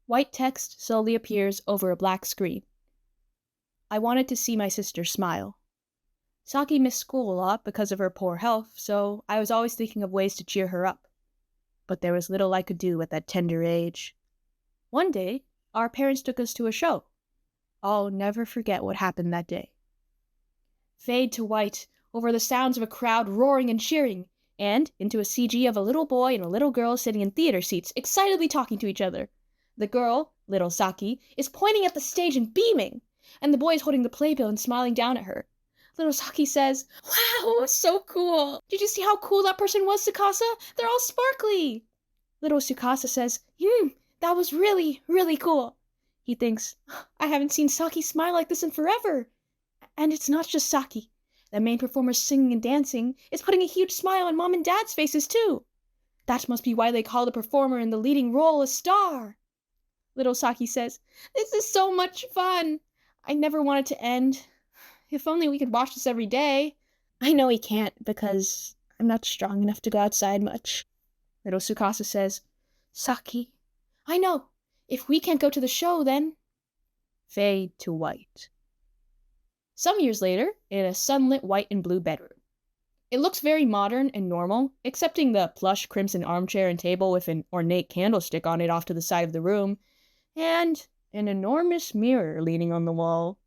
White text slowly appears over a black screen. I wanted to see my sister smile. Saki missed school a lot because of her poor health, so I was always thinking of ways to cheer her up. But there was little I could do at that tender age. One day, our parents took us to a show. I'll never forget what happened that day. Fade to white over the sounds of a crowd roaring and cheering, and into a CG of a little boy and a little girl sitting in theater seats, excitedly talking to each other. The girl, little Saki, is pointing at the stage and beaming, and the boy is holding the playbill and smiling down at her. Little Saki says, "Wow, so cool! Did you see how cool that person was, Tsukasa? They're all sparkly!" Little Tsukasa says, that was really, really cool. He thinks, I haven't seen Saki smile like this in forever. And it's not just Saki. The main performer singing and dancing is putting a huge smile on Mom and Dad's faces too. That must be why they call the performer in the leading role a star. Little Saki says, "This is so much fun. I never want it to end. If only we could watch this every day." I know we can't because I'm not strong enough to go outside much. Little Tsukasa says, "Saki, I know. If we can't go to the show, then..." Fade to white. Some years later, in a sunlit white and blue bedroom. It looks very modern and normal, excepting the plush crimson armchair and table with an ornate candlestick on it off to the side of the room, and an enormous mirror leaning on the wall.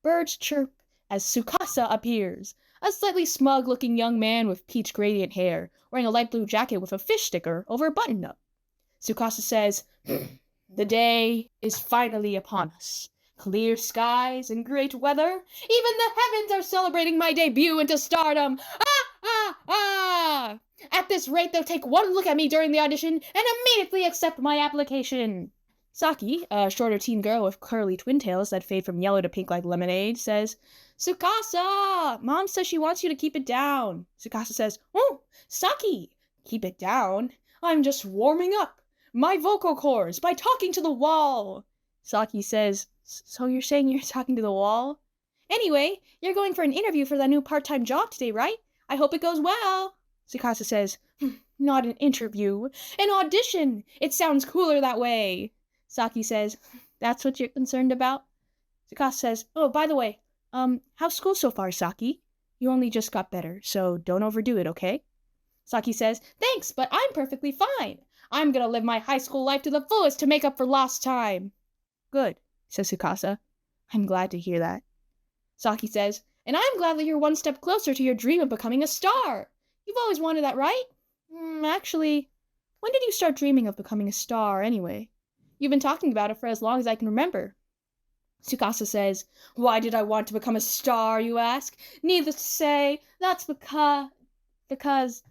Birds chirp as Tsukasa appears, a slightly smug-looking young man with peach gradient hair, wearing a light blue jacket with a fish sticker over a button-up. Tsukasa says, "The day is finally upon us. Clear skies and great weather. Even the heavens are celebrating my debut into stardom. Ah! At this rate, they'll take one look at me during the audition and immediately accept my application." Saki, a shorter teen girl with curly twin tails that fade from yellow to pink like lemonade, says, "Tsukasa! Mom says she wants you to keep it down." Tsukasa says, "Oh, Saki! Keep it down? I'm just warming up my vocal cords by talking to the wall." Saki says, "So you're saying you're talking to the wall? Anyway, you're going for an interview for that new part-time job today, right? I hope it goes well." Tsukasa says, "Not an interview, an audition. It sounds cooler that way." Saki says, "That's what you're concerned about?" Tsukasa says, "Oh, by the way, how's school so far, Saki? You only just got better, so don't overdo it, okay?" Saki says, "Thanks, but I'm perfectly fine. I'm gonna live my high school life to the fullest to make up for lost time." "Good," says Tsukasa. "I'm glad to hear that." Saki says, "And I'm glad that you're one step closer to your dream of becoming a star. You've always wanted that, right?" Actually, when did you start dreaming of becoming a star, anyway? You've been talking about it for as long as I can remember." Tsukasa says, "Why did I want to become a star, you ask? Needless to say, that's because,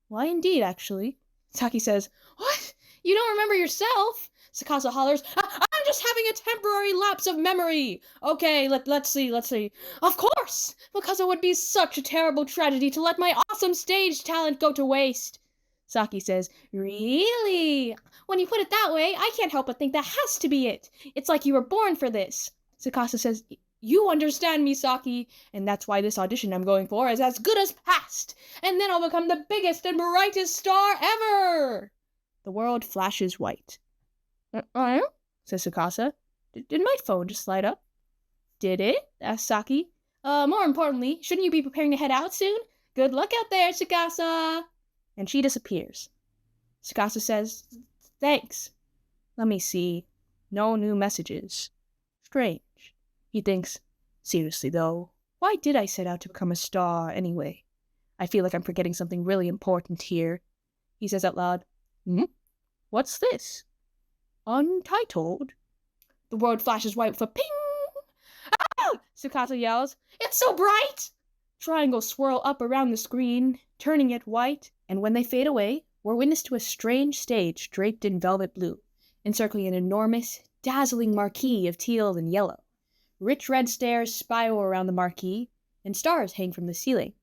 why indeed, actually." Saki says, "What? You don't remember yourself?" Tsukasa hollers, "I'm just having a temporary lapse of memory. Okay, let's see. Of course, because it would be such a terrible tragedy to let my awesome stage talent go to waste." Saki says, "Really? When you put it that way, I can't help but think that has to be it. It's like you were born for this." Tsukasa says, "You understand me, Saki, and that's why this audition I'm going for is as good as passed, and then I'll become the biggest and brightest star ever." The world flashes white. Says Tsukasa. Did my phone just light up?" "Did it?" asked Saki. More importantly, shouldn't you be preparing to head out soon? Good luck out there, Tsukasa." And she disappears. Tsukasa says, "Thanks. Let me see. No new messages. Strange." He thinks, seriously though, why did I set out to become a star anyway? I feel like I'm forgetting something really important here. He says out loud, "What's this? Untitled?" The world flashes white with a ping! "Ah!" Tsukasa yells. "It's so bright!" Triangles swirl up around the screen, turning it white, and when they fade away, we're witness to a strange stage draped in velvet blue, encircling an enormous, dazzling marquee of teal and yellow. Rich red stairs spiral around the marquee, and stars hang from the ceiling.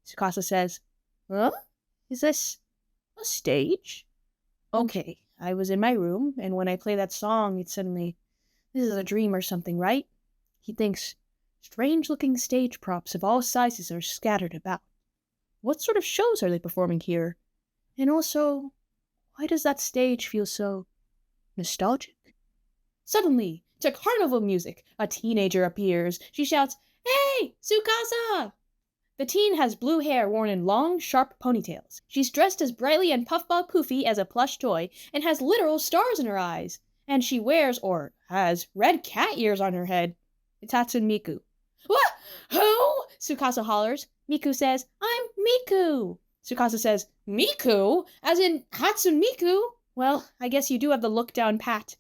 Tsukasa says, "Huh? Is this a stage? Okay, I was in my room, and when I play that song, it's suddenly, this is a dream or something, right?" He thinks, strange-looking stage props of all sizes are scattered about. What sort of shows are they performing here? And also, why does that stage feel so nostalgic. Suddenly, to carnival music, a teenager appears. She shouts, "Hey, Tsukasa!" The teen has blue hair worn in long, sharp ponytails. She's dressed as brightly and puffball poofy as a plush toy and has literal stars in her eyes. And she wears, or has, red cat ears on her head. It's Hatsune Miku. "What? Who?" Tsukasa hollers. Miku says, "I'm Miku." Tsukasa says, "Miku? As in Hatsune Miku? Well, I guess you do have the look down pat."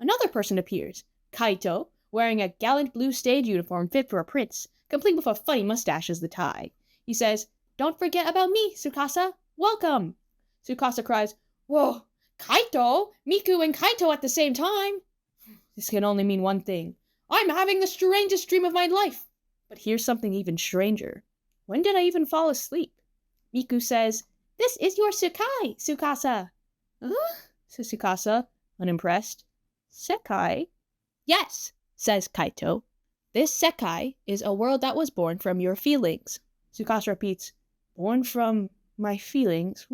Another person appears. Kaito, wearing a gallant blue stage uniform fit for a prince, complete with a funny mustache as the tie. He says, "Don't forget about me, Tsukasa. Welcome." Tsukasa cries, "Whoa, Kaito? Miku and Kaito at the same time?" This can only mean one thing. I'm having the strangest dream of my life. But here's something even stranger. When did I even fall asleep? Miku says, "This is your Sekai, Tsukasa." "Huh?" says Tsukasa, unimpressed. "Sekai?" "Yes," says Kaito. "This Sekai is a world that was born from your feelings." Tsukasa repeats, "Born from my feelings?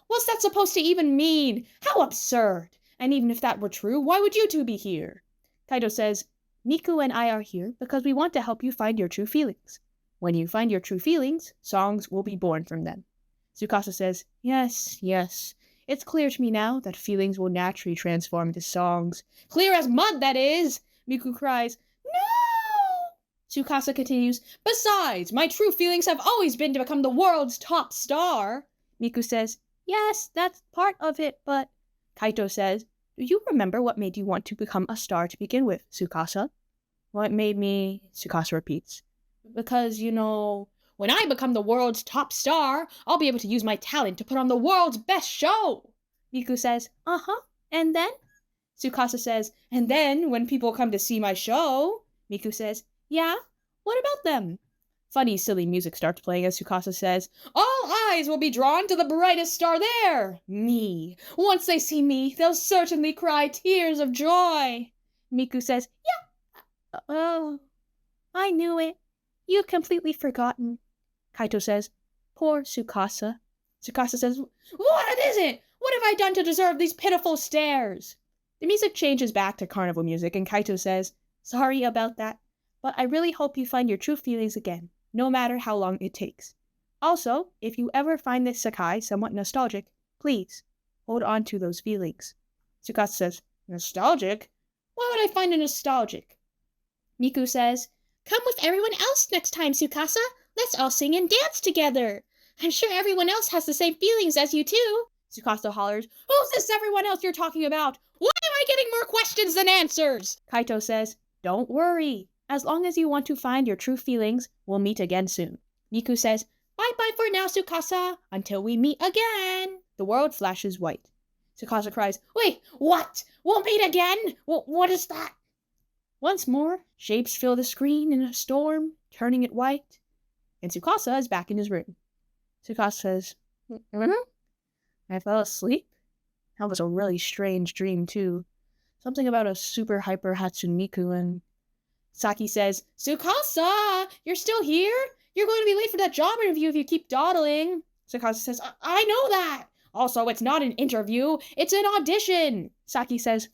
What's that supposed to even mean? How absurd! And even if that were true, why would you two be here?" Kaito says, "Miku and I are here because we want to help you find your true feelings. When you find your true feelings, songs will be born from them." Tsukasa says, Yes. It's clear to me now that feelings will naturally transform into songs." "Clear as mud, that is!" Miku cries. "No!" Tsukasa continues, "Besides, my true feelings have always been to become the world's top star." Miku says, "Yes, that's part of it, but..." Kaito says, "Do you remember what made you want to become a star to begin with, Tsukasa?" "What made me..." Tsukasa repeats. "Because, when I become the world's top star, I'll be able to use my talent to put on the world's best show." Miku says, "Uh-huh, and then?" Tsukasa says, "And then, when people come to see my show..." Miku says, "Yeah? What about them?" Funny, silly music starts playing as Tsukasa says, "All eyes will be drawn to the brightest star there, me. Once they see me, they'll certainly cry tears of joy." Miku says, "Yeah, oh, I knew it. You've completely forgotten." Kaito says, "Poor Tsukasa." Tsukasa says, "What is it? What have I done to deserve these pitiful stares?" The music changes back to carnival music, and Kaito says, "Sorry about that, but I really hope you find your true feelings again, no matter how long it takes. Also, if you ever find this Sekai somewhat nostalgic, please, hold on to those feelings." Tsukasa says, "Nostalgic? Why would I find it nostalgic?" Miku says, "Come with everyone else next time, Tsukasa. Let's all sing and dance together. I'm sure everyone else has the same feelings as you too." Tsukasa hollers, "Who's this everyone else you're talking about? Why am I getting more questions than answers?" Kaito says, "Don't worry. As long as you want to find your true feelings, we'll meet again soon." Miku says, "Bye-bye for now, Tsukasa. Until we meet again." The world flashes white. Tsukasa cries, "Wait, what? We'll meet again? What is that?" Once more, shapes fill the screen in a storm, turning it white. And Tsukasa is back in his room. Tsukasa says, "I fell asleep? That was a really strange dream, too. Something about a super hyper Hatsune Miku and..." Saki says, "Tsukasa, you're still here? You're going to be late for that job interview if you keep dawdling." Tsukasa says, I know that. Also, it's not an interview, it's an audition." Saki says,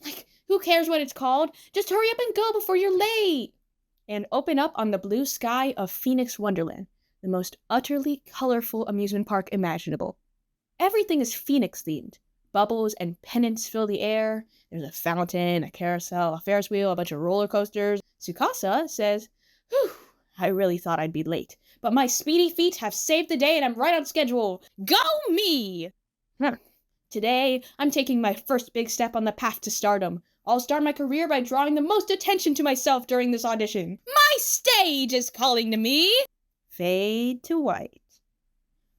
"Who cares what it's called? Just hurry up and go before you're late." And open up on the blue sky of Phoenix Wonderland, the most utterly colorful amusement park imaginable. Everything is Phoenix-themed. Bubbles and pennants fill the air. There's a fountain, a carousel, a Ferris wheel, a bunch of roller coasters. Tsukasa says, "Whew, I really thought I'd be late, but my speedy feet have saved the day and I'm right on schedule. Go me!" Today, I'm taking my first big step on the path to stardom. I'll start my career by drawing the most attention to myself during this audition. My stage is calling to me. Fade to white.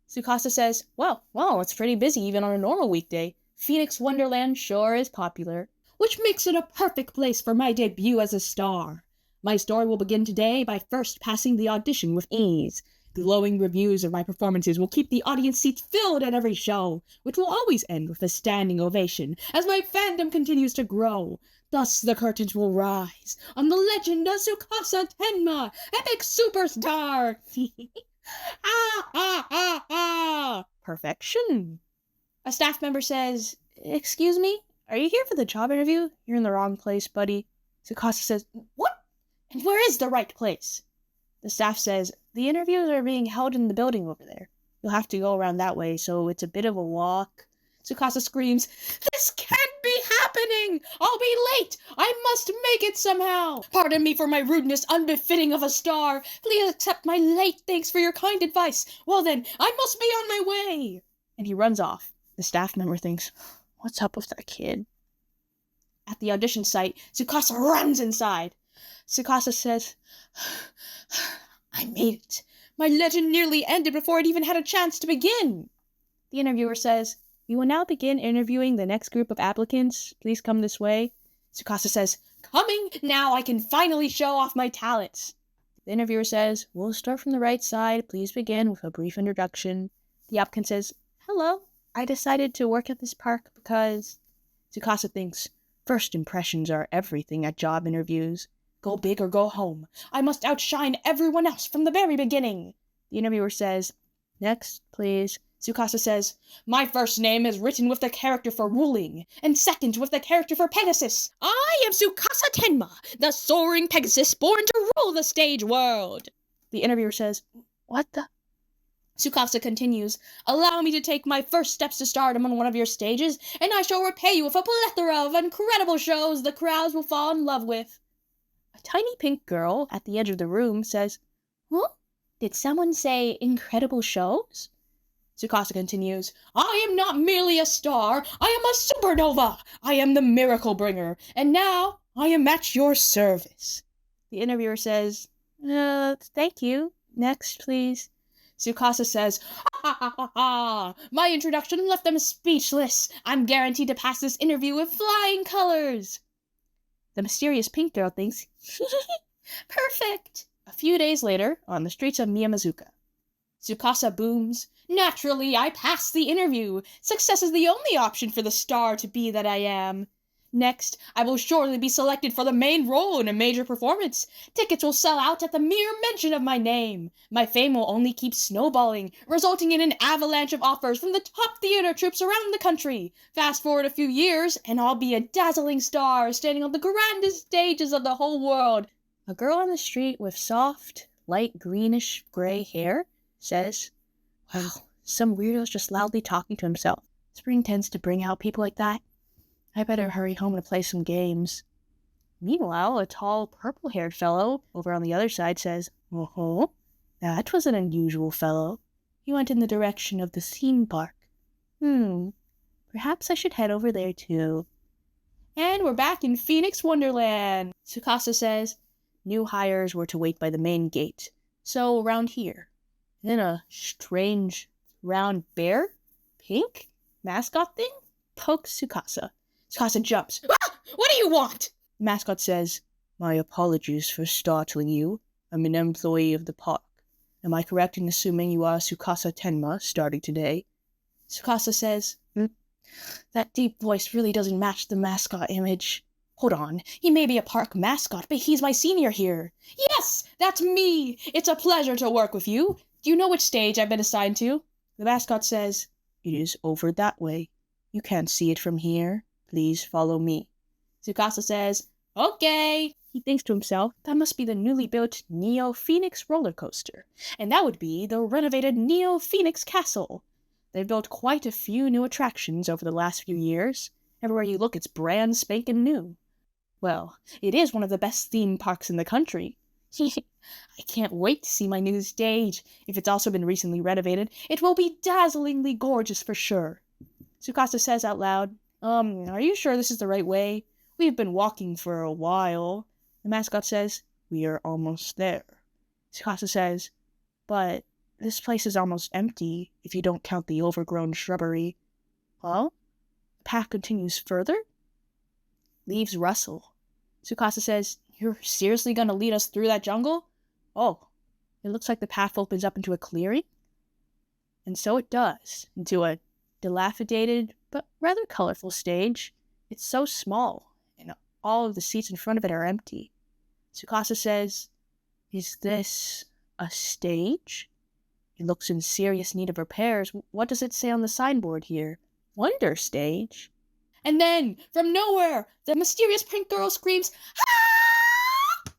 Tsukasa says, well, it's pretty busy even on a normal weekday. Phoenix Wonderland sure is popular, which makes it a perfect place for my debut as a star. My story will begin today by first passing the audition with ease. Glowing reviews of my performances will keep the audience seats filled at every show, which will always end with a standing ovation as my fandom continues to grow. Thus the curtains will rise on the legend of Tsukasa Tenma, epic superstar. Ah! Perfection. A staff member says, "Excuse me, Are you here for the job interview? You're in the wrong place, buddy. Tsukasa says, What? And where is the right place? The staff says, The interviews are being held in the building over there. You'll have to go around that way, so it's a bit of a walk. Tsukasa screams, This can't be happening! I'll be late! I must make it somehow! Pardon me for my rudeness unbefitting of a star. Please accept my late thanks for your kind advice. Well then, I must be on my way! And he runs off. The staff member thinks, What's up with that kid? At the audition site, Tsukasa runs inside. Tsukasa says, I made it. My legend nearly ended before it even had a chance to begin. The interviewer says, We will now begin interviewing the next group of applicants. Please come this way. Tsukasa says, Coming! Now I can finally show off my talents. The interviewer says, We'll start from the right side. Please begin with a brief introduction. The applicant says, Hello. I decided to work at this park because... Tsukasa thinks, First impressions are everything at job interviews. Go big or go home. I must outshine everyone else from the very beginning. The interviewer says, Next, please. Tsukasa says, My first name is written with the character for ruling, and second with the character for Pegasus. I am Tsukasa Tenma, the soaring Pegasus born to rule the stage world. The interviewer says, What the... Tsukasa continues, Allow me to take my first steps to stardom on one of your stages, and I shall repay you with a plethora of incredible shows the crowds will fall in love with. A tiny pink girl at the edge of the room says, Huh? Did someone say incredible shows? Tsukasa continues, I am not merely a star, I am a supernova! I am the miracle bringer, and now I am at your service. The interviewer says, Thank you. Next, please. Tsukasa says, Ha! My introduction left them speechless. I'm guaranteed to pass this interview with flying colors. The mysterious pink girl thinks, Perfect! A few days later, on the streets of Miyamazuka, Tsukasa booms, Naturally, I passed the interview. Success is the only option for the star to be that I am. Next, I will surely be selected for the main role in a major performance. Tickets will sell out at the mere mention of my name. My fame will only keep snowballing, resulting in an avalanche of offers from the top theater troupes around the country. Fast forward a few years, and I'll be a dazzling star standing on the grandest stages of the whole world. A girl on the street with soft, light greenish-gray hair says, Wow, some weirdo's just loudly talking to himself. Spring tends to bring out people like that. I better hurry home to play some games. Meanwhile, a tall, purple-haired fellow over on the other side says, Oh, that was an unusual fellow. He went in the direction of the theme park. Perhaps I should head over there too. And we're back in Phoenix Wonderland. Tsukasa says, New hires were to wait by the main gate, so around here. Then a strange, round bear, pink, mascot thing, pokes Tsukasa. Tsukasa jumps. Ah! What do you want? The mascot says, My apologies for startling you. I'm an employee of the park. Am I correct in assuming you are Tsukasa Tenma starting today? Tsukasa says, That deep voice really doesn't match the mascot image. Hold on, he may be a park mascot, but he's my senior here. Yes, that's me! It's a pleasure to work with you. Do you know which stage I've been assigned to? The mascot says, It is over that way. You can't see it from here. Please follow me. Tsukasa says, Okay. He thinks to himself, that must be the newly built Neo Phoenix roller coaster. And that would be the renovated Neo Phoenix Castle. They've built quite a few new attractions over the last few years. Everywhere you look, it's brand spanking new. Well, it is one of the best theme parks in the country. I can't wait to see my new stage. If it's also been recently renovated, it will be dazzlingly gorgeous for sure. Tsukasa says out loud, Are you sure this is the right way? We've been walking for a while. The mascot says, We are almost there. Tsukasa says, But this place is almost empty if you don't count the overgrown shrubbery. Well, the path continues further. Leaves rustle. Tsukasa says, You're seriously gonna lead us through that jungle? Oh, it looks like the path opens up into a clearing. And so it does, into a dilapidated but rather colorful stage. It's so small, and all of the seats in front of it are empty. Tsukasa says, Is this a stage? It looks in serious need of repairs. What does it say on the signboard here? Wonder stage. And then, from nowhere, the mysterious pink girl screams, "Ah!"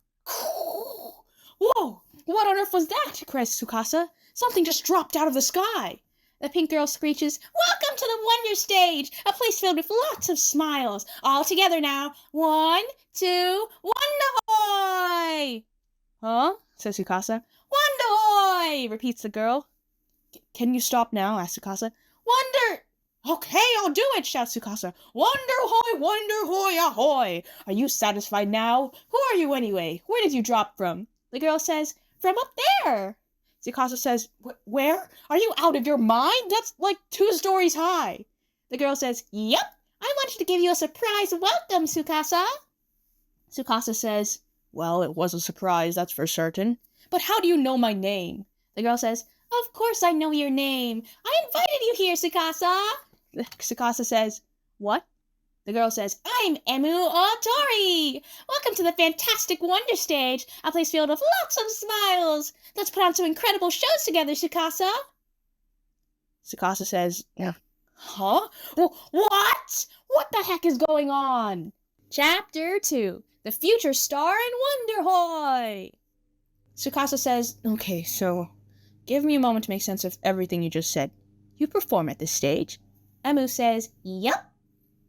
"Whoa! What on earth was that?" cries Tsukasa. "Something just dropped out of the sky." The pink girl screeches, "Welcome to the Wonder Stage, a place filled with lots of smiles. All together now. 1, 2, wonderhoy!" "Huh?" says Tsukasa. "Wonderhoy!" repeats the girl. "Can you stop now?" asks Tsukasa. "Wonder—" "Okay, I'll do it!" shouts Tsukasa. Wonderhoy, ahoy! Are you satisfied now? Who are you anyway? Where did you drop from?" The girl says, "From up there." Tsukasa says, "Where? Are you out of your mind? That's like 2 stories high." The girl says, "Yep, I wanted to give you a surprise welcome, Tsukasa." Tsukasa says, "Well, it was a surprise, that's for certain. But how do you know my name?" The girl says, "Of course I know your name. I invited you here, Tsukasa." Tsukasa says, "What?" The girl says, "I'm Emu Otori. Welcome to the fantastic Wonder Stage, a place filled with lots of smiles. Let's put on some incredible shows together, Tsukasa." Tsukasa says, "Huh? What? What the heck is going on?" Chapter 2, The Future Star and Wonderhoy. Tsukasa says, "Okay, so give me a moment to make sense of everything you just said. You perform at this stage?" Emu says, "Yup."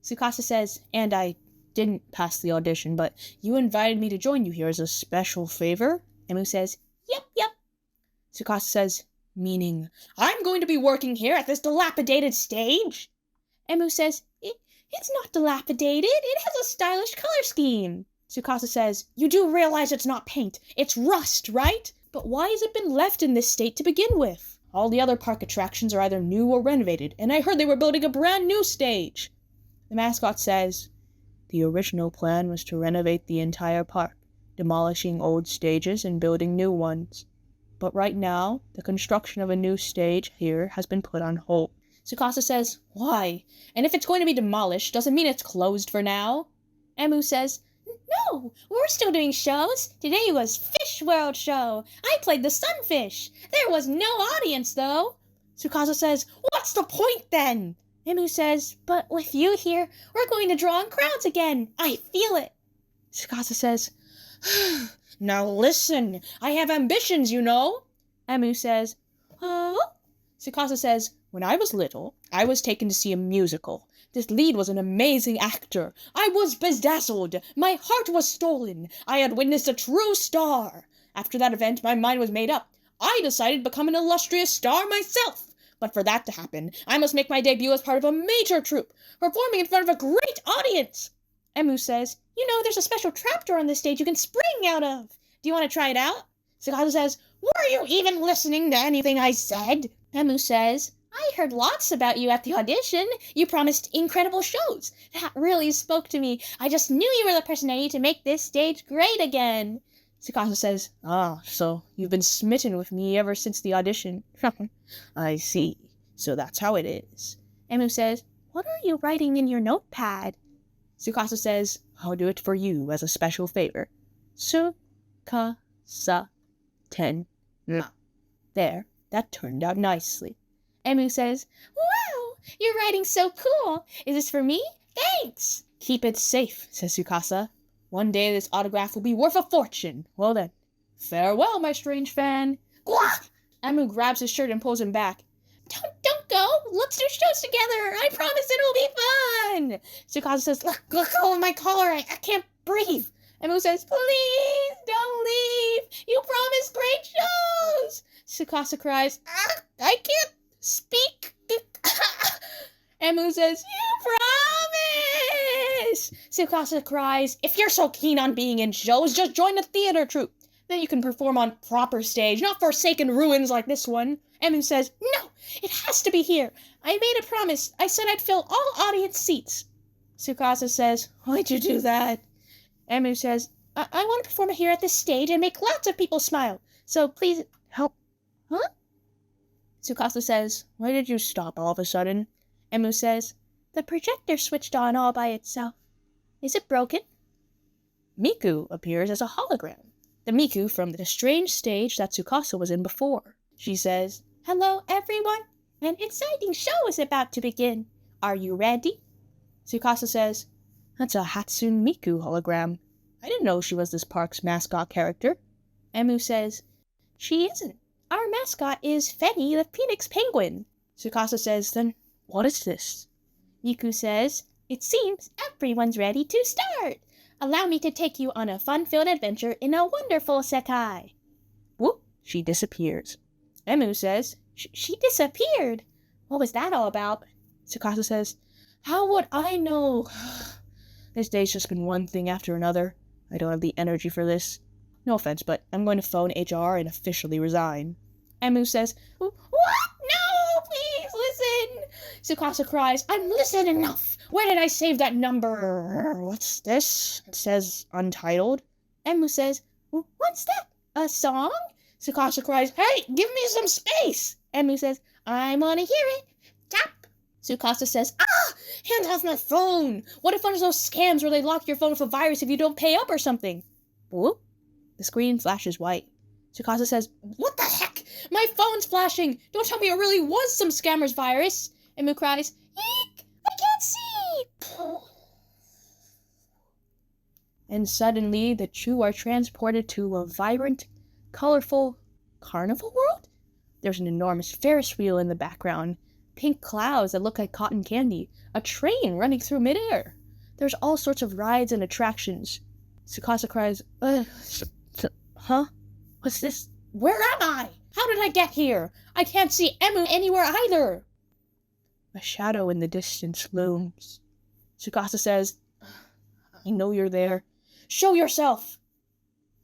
Tsukasa says, "And I didn't pass the audition, but you invited me to join you here as a special favor?" Emu says, Yep. Tsukasa says, "Meaning, I'm going to be working here at this dilapidated stage?" Emu says, It's not dilapidated. It has a stylish color scheme." Tsukasa says, "You do realize it's not paint. It's rust, right? But why has it been left in this state to begin with? All the other park attractions are either new or renovated, and I heard they were building a brand new stage." The mascot says, "The original plan was to renovate the entire park, demolishing old stages and building new ones. But right now, the construction of a new stage here has been put on hold." Tsukasa says, "Why? And if it's going to be demolished, does it mean it's closed for now?" Emu says, "No, we're still doing shows. Today was Fish World Show. I played the sunfish. There was no audience, though." Tsukasa says, "What's the point, then?" Emu says, "But with you here, we're going to draw in crowds again. I feel it." Tsukasa says, "Now listen, I have ambitions, you know." Emu says, "Oh?" Tsukasa says, "When I was little, I was taken to see a musical. This lead was an amazing actor. I was bedazzled. My heart was stolen. I had witnessed a true star. After that event, my mind was made up. I decided to become an illustrious star myself. But for that to happen, I must make my debut as part of a major troupe, performing in front of a great audience." Emu says, "You know, there's a special trapdoor on this stage you can spring out of. Do you want to try it out?" Tsukasa says, "Were you even listening to anything I said?" Emu says, "I heard lots about you at the audition. You promised incredible shows. That really spoke to me. I just knew you were the person I need to make this stage great again." Tsukasa says, "Ah, so you've been smitten with me ever since the audition." "I see. So that's how it is." Emu says, "What are you writing in your notepad?" Tsukasa says, "I'll do it for you as a special favor. Tsukasa ten na. There, that turned out nicely." Emu says, "Wow, your writing's so cool. Is this for me? Thanks." "Keep it safe," says Tsukasa. "One day this autograph will be worth a fortune. Well then, farewell, my strange fan." Gwah! Emu grabs his shirt and pulls him back. Don't go. Let's do shows together. I promise it'll be fun." Tsukasa says, Let go of my collar. I can't breathe." Emu says, "Please don't leave. You promised great shows." Tsukasa cries, "I can't speak." Emu says, "You promise." Tsukasa cries, "If you're so keen on being in shows, just join a theater troupe. Then you can perform on proper stage, not forsaken ruins like this one." Emu says, "No, it has to be here. I made a promise. I said I'd fill all audience seats." Tsukasa says, "Why'd you do that?" Emu says, I want to perform here at this stage and make lots of people smile. So please help." "Huh?" Tsukasa says, "Why did you stop all of a sudden?" Emu says, "The projector switched on all by itself. Is it broken?" Miku appears as a hologram. The Miku from the strange stage that Tsukasa was in before. She says, "Hello, everyone. An exciting show is about to begin. Are you ready?" Tsukasa says, "That's a Hatsune Miku hologram. I didn't know she was this park's mascot character." Emu says, "She isn't. Our mascot is Fenny the Phoenix Penguin." Tsukasa says, "Then what is this?" Miku says, "It seems everyone's ready to start. Allow me to take you on a fun-filled adventure in a wonderful Sekai." Whoop, she disappears. Emu says, She disappeared. What was that all about?" Tsukasa says, "How would I know? This day's just been one thing after another. I don't have the energy for this. No offense, but I'm going to phone HR and officially resign." Emu says, "What? No, please listen." Tsukasa cries, "I'm listening enough. Where did I save that number? What's this? It says untitled." Emu says, "What's that? A song?" Tsukasa cries, "Hey, give me some space." Emu says, "I want to hear it. Tap." Tsukasa says, "Hand off my phone. What if one of those scams where they lock your phone with a virus if you don't pay up or something?" Whoop. The screen flashes white. Tsukasa says, "What the heck? My phone's flashing. Don't tell me it really was some scammer's virus." Emu cries, "Eek! I can't see." And suddenly the two are transported to a vibrant, colorful carnival world? There's an enormous Ferris wheel in the background, pink clouds that look like cotton candy, a train running through midair. There's all sorts of rides and attractions. Tsukasa cries, huh? What's this? Where am I? How did I get here? I can't see Emu anywhere either." A shadow in the distance looms. Tsukasa says, "I know you're there. Show yourself."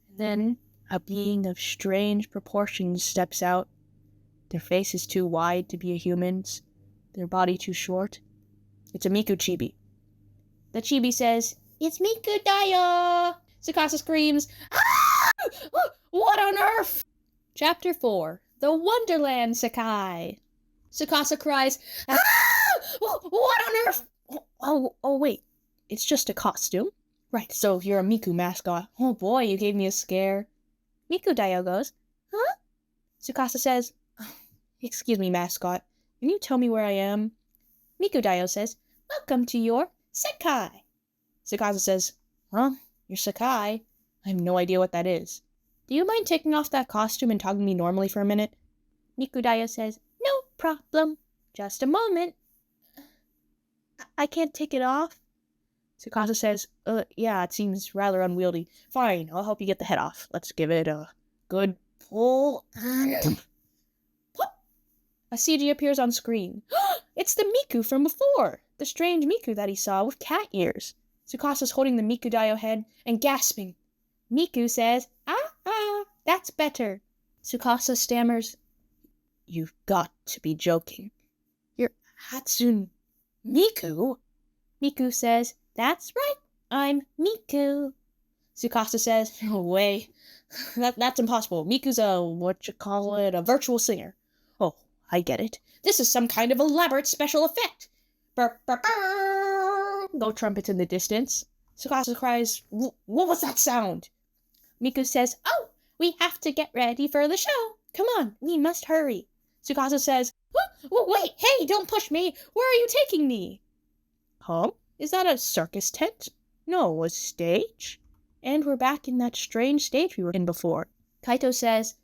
And then a being of strange proportions steps out. Their face is too wide to be a human's, their body too short. It's a Miku chibi. The chibi says, "It's Miku Dayo!" Tsukasa screams, "Ah! What on earth?" Chapter 4, The Wonderland Sekai. Tsukasa cries, "Ah! What on earth?" Oh, wait. It's just a costume? Right, so you're a Miku mascot. Oh boy, you gave me a scare. Miku Dayo goes, "Huh?" Tsukasa says, "Excuse me, mascot. Can you tell me where I am?" Miku Dayo says, "Welcome to your Sekai." Tsukasa says, "Huh? Your Sekai? I have no idea what that is. Do you mind taking off that costume and talking to me normally for a minute?" Miku Dayo says, "No problem. Just a moment." I can't take it off?" Tsukasa says, yeah, it seems rather unwieldy. Fine, I'll help you get the head off. Let's give it a good pull and... What? A CG appears on screen. It's the Miku from before! The strange Miku that he saw with cat ears. Tsukasa's holding the Miku Dayo head and gasping. Miku says, that's better." Tsukasa stammers, "You've got to be joking. You're Hatsune Miku?" Miku says, "That's right, I'm Miku." Tsukasa says, "No way. That's impossible. Miku's a virtual singer." "Oh, I get it. This is some kind of elaborate special effect." Burr, burr, burr, go trumpets in the distance. Tsukasa cries, "What was that sound?" Miku says, "Oh, we have to get ready for the show. Come on, we must hurry." Tsukasa says, Wait, hey, don't push me. Where are you taking me?" "Huh? Is that a circus tent?" "No, a stage?" And we're back in that strange stage we were in before. Kaito says,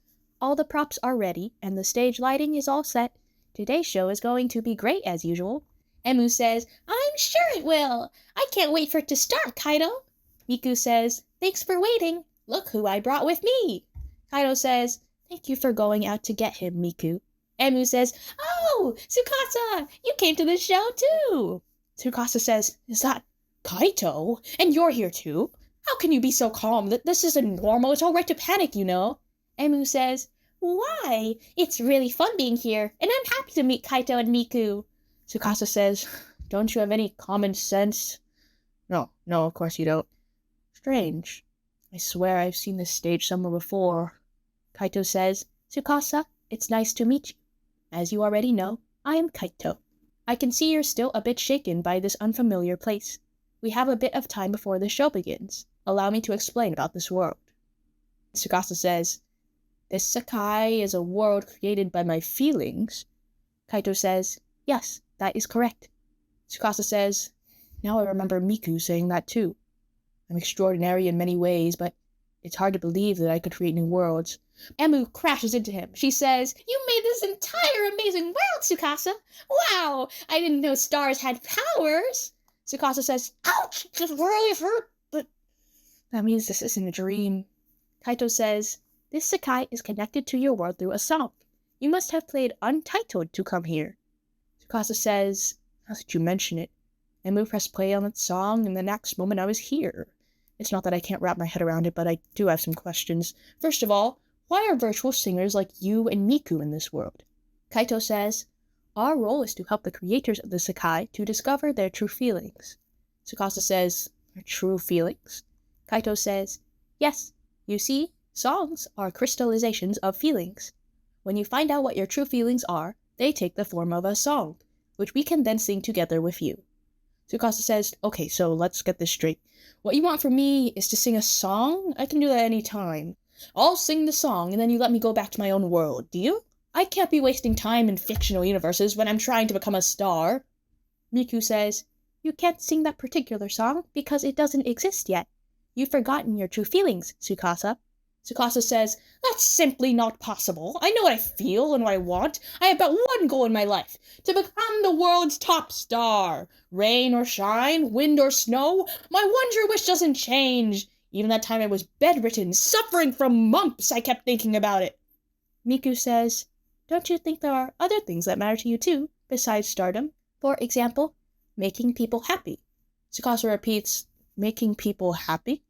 "All the props are ready, and the stage lighting is all set. Today's show is going to be great as usual." Emu says, "I'm sure it will. I can't wait for it to start, Kaito." Miku says, "Thanks for waiting. Look who I brought with me." Kaito says, "Thank you for going out to get him, Miku." Emu says, "Oh, Tsukasa, you came to the show too." Tsukasa says, "Is that Kaito? And you're here too? How can you be so calm? This isn't normal. It's all right to panic, you know." Emu says, "Why? It's really fun being here, and I'm happy to meet Kaito and Miku." Tsukasa says, "Don't you have any common sense?" No, of course you don't." "Strange. I swear I've seen this stage somewhere before." Kaito says, "Tsukasa, it's nice to meet you. As you already know, I am Kaito. I can see you're still a bit shaken by this unfamiliar place. We have a bit of time before the show begins. Allow me to explain about this world." Tsukasa says, "This Sekai is a world created by my feelings." Kaito says, "Yes, that is correct." Tsukasa says, Now I remember Miku saying that too. I'm extraordinary in many ways, but it's hard to believe that I could create new worlds. Emu crashes into him. She says, "You made this entire amazing world, Tsukasa! Wow! I didn't know stars had powers!" Tsukasa says, "Ouch! This really hurt, but that means this isn't a dream." Kaito says, "This Sekai is connected to your world through a song. You must have played Untitled to come here." Tsukasa says, "Now that you mention it, Emu pressed play on that song, and the next moment I was here. It's not that I can't wrap my head around it, but I do have some questions. First of all, why are virtual singers like you and Miku in this world?" Kaito says, "Our role is to help the creators of the Sekai to discover their true feelings." Tsukasa says, "Their true feelings?" Kaito says, "Yes, you see, songs are crystallizations of feelings. When you find out what your true feelings are, they take the form of a song, which we can then sing together with you." Tsukasa says, "Okay, so let's get this straight. What you want from me is to sing a song? I can do that any time. I'll sing the song, and then you let me go back to my own world, deal? I can't be wasting time in fictional universes when I'm trying to become a star." Miku says, "You can't sing that particular song because it doesn't exist yet. You've forgotten your true feelings, Tsukasa." Tsukasa says, "That's simply not possible. I know what I feel and what I want. I have but one goal in my life, to become the world's top star. Rain or shine, wind or snow, my one wish doesn't change. Even that time I was bedridden, suffering from mumps, I kept thinking about it." Miku says, "Don't you think there are other things that matter to you too, besides stardom? For example, making people happy?" Tsukasa repeats, "Making people happy?"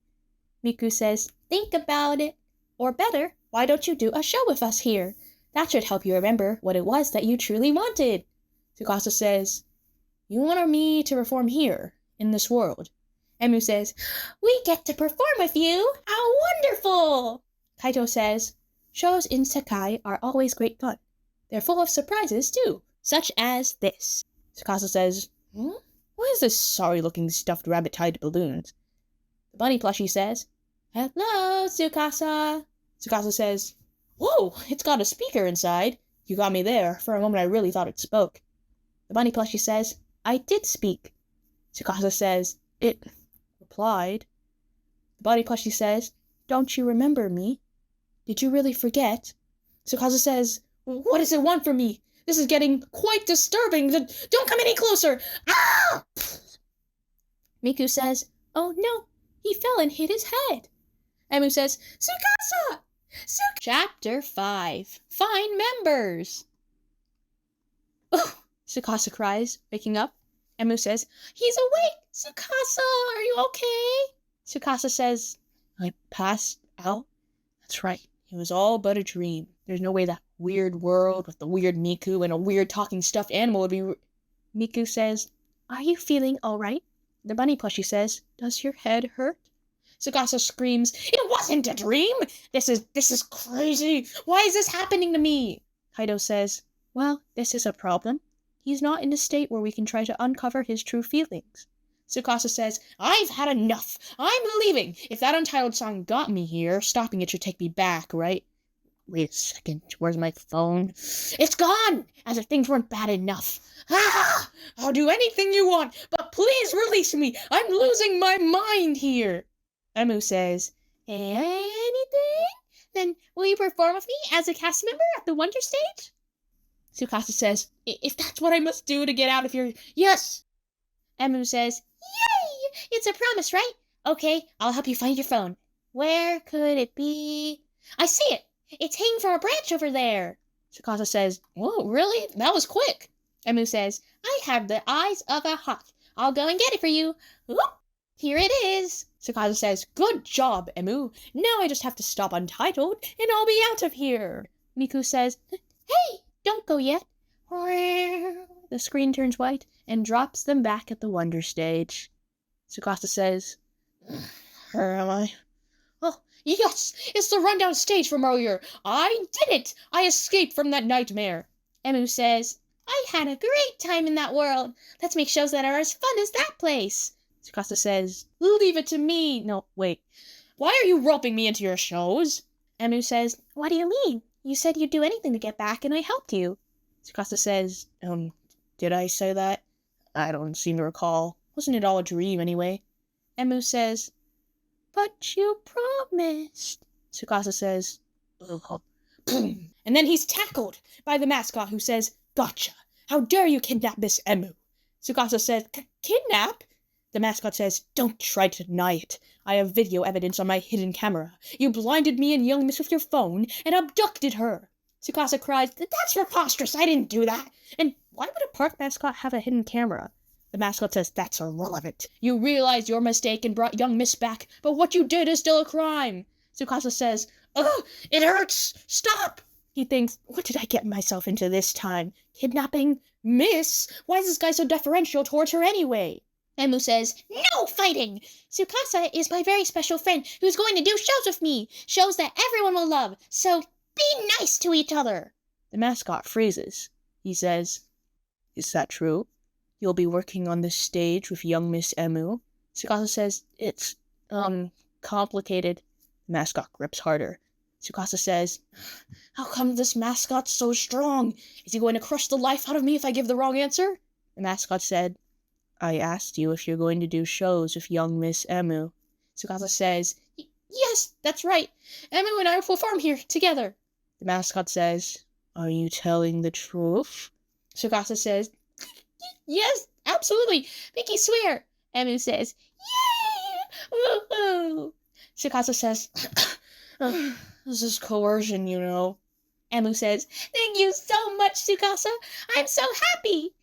Miku says, "Think about it. Or better, why don't you do a show with us here? That should help you remember what it was that you truly wanted." Tsukasa says, "You want me to perform here, in this world?" Emu says, "We get to perform with you! How wonderful!" Kaito says, "Shows in Sekai are always great fun. They're full of surprises, too, such as this." Tsukasa says, "What is this sorry-looking stuffed rabbit tied to balloons?" The bunny plushie says, "Hello, Tsukasa." Tsukasa says, "Whoa, it's got a speaker inside." You got me there. For a moment I really thought it spoke. The bunny plushie says, "I did speak." Tsukasa says, "It replied." The bunny plushie says, "Don't you remember me? Did you really forget?" Tsukasa says, "What does it want from me? This is getting quite disturbing. Don't come any closer. Ah!" Miku says, "Oh no, he fell and hit his head." Emu says, "Tsukasa! Chapter 5. Find Members. "Oh!" Tsukasa cries, waking up. Emu says, "He's awake! Tsukasa, are you okay?" Tsukasa says, "I passed out? That's right. It was all but a dream. There's no way that weird world with the weird Miku and a weird talking stuffed animal would be..." Miku says, "Are you feeling all right?" The bunny plushie says, "Does your head hurt?" Tsukasa screams, "It wasn't a dream! This is crazy! Why is this happening to me?" Kaito says, "Well, this is a problem. He's not in a state where we can try to uncover his true feelings." Tsukasa says, "I've had enough. I'm leaving. If that Untitled song got me here, stopping it should take me back, right? Wait a second, where's my phone? It's gone! As if things weren't bad enough. Ah! I'll do anything you want, but please release me! I'm losing my mind here!" Emu says, "Anything? Then will you perform with me as a cast member at the Wonder Stage?" Tsukasa says, "If that's what I must do to get out of here, yes!" Emu says, "Yay! It's a promise, right? Okay, I'll help you find your phone. Where could it be? I see it! It's hanging from a branch over there." Tsukasa says, "Whoa, really? That was quick." Emu says, "I have the eyes of a hawk. I'll go and get it for you. Whoop! Here it is." Tsukasa says, "Good job, Emu. Now I just have to stop Untitled, and I'll be out of here." Miku says, "Hey, don't go yet." The screen turns white and drops them back at the Wonder Stage. Tsukasa says, "Where am I?" "Oh, yes, it's the rundown stage from earlier. I did it! I escaped from that nightmare." Emu says, "I had a great time in that world. Let's make shows that are as fun as that place." Tsukasa says, "Leave it to me." No, wait. "Why are you roping me into your shows?" Emu says, "What do you mean? You said you'd do anything to get back, and I helped you." Tsukasa says, did I say that? I don't seem to recall. Wasn't it all a dream anyway? Emu says, "But you promised." Tsukasa says, "Ugh." Boom. And then he's tackled by the mascot, who says, "Gotcha. How dare you kidnap Miss Emu?" Tsukasa says, "Kidnap?" The mascot says, "Don't try to deny it. I have video evidence on my hidden camera. You blinded me and young miss with your phone and abducted her." Tsukasa cries, "That's preposterous. I didn't do that. And why would a park mascot have a hidden camera?" The mascot says, "That's irrelevant. You realized your mistake and brought young miss back, but what you did is still a crime." Tsukasa says, "Ugh, it hurts. Stop." He thinks, what did I get myself into this time? Kidnapping? Miss? Why is this guy so deferential towards her anyway? Emu says, "No fighting! Tsukasa is my very special friend who's going to do shows with me. Shows that everyone will love. So be nice to each other." The mascot freezes. He says, "Is that true? You'll be working on this stage with young Miss Emu?" Tsukasa says, "It's, complicated." The mascot grips harder. Tsukasa says, "How come this mascot's so strong? Is he going to crush the life out of me if I give the wrong answer?" The mascot said, "I asked you if you're going to do shows with young Miss Emu." Tsukasa says, "Yes, that's right. Emu and I will perform here together." The mascot says, "Are you telling the truth?" Tsukasa says, "Yes, absolutely. Pinky swear." Emu says, "Yay! Woohoo!" Tsukasa says, "This is coercion, you know." Emu says, "Thank you so much, Tsukasa. I'm so happy."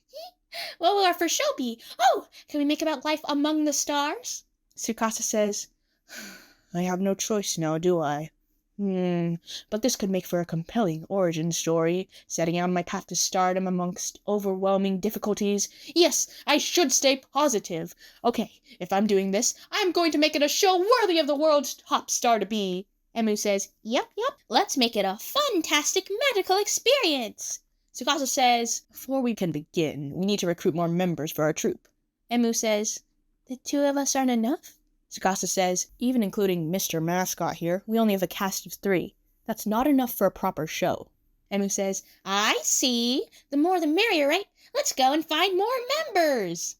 "What will our first show be? Oh, can we make about life among the stars?" Tsukasa says, "I have no choice now, do I? But this could make for a compelling origin story, setting out on my path to stardom amongst overwhelming difficulties. Yes, I should stay positive. Okay, if I'm doing this, I'm going to make it a show worthy of the world's top star to be." Emu says, Yep, let's make it a fantastic magical experience." Tsukasa says, "Before we can begin, we need to recruit more members for our troupe." Emu says, "The two of us aren't enough?" Tsukasa says, "Even including Mr. Mascot here, we only have a cast of 3. That's not enough for a proper show." Emu says, "I see. The more the merrier, right? Let's go and find more members."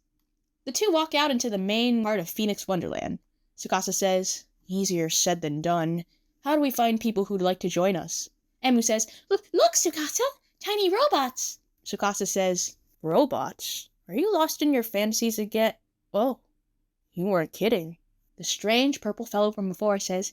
The two walk out into the main part of Phoenix Wonderland. Tsukasa says, "Easier said than done. How do we find people who'd like to join us?" Emu says, Look, Tsukasa! Tiny robots!" Tsukasa says, "Robots? Are you lost in your fantasies again? Oh, you weren't kidding." The strange purple fellow from before says,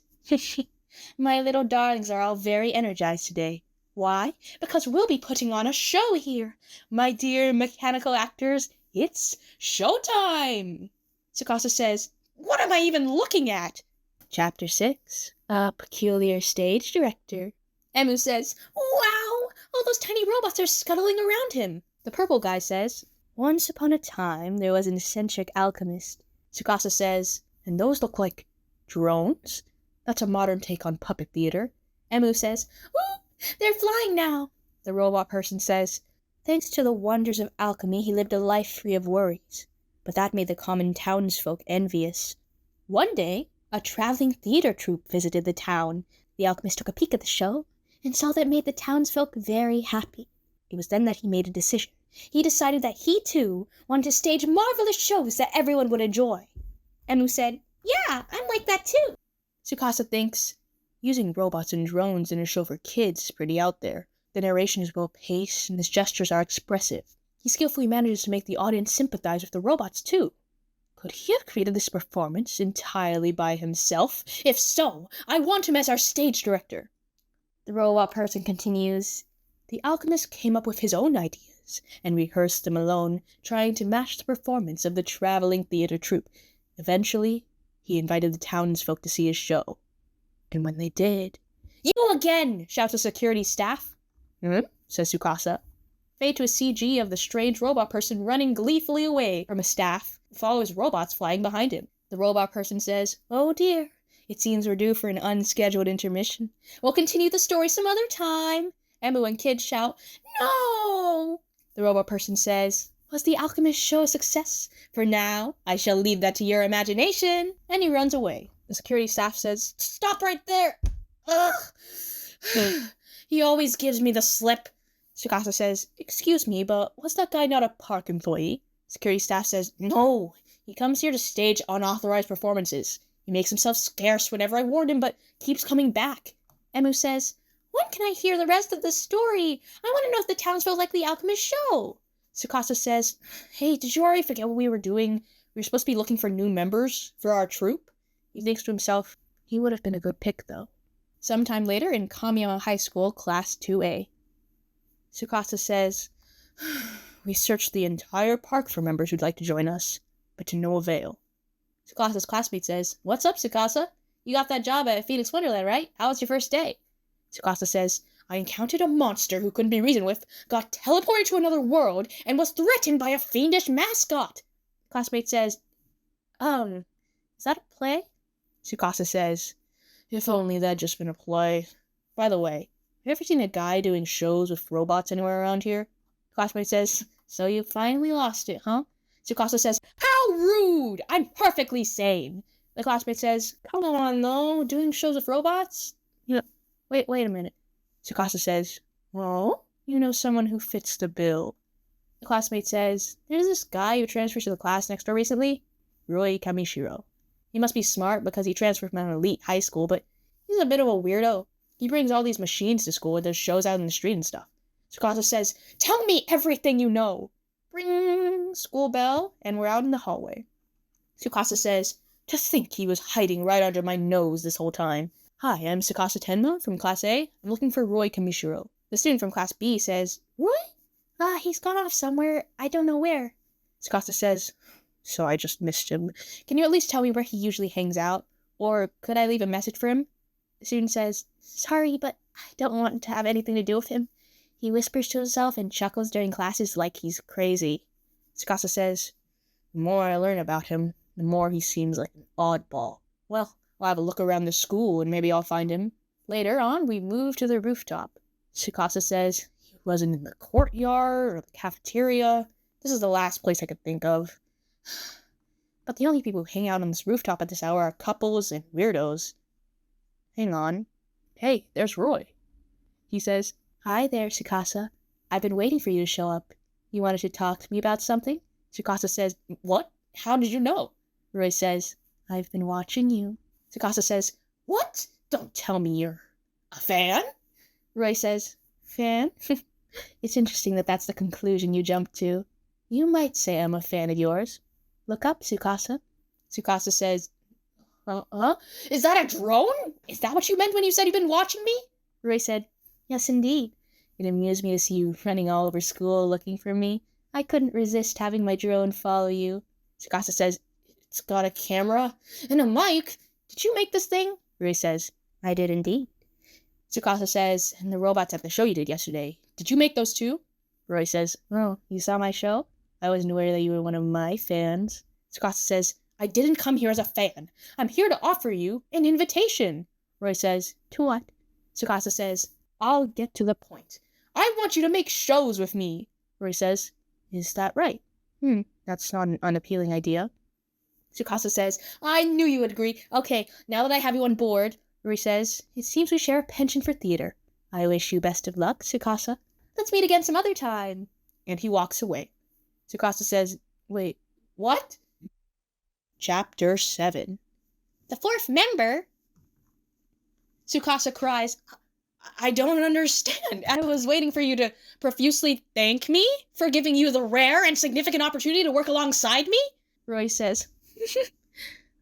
"My little darlings are all very energized today. Why? Because we'll be putting on a show here. My dear mechanical actors, it's showtime." Tsukasa says, "What am I even looking at?" Chapter 6, A Peculiar Stage Director. Emu says, "Wow! All those tiny robots are scuttling around him." The purple guy says, "Once upon a time, there was an eccentric alchemist." Tsukasa says, "And those look like drones? That's a modern take on puppet theater." Emu says, "Woo! They're flying now." The robot person says, "Thanks to the wonders of alchemy, he lived a life free of worries. But that made the common townsfolk envious. One day, a traveling theater troupe visited the town. The alchemist took a peek at the show and saw that it made the townsfolk very happy. It was then that he made a decision. He decided that he, too, wanted to stage marvelous shows that everyone would enjoy." Emu said, "Yeah, I'm like that too." Tsukasa thinks, using robots and drones in a show for kids is pretty out there. The narration is well paced and his gestures are expressive. He skillfully manages to make the audience sympathize with the robots too. Could he have created this performance entirely by himself? If so, I want him as our stage director. The robot person continues, "The alchemist came up with his own ideas and rehearsed them alone, trying to match the performance of the traveling theater troupe. Eventually, he invited the townsfolk to see his show. And when they did..." "You again!" shouts the security staff. Says Tsukasa. Fade to a CG of the strange robot person running gleefully away from a staff, who follows robots flying behind him. The robot person says, "Oh dear, it seems we're due for an unscheduled intermission. We'll continue the story some other time." Emu and Kid shout, "No!" The robot person says, "Was the alchemist show a success? For now, I shall leave that to your imagination." And he runs away. The security staff says, "Stop right there! Ugh! He always gives me the slip." Tsukasa says, "Excuse me, but was that guy not a park employee?" Security staff says, "No, He comes here to stage unauthorized performances. He makes himself scarce whenever I warn him, but keeps coming back. Emu says, when can I hear the rest of the story? I want to know if the townsfolk like the Alchemist show. Tsukasa says, hey, did you already forget what we were doing? We were supposed to be looking for new members for our troupe. He thinks to himself, he would have been a good pick, though. Sometime later in Kamiyama High School, Class 2A. Tsukasa says, we searched the entire park for members who'd like to join us, but to no avail. Tsukasa's classmate says, what's up, Tsukasa? You got that job at Phoenix Wonderland, right? How was your first day? Tsukasa says, I encountered a monster who couldn't be reasoned with, got teleported to another world, and was threatened by a fiendish mascot. Classmate says, is that a play? Tsukasa says, if only that'd just been a play. By the way, have you ever seen a guy doing shows with robots anywhere around here? Classmate says, so you finally lost it, huh? Tsukasa says, how rude! I'm perfectly sane. The classmate says, come on, though, doing shows with robots? Wait a minute. Tsukasa says, well, you know someone who fits the bill. The classmate says, there's this guy who transferred to the class next door recently, Roy Kamishiro. He must be smart because he transferred from an elite high school, but he's a bit of a weirdo. He brings all these machines to school and does shows out in the street and stuff. Tsukasa says, tell me everything you know. Ring, school bell, and we're out in the hallway. Tsukasa says, to think he was hiding right under my nose this whole time. Hi, I'm Tsukasa Tenma from Class A. I'm looking for Roy Kamishiro. The student from Class B says, Roy? He's gone off somewhere. I don't know where. Tsukasa says, so I just missed him. Can you at least tell me where he usually hangs out? Or could I leave a message for him? The student says, sorry, but I don't want to have anything to do with him. He whispers to himself and chuckles during classes like he's crazy. Tsukasa says, the more I learn about him, the more he seems like an oddball. Well, I'll have a look around the school and maybe I'll find him. Later on, we move to the rooftop. Tsukasa says he wasn't in the courtyard or the cafeteria. This is the last place I could think of. But the only people who hang out on this rooftop at this hour are couples and weirdos. Hang on. Hey, there's Roy. He says, hi there, Tsukasa. I've been waiting for you to show up. You wanted to talk to me about something? Tsukasa says, what? How did you know? Roy says, I've been watching you. Tsukasa says, what? Don't tell me you're a fan? Roy says, fan? It's interesting that that's the conclusion you jumped to. You might say I'm a fan of yours. Look up, Tsukasa. Tsukasa says, Is that a drone? Is that what you meant when you said you've been watching me? Roy said, yes, indeed. It amused me to see you running all over school looking for me. I couldn't resist having my drone follow you. Tsukasa says, it's got a camera and a mic. Did you make this thing? Roy says, I did indeed. Tsukasa says, and the robots at the show you did yesterday, did you make those too? Roy says, oh, you saw my show? I wasn't aware that you were one of my fans. Tsukasa says, I didn't come here as a fan. I'm here to offer you an invitation. Roy says, to what? Tsukasa says, I'll get to the point. I want you to make shows with me. Roy says, is that right? That's not an unappealing idea. Tsukasa says, I knew you would agree. Okay, now that I have you on board, Roy says, it seems we share a penchant for theater. I wish you best of luck, Tsukasa. Let's meet again some other time. And he walks away. Tsukasa says, wait, what? Chapter 7. The fourth member? Tsukasa cries, I don't understand. I was waiting for you to profusely thank me for giving you the rare and significant opportunity to work alongside me? Roy says,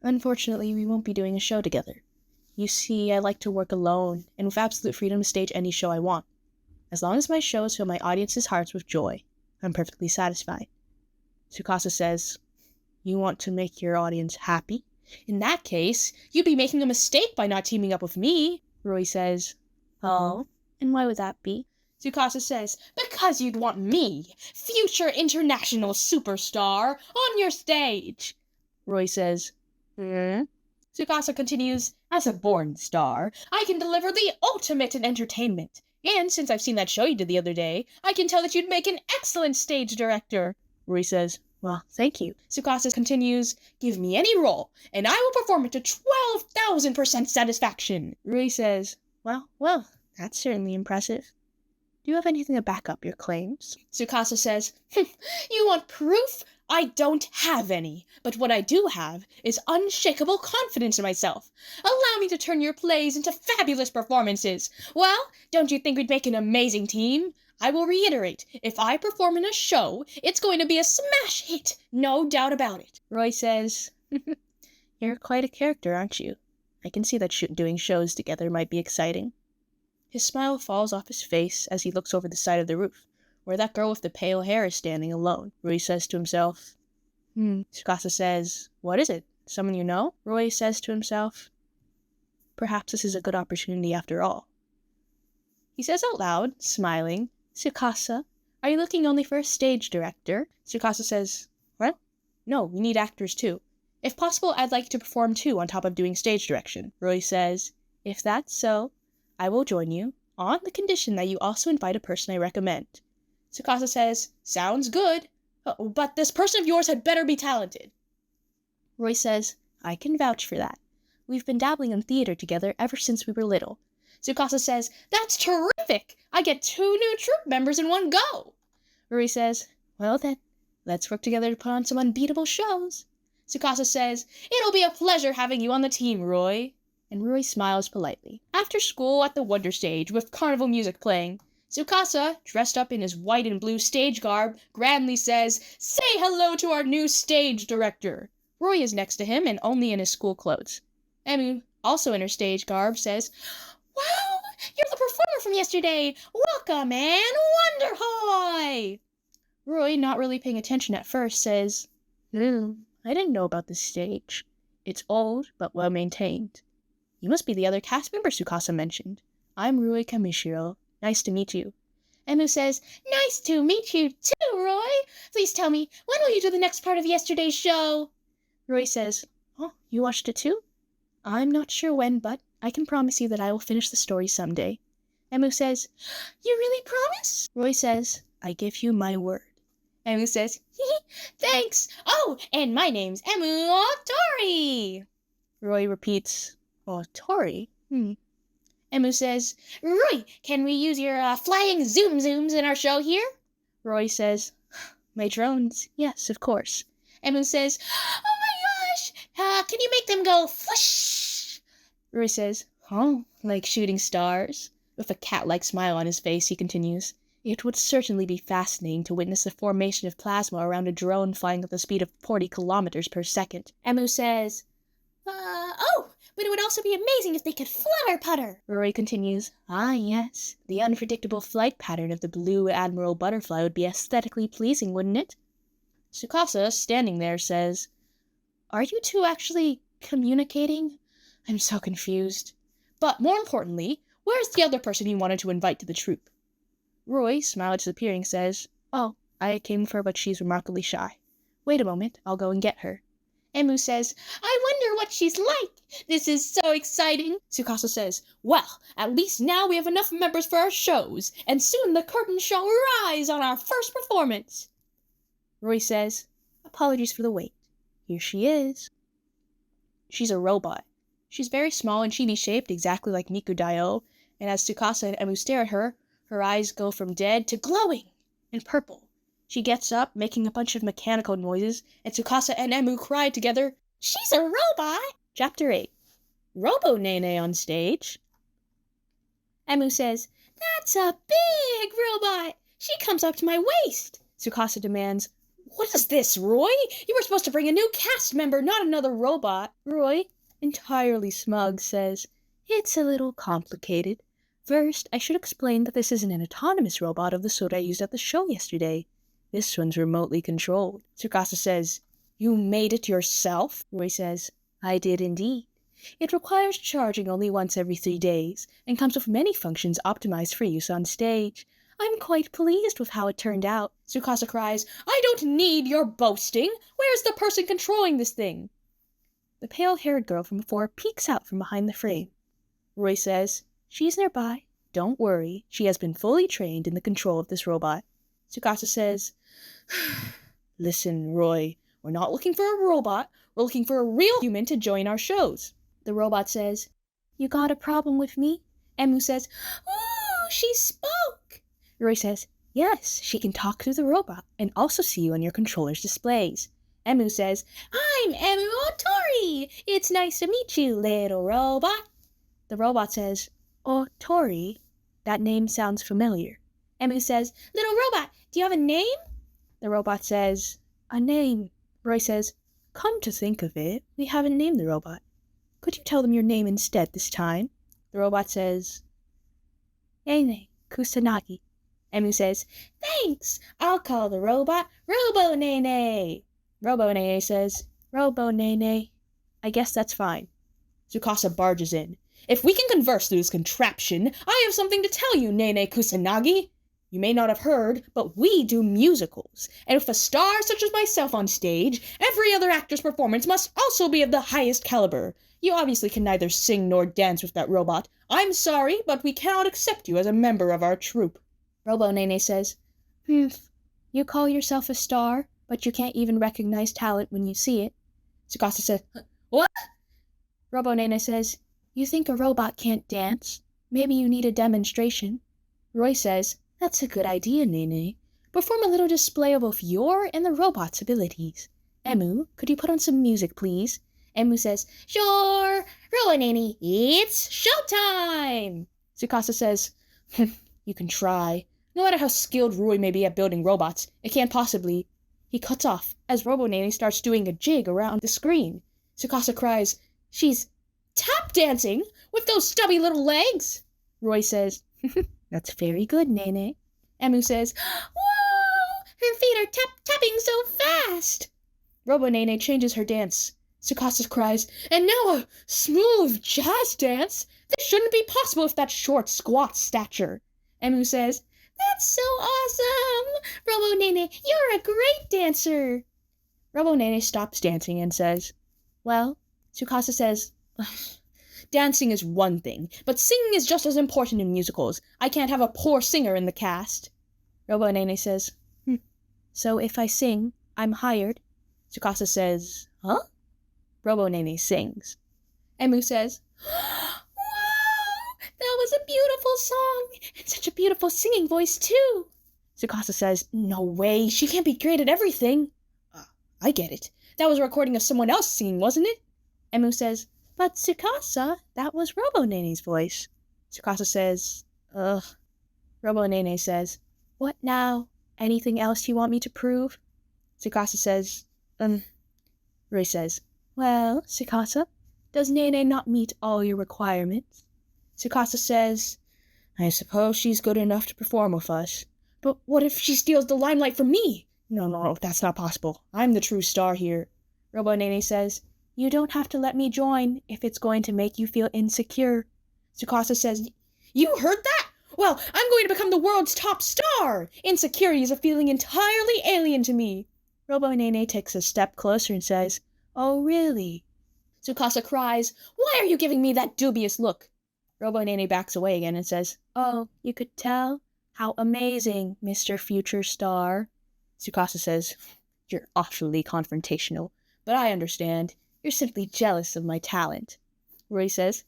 unfortunately, we won't be doing a show together. You see, I like to work alone and with absolute freedom to stage any show I want. As long as my shows fill my audience's hearts with joy, I'm perfectly satisfied. Tsukasa says, you want to make your audience happy? In that case, you'd be making a mistake by not teaming up with me. Roy says, oh, and why would that be? Tsukasa says, because you'd want me, future international superstar, on your stage. Roy says, Tsukasa continues, as a born star, I can deliver the ultimate in entertainment. And since I've seen that show you did the other day, I can tell that you'd make an excellent stage director. Roy says, well, thank you. Tsukasa continues, give me any role, and I will perform it to 12,000% satisfaction. Roy says, well, that's certainly impressive. Do you have anything to back up your claims? Tsukasa says, you want proof? I don't have any, but what I do have is unshakable confidence in myself. Allow me to turn your plays into fabulous performances. Well, don't you think we'd make an amazing team? I will reiterate, if I perform in a show, it's going to be a smash hit, no doubt about it. Roy says, You're quite a character, aren't you? I can see that doing shows together might be exciting. His smile falls off his face as he looks over the side of the roof, where that girl with the pale hair is standing alone. Roy says to himself, Tsukasa says, What is it? Someone you know? Roy says to himself, Perhaps this is a good opportunity after all. He says out loud, smiling, Tsukasa, are you looking only for a stage director? Tsukasa says, What? No, we need actors too. If possible, I'd like to perform too on top of doing stage direction. Roy says, If that's so, I will join you, on the condition that you also invite a person I recommend. Tsukasa says, Sounds good, but this person of yours had better be talented. Roy says, I can vouch for that. We've been dabbling in theater together ever since we were little. Tsukasa says, That's terrific! I get 2 new troupe members in one go! Roy says, Well then, let's work together to put on some unbeatable shows. Tsukasa says, It'll be a pleasure having you on the team, Roy. And Roy smiles politely. After school at the Wonder Stage, with carnival music playing, Tsukasa, dressed up in his white and blue stage garb, grandly says, Say hello to our new stage director. Roy is next to him and only in his school clothes. Emu, also in her stage garb, says, Wow, you're the performer from yesterday. Welcome and wonderhoy. Roy, not really paying attention at first, says, I didn't know about this stage. It's old, but well-maintained. You must be the other cast member Tsukasa mentioned. I'm Rui Kamishiro. Nice to meet you. Emu says, Nice to meet you too, Roy. Please tell me, when will you do the next part of yesterday's show? Roy says, Oh, you watched it too? I'm not sure when, but I can promise you that I will finish the story someday. Emu says, You really promise? Roy says, I give you my word. Emu says, Thanks. Oh, and my name's Emu Otori. Roy repeats, Otori? Emu says, Roy, can we use your flying zoom zooms in our show here? Roy says, My drones? Yes, of course. Emu says, Oh my gosh, can you make them go flush? Roy says, like shooting stars? With a cat-like smile on his face, he continues, It would certainly be fascinating to witness the formation of plasma around a drone flying at the speed of 40 kilometers per second. Emu says, but it would also be amazing if they could flutter-putter. Rory continues, Yes. The unpredictable flight pattern of the blue admiral butterfly would be aesthetically pleasing, wouldn't it? Tsukasa, standing there, says, Are you two actually communicating? I'm so confused. But more importantly, where's the other person you wanted to invite to the troupe? Roy, smile disappearing, says, I came for her, but she's remarkably shy. Wait a moment, I'll go and get her. Emu says, I wonder what she's like. This is so exciting. Tsukasa says, Well, at least now we have enough members for our shows, and soon the curtain shall rise on our first performance. Roy says, Apologies for the wait. Here she is. She's a robot. She's very small and chibi-shaped, exactly like Miku Dio, and as Tsukasa and Emu stare at her, her eyes go from dead to glowing and purple. She gets up, making a bunch of mechanical noises, and Tsukasa and Emu cry together, She's a robot! Chapter 8. Robo-Nene on stage. Emu says, That's a big robot! She comes up to my waist! Tsukasa demands, What is this, Roy? You were supposed to bring a new cast member, not another robot. Roy, entirely smug, says, It's a little complicated. First, I should explain that this isn't an autonomous robot of the sort I used at the show yesterday. This one's remotely controlled. Tsukasa says, You made it yourself? Roy says, I did indeed. It requires charging only once every 3 days, and comes with many functions optimized for use on stage. I'm quite pleased with how it turned out. Tsukasa cries, I don't need your boasting! Where's the person controlling this thing? The pale-haired girl from before peeks out from behind the frame. Roy says, She's nearby. Don't worry, she has been fully trained in the control of this robot. Tsukasa says, Listen, Roy, we're not looking for a robot. We're looking for a real human to join our shows. The robot says, You got a problem with me? Emu says, Ooh, she spoke. Roy says, Yes, she can talk to the robot and also see you on your controller's displays. Emu says, I'm Emu Otori! It's nice to meet you, little robot. The robot says, Oh, Tori, that name sounds familiar. Emu says, Little robot, do you have a name? The robot says, A name. Roy says, Come to think of it, we haven't named the robot. Could you tell them your name instead this time? The robot says, Nene Kusanagi. Emu says, Thanks, I'll call the robot Robo Nene. Robo Nene says, Robo Nene. I guess that's fine. Tsukasa barges in. If we can converse through this contraption, I have something to tell you, Nene Kusanagi. You may not have heard, but we do musicals. And with a star such as myself on stage, every other actor's performance must also be of the highest caliber. You obviously can neither sing nor dance with that robot. I'm sorry, but we cannot accept you as a member of our troupe. Robo Nene says, You call yourself a star, but you can't even recognize talent when you see it. Tsukasa says, What? Robo Nene says, You think a robot can't dance? Maybe you need a demonstration. Roy says, That's a good idea, Nene. Perform a little display of both your and the robot's abilities. Emu, could you put on some music, please? Emu says, Sure. Robo Nene, it's showtime. Tsukasa says, You can try. No matter how skilled Roy may be at building robots, it can't possibly. He cuts off as Robo Nene starts doing a jig around the screen. Tsukasa cries, She's tap dancing with those stubby little legs. Roy says, That's very good, Nene. Emu says, Whoa! Her feet are tapping so fast. Robo Nene changes her dance. Tsukasa cries, And now a smooth jazz dance? This shouldn't be possible with that short, squat stature. Emu says, That's so awesome! Robo Nene, you're a great dancer! Robo Nene stops dancing and says, Well, Tsukasa says, Dancing is one thing, but singing is just as important in musicals. I can't have a poor singer in the cast. Robo Nene says, So if I sing, I'm hired? Tsukasa says, Huh? Robo Nene sings. Emu says, Wow! That was a beautiful song! And such a beautiful singing voice, too! Tsukasa says, No way! She can't be great at everything! I get it. That was a recording of someone else singing, wasn't it? Emu says, But Tsukasa, that was Robo Nene's voice. Tsukasa says, Ugh. Robo Nene says, What now? Anything else you want me to prove? Tsukasa says, Ray says, Well, Tsukasa, does Nene not meet all your requirements? Tsukasa says, I suppose she's good enough to perform with us. But what if she steals the limelight from me? No, that's not possible. I'm the true star here. Robo Nene says, You don't have to let me join if it's going to make you feel insecure. Tsukasa says, You heard that? Well, I'm going to become the world's top star! Insecurity is a feeling entirely alien to me. Robo Nene takes a step closer and says, Oh, really? Tsukasa cries, Why are you giving me that dubious look? Robo Nene backs away again and says, Oh, you could tell? How amazing, Mr. Future Star. Tsukasa says, You're awfully confrontational, but I understand. You're simply jealous of my talent. Roy says,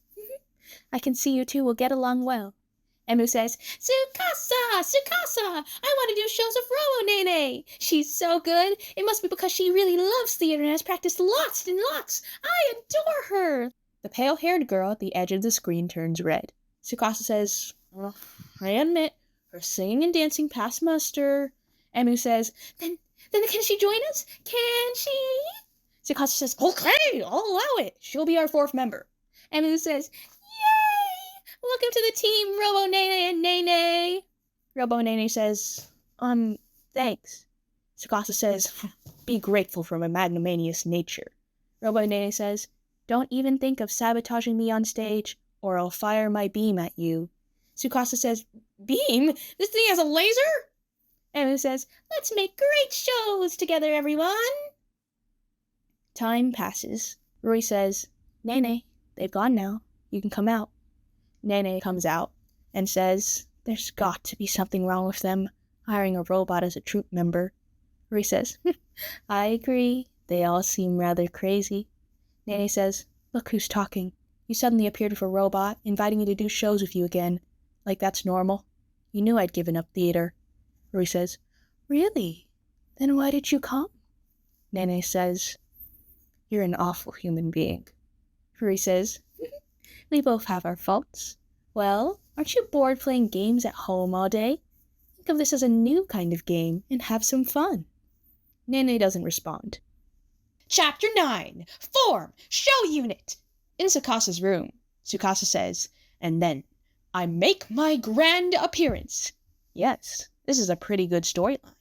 I can see you two will get along well. Emu says, Tsukasa! I want to do shows with Robo Nene! She's so good! It must be because she really loves theater and has practiced lots and lots! I adore her! The pale-haired girl at the edge of the screen turns red. Tsukasa says, I admit, her singing and dancing pass muster. Emu says, Then can she join us? Can she? Tsukasa says, Okay, I'll allow it. She'll be our fourth member. Emu says, Yay! Welcome to the team, Robo Nene and Nene. Robo Nene says, thanks. Tsukasa says, Be grateful for my magnanimous nature. Robo Nene says, Don't even think of sabotaging me on stage, or I'll fire my beam at you. Tsukasa says, Beam? This thing has a laser? Emu says, Let's make great shows together, everyone. Time passes. Roy says, Nene, they've gone now. You can come out. Nene comes out and says, There's got to be something wrong with them, hiring a robot as a troupe member. Roy says, I agree. They all seem rather crazy. Nene says, Look who's talking. You suddenly appeared with a robot, inviting me to do shows with you again. Like that's normal. You knew I'd given up theater. Rui says, "Really? Then why did you come?" Nene says, "You're an awful human being." Rui says, "We both have our faults. Well, aren't you bored playing games at home all day? Think of this as a new kind of game and have some fun." Nene doesn't respond. Chapter 9. Form! Show Unit! In Tsukasa's room, Tsukasa says, "And then I make my grand appearance." Yes, this is a pretty good storyline.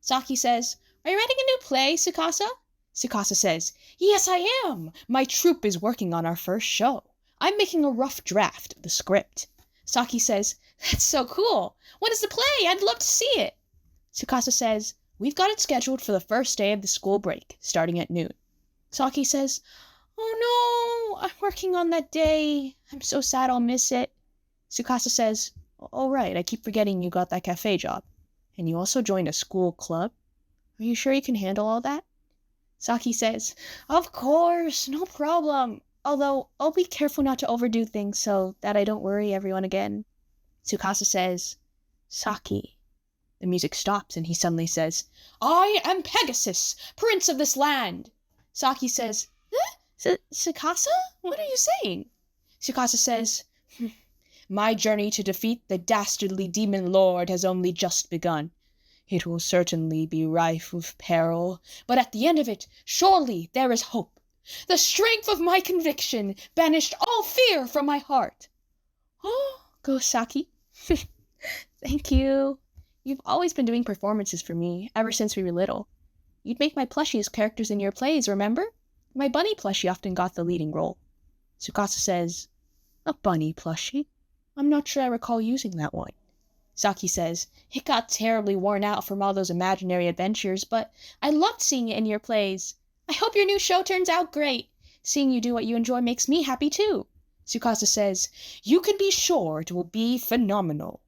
Saki says, "Are you writing a new play, Tsukasa?" Tsukasa says, "Yes, I am. My troupe is working on our first show. I'm making a rough draft of the script." Saki says, "That's so cool. When is the play? I'd love to see it." Tsukasa says, "We've got it scheduled for the first day of the school break, starting at noon." Saki says, "Oh no, I'm working on that day. I'm so sad I'll miss it." Tsukasa says, "Oh right, I keep forgetting you got that cafe job. And you also joined a school club. Are you sure you can handle all that?" Saki says, "Of course, no problem. Although, I'll be careful not to overdo things so that I don't worry everyone again." Tsukasa says, "Saki." The music stops and he suddenly says, "I am Pegasus, prince of this land." Saki says, Tsukasa? What are you saying?" Tsukasa says, "My journey to defeat the dastardly demon lord has only just begun. It will certainly be rife with peril, but at the end of it, surely there is hope. The strength of my conviction banished all fear from my heart." "Oh," goes Saki. "Thank you. You've always been doing performances for me, ever since we were little. You'd make my plushies characters in your plays, remember? My bunny plushie often got the leading role." Tsukasa says, "A bunny plushie? I'm not sure I recall using that one." Saki says, "It got terribly worn out from all those imaginary adventures, but I loved seeing it in your plays. I hope your new show turns out great. Seeing you do what you enjoy makes me happy too." Tsukasa says, "You can be sure it will be phenomenal."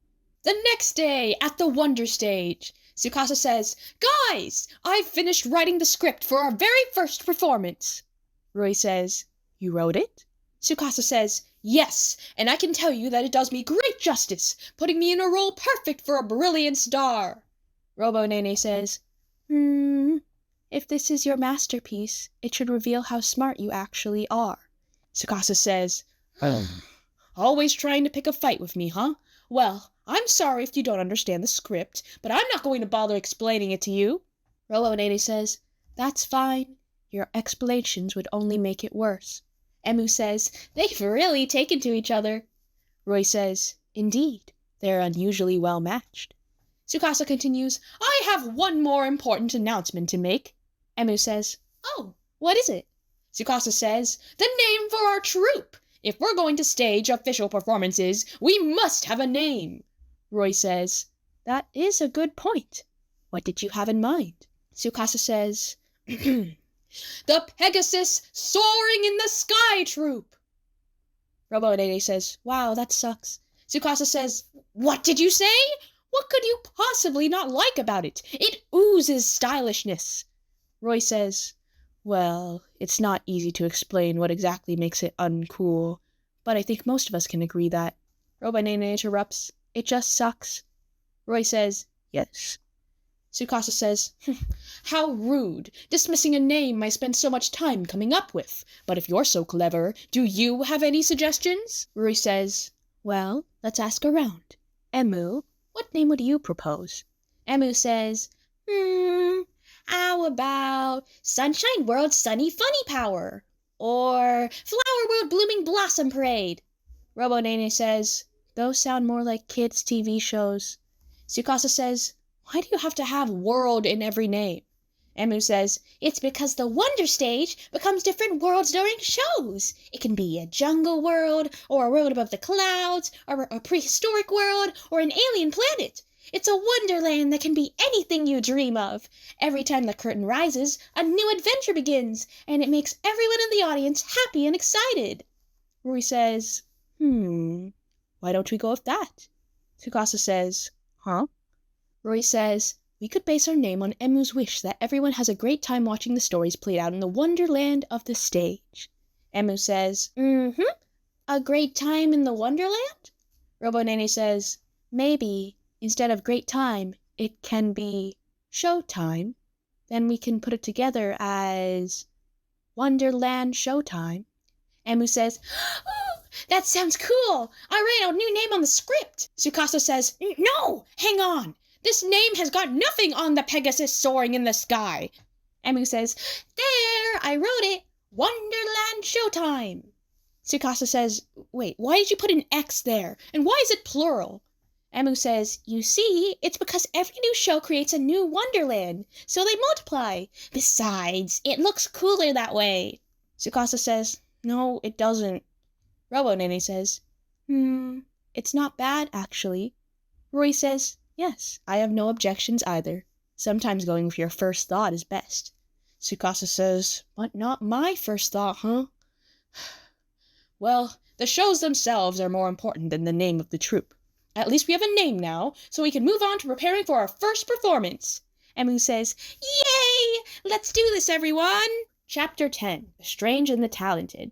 The next day, at the Wonder Stage, Tsukasa says, "Guys, I've finished writing the script for our very first performance." Rui says, "You wrote it?" Tsukasa says, "Yes, and I can tell you that it does me great justice, putting me in a role perfect for a brilliant star." Robo Nene says, "If this is your masterpiece, it should reveal how smart you actually are." Tsukasa says, "Always trying to pick a fight with me, huh? Well, I'm sorry if you don't understand the script, but I'm not going to bother explaining it to you." Robo Nene says, "That's fine. Your explanations would only make it worse." Emu says, "They've really taken to each other." Roy says, "Indeed, they're unusually well matched." Tsukasa continues, "I have one more important announcement to make." Emu says, "Oh, what is it?" Tsukasa says, "The name for our troupe. If we're going to stage official performances, we must have a name." Roy says, "That is a good point. What did you have in mind?" Tsukasa says, "The Pegasus Soaring in the Sky Troupe." Robo Nene says, "Wow, that sucks." Tsukasa says, "What did you say? What could you possibly not like about it? It oozes stylishness." Roy says, "Well, it's not easy to explain what exactly makes it uncool, but I think most of us can agree that." Robo Nene interrupts, "It just sucks." Roy says, "Yes." Tsukasa says, "How rude, dismissing a name I spent so much time coming up with. But if you're so clever, do you have any suggestions?" Rui says, "Well, let's ask around. Emu, what name would you propose?" Emu says, "How about Sunshine World Sunny Funny Power? Or Flower World Blooming Blossom Parade?" Robo Nene says, "Those sound more like kids' TV shows." Tsukasa says, "Why do you have to have world in every name?" Emu says, "It's because the Wonder Stage becomes different worlds during shows. It can be a jungle world, or a world above the clouds, or a prehistoric world, or an alien planet. It's a wonderland that can be anything you dream of. Every time the curtain rises, a new adventure begins, and it makes everyone in the audience happy and excited." Rui says, "Why don't we go with that?" Tsukasa says, "Huh?" Roy says, "We could base our name on Emu's wish that everyone has a great time watching the stories played out in the wonderland of the stage." Emu says, "A great time in the wonderland?" Robo Nene says, "Maybe, instead of great time, it can be showtime. Then we can put it together as Wonderland Showtime. Emu says, "Oh, that sounds cool! I write a new name on the script!" Tsukasa says, "No! Hang on! This name has got nothing on the Pegasus soaring in the sky!" Emu says, "There! I wrote it! Wonderland Showtime!" Tsukasa says, "Wait, why did you put an X there? And why is it plural?" Emu says, "You see, it's because every new show creates a new Wonderland, so they multiply. Besides, it looks cooler that way." Tsukasa says, "No, it doesn't." Robonene says, "It's not bad, actually." Roy says, "Yes, I have no objections either. Sometimes going with your first thought is best." Tsukasa says, "But not my first thought, huh?" "Well, the shows themselves are more important than the name of the troupe. At least we have a name now, so we can move on to preparing for our first performance." Emu says, "Yay! Let's do this, everyone!" Chapter 10, The Strange and the Talented.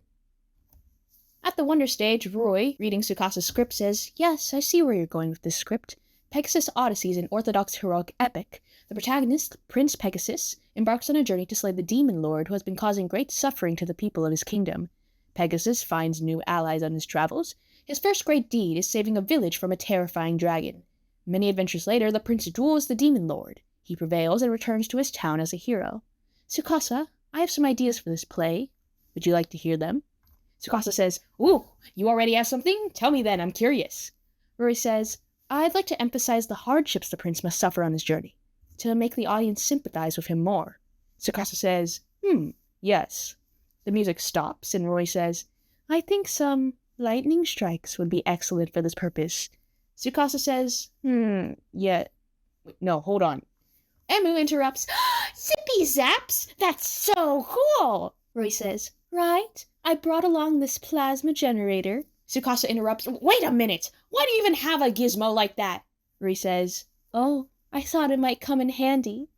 At the Wonder Stage, Roy, reading Tsukasa's script, says, "Yes, I see where you're going with this script. Pegasus Odyssey is an orthodox heroic epic. The protagonist, Prince Pegasus, embarks on a journey to slay the demon lord who has been causing great suffering to the people of his kingdom. Pegasus finds new allies on his travels. His first great deed is saving a village from a terrifying dragon. Many adventures later, the prince duels the demon lord. He prevails and returns to his town as a hero. Tsukasa, I have some ideas for this play. Would you like to hear them?" Tsukasa says, "Ooh, you already have something? Tell me then, I'm curious." Rory says, "I'd like to emphasize the hardships the prince must suffer on his journey, to make the audience sympathize with him more." Tsukasa says, yes." The music stops, and Roy says, "I think some lightning strikes would be excellent for this purpose." Tsukasa says, yeah. Wait, no, hold on. Emu interrupts, "Zippy zaps! That's so cool!" Roy says, "Right? I brought along this plasma generator." Tsukasa interrupts, "Wait a minute! Why do you even have a gizmo like that?" Roy says, "Oh, I thought it might come in handy."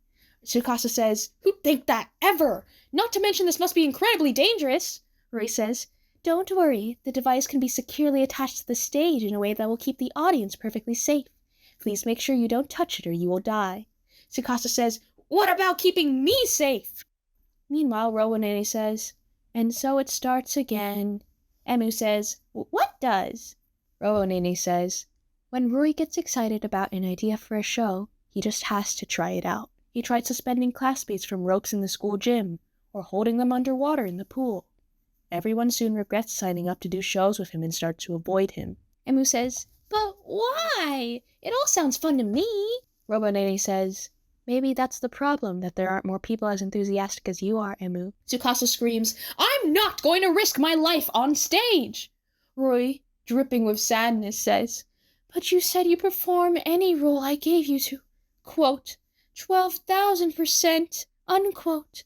Tsukasa says, "Who'd think that ever? Not to mention this must be incredibly dangerous." Roy says, "Don't worry, the device can be securely attached to the stage in a way that will keep the audience perfectly safe. Please make sure you don't touch it or you will die." Tsukasa says, "What about keeping me safe?" Meanwhile, Rowanene says, "And so it starts again." Emu says, "What does?" Rowanene says, "When Rory gets excited about an idea for a show, he just has to try it out. He tried suspending classmates from ropes in the school gym, or holding them underwater in the pool. Everyone soon regrets signing up to do shows with him and starts to avoid him." Emu says, "But why? It all sounds fun to me." Rowanene says, "Maybe that's the problem, that there aren't more people as enthusiastic as you are, Emu." Tsukasa screams, "I'm not going to risk my life on stage!" Roy, dripping with sadness, says, "But you said you'd perform any role I gave you to, quote, 12,000%, unquote.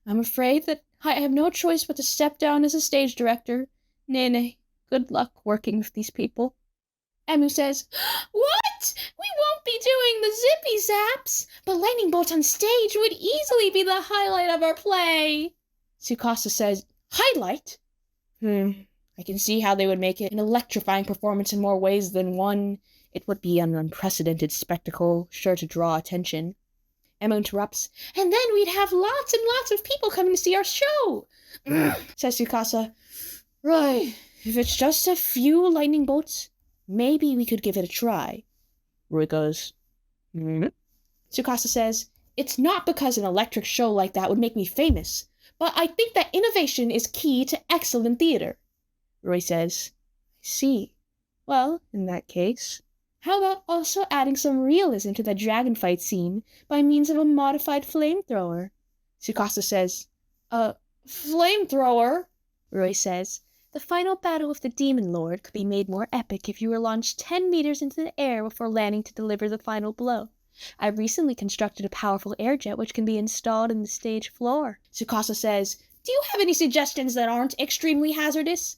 I'm afraid that I have no choice but to step down as a stage director. Nene, good luck working with these people." Emu says, "What? We won't be doing the zippy zaps, but lightning bolts on stage would easily be the highlight of our play." Tsukasa says, "Highlight? I can see how they would make it an electrifying performance in more ways than one. It would be an unprecedented spectacle, sure to draw attention." Emu interrupts, "And then we'd have lots and lots of people coming to see our show," says Tsukasa. "Right, if it's just a few lightning bolts, maybe we could give it a try." Roy goes, Tsukasa says, "It's not because an electric show like that would make me famous, but I think that innovation is key to excellent theater." Roy says, "I see. Well, in that case, how about also adding some realism to the dragon fight scene by means of a modified flamethrower?" Tsukasa says, Flamethrower?" Roy says, "The final battle with the demon lord could be made more epic if you were launched 10 meters into the air before landing to deliver the final blow. I've recently constructed a powerful air jet which can be installed in the stage floor." Tsukasa says, "Do you have any suggestions that aren't extremely hazardous?"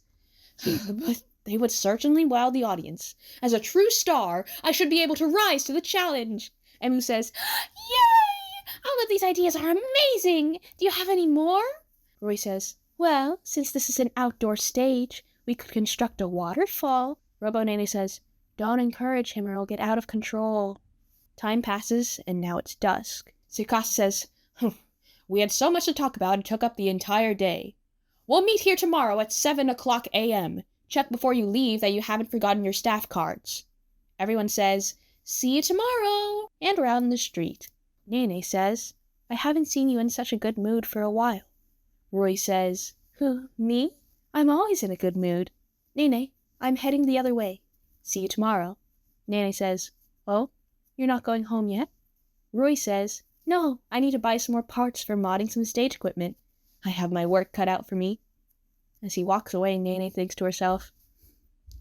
"But they would certainly wow the audience. As a true star, I should be able to rise to the challenge." Emu says, "Yay! All of these ideas are amazing! Do you have any more?" Roy says, "Well, since this is an outdoor stage, we could construct a waterfall." Robonene says, "Don't encourage him or he'll get out of control." Time passes, and now it's dusk. Tsukasa says, "We had so much to talk about it took up the entire day. We'll meet here tomorrow at 7:00 a.m. Check before you leave that you haven't forgotten your staff cards." Everyone says, "See you tomorrow," and we're out in the street. Nene says, "I haven't seen you in such a good mood for a while." Roy says, "Who, me? I'm always in a good mood." "Nene, I'm heading the other way. See you tomorrow." Nene says, "Oh, you're not going home yet?" Roy says, "No, I need to buy some more parts for modding some stage equipment. I have my work cut out for me." As he walks away, Nene thinks to herself,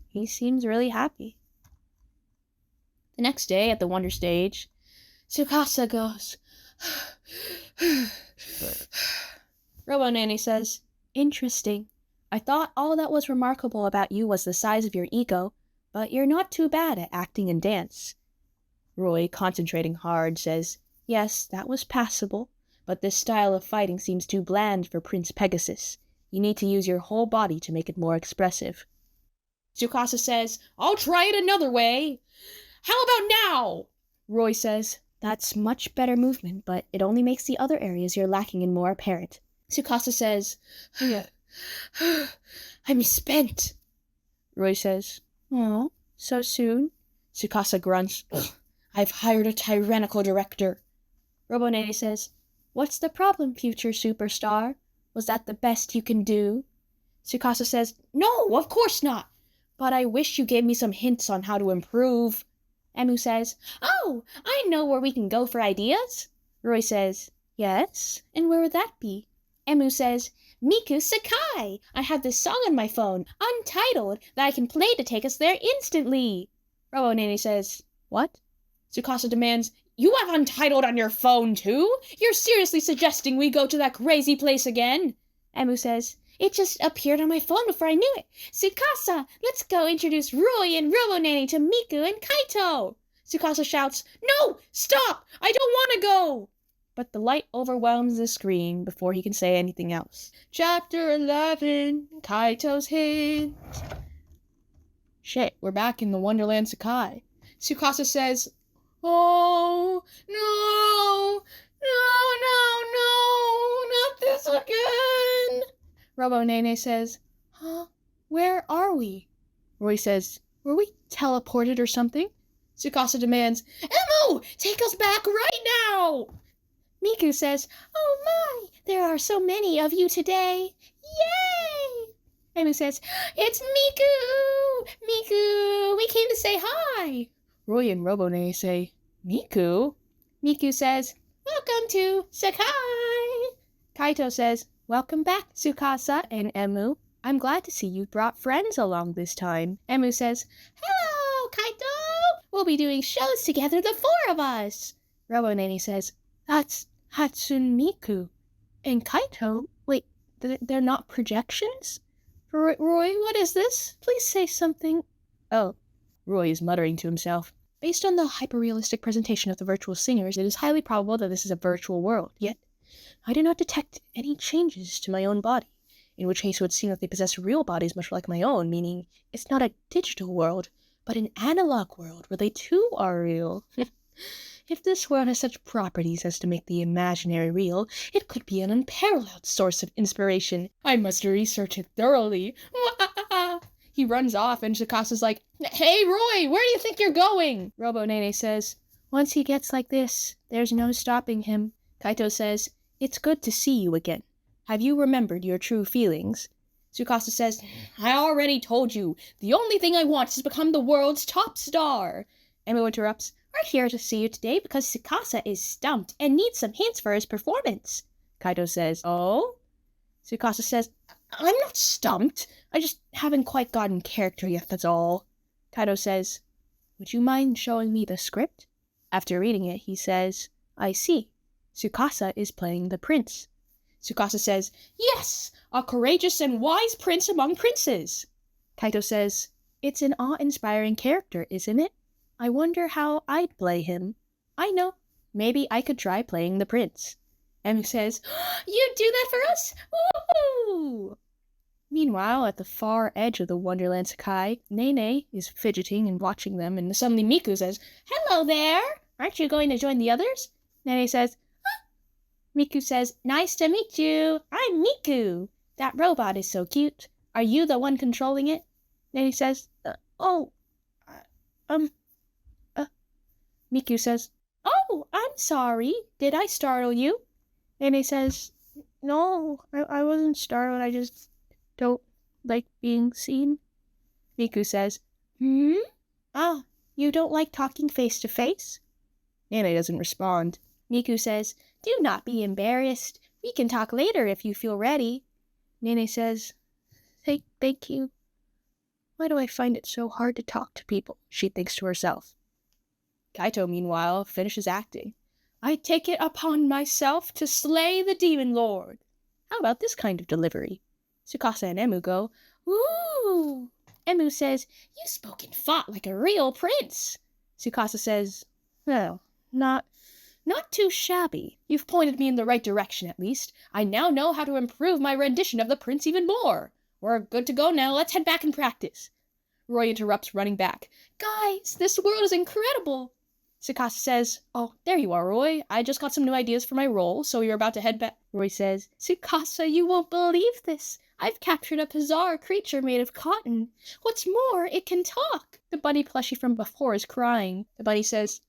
he seems really happy. The next day at the Wonder Stage, Tsukasa goes, Robo Nene says, "Interesting. I thought all that was remarkable about you was the size of your ego, but you're not too bad at acting and dance." Roy, concentrating hard, says, "Yes, that was passable, but this style of fighting seems too bland for Prince Pegasus. You need to use your whole body to make it more expressive." Tsukasa says, "I'll try it another way. How about now?" Roy says, "That's much better movement, but it only makes the other areas you're lacking in more apparent." Tsukasa says, "I'm spent." Roy says, "Oh, so soon?" Tsukasa grunts, "I've hired a tyrannical director." Robonene says, "What's the problem, future superstar? Was that the best you can do?" Tsukasa says, "No, of course not. But I wish you gave me some hints on how to improve." Emu says, "Oh, I know where we can go for ideas." Roy says, "Yes? And where would that be?" Emu says, "Miku Sekai! I have this song on my phone, untitled, that I can play to take us there instantly." Robonene says, "What?" Tsukasa demands, "You have Untitled on your phone, too? You're seriously suggesting we go to that crazy place again?" Emu says, "It just appeared on my phone before I knew it. Tsukasa, let's go introduce Roy and Robonene to Miku and Kaito." Tsukasa shouts, "No! Stop! I don't want to go!" But the light overwhelms the screen before he can say anything else. Chapter 11, Kaito's Hint. Shit, we're back in the Wonderland Sekai. Tsukasa says, "Oh, no, not this again." Robonene says, "Huh? Where are we?" Roy says, "Were we teleported or something?" Tsukasa demands, "Emu, take us back right now!" Miku says, "Oh my, there are so many of you today. Yay!" Emu says, "It's Miku! Miku, we came to say hi." Roy and Robonene say, "Miku?" Miku says, "Welcome to Sekai." Kaito says, "Welcome back, Tsukasa and Emu. I'm glad to see you brought friends along this time." Emu says, "Hello, Kaito! We'll be doing shows together, the four of us." Robonene says, "That's Hatsune Miku. And Kaito? Wait, they're not projections? Roy, what is this? Please say something." "Oh," Roy is muttering to himself. "Based on the hyper-realistic presentation of the virtual singers, it is highly probable that this is a virtual world. Yet, I do not detect any changes to my own body, in which case it would seem that they possess real bodies much like my own, meaning it's not a digital world, but an analog world where they too are real. If this world has such properties as to make the imaginary real, it could be an unparalleled source of inspiration. I must research it thoroughly." He runs off, and Tsukasa like, "Hey, Roy, where do you think you're going?" Robonene says, "Once he gets like this, there's no stopping him." Kaito says, "It's good to see you again. Have you remembered your true feelings?" Tsukasa says, "I already told you. The only thing I want is to become the world's top star." Emu interrupts, "We're here to see you today because Tsukasa is stumped and needs some hints for his performance." Kaito says, "Oh?" Tsukasa says, "I'm not stumped. I just haven't quite gotten character yet, that's all." Kaito says, "Would you mind showing me the script?" After reading it, he says, "I see. Tsukasa is playing the prince." Tsukasa says, "Yes, a courageous and wise prince among princes." Kaito says, "It's an awe-inspiring character, isn't it? I wonder how I'd play him. I know. Maybe I could try playing the prince." Emu says, "You'd do that for us? Woohoo!" Meanwhile, at the far edge of the Wonderland Sekai, Nene is fidgeting and watching them, and suddenly Miku says, "Hello there! Aren't you going to join the others? Nene says, huh? Miku says, nice to meet you. I'm Miku. That robot is so cute. Are you the one controlling it? Nene says, Miku says, oh, I'm sorry. Did I startle you? Nene says, no, I wasn't startled. I just don't like being seen. Miku says, Ah, you don't like talking face to face? Nene doesn't respond. Miku says, do not be embarrassed. We can talk later if you feel ready. Nene says, thank you. Why do I find it so hard to talk to people? She thinks to herself. Kaito, meanwhile, finishes acting. I take it upon myself to slay the demon lord. How about this kind of delivery? Tsukasa and Emu go, ooh. Emu says, you spoke and fought like a real prince. Tsukasa says, well, not too shabby. You've pointed me in the right direction, at least. I now know how to improve my rendition of the prince even more. We're good to go now. Let's head back and practice. Roy interrupts, running back. Guys, this world is incredible. Tsukasa says, oh, there you are, Roy. I just got some new ideas for my role, so you're about to head back. Roy says, Tsukasa, you won't believe this. I've captured a bizarre creature made of cotton. What's more, it can talk. The bunny plushie from before is crying. The bunny says,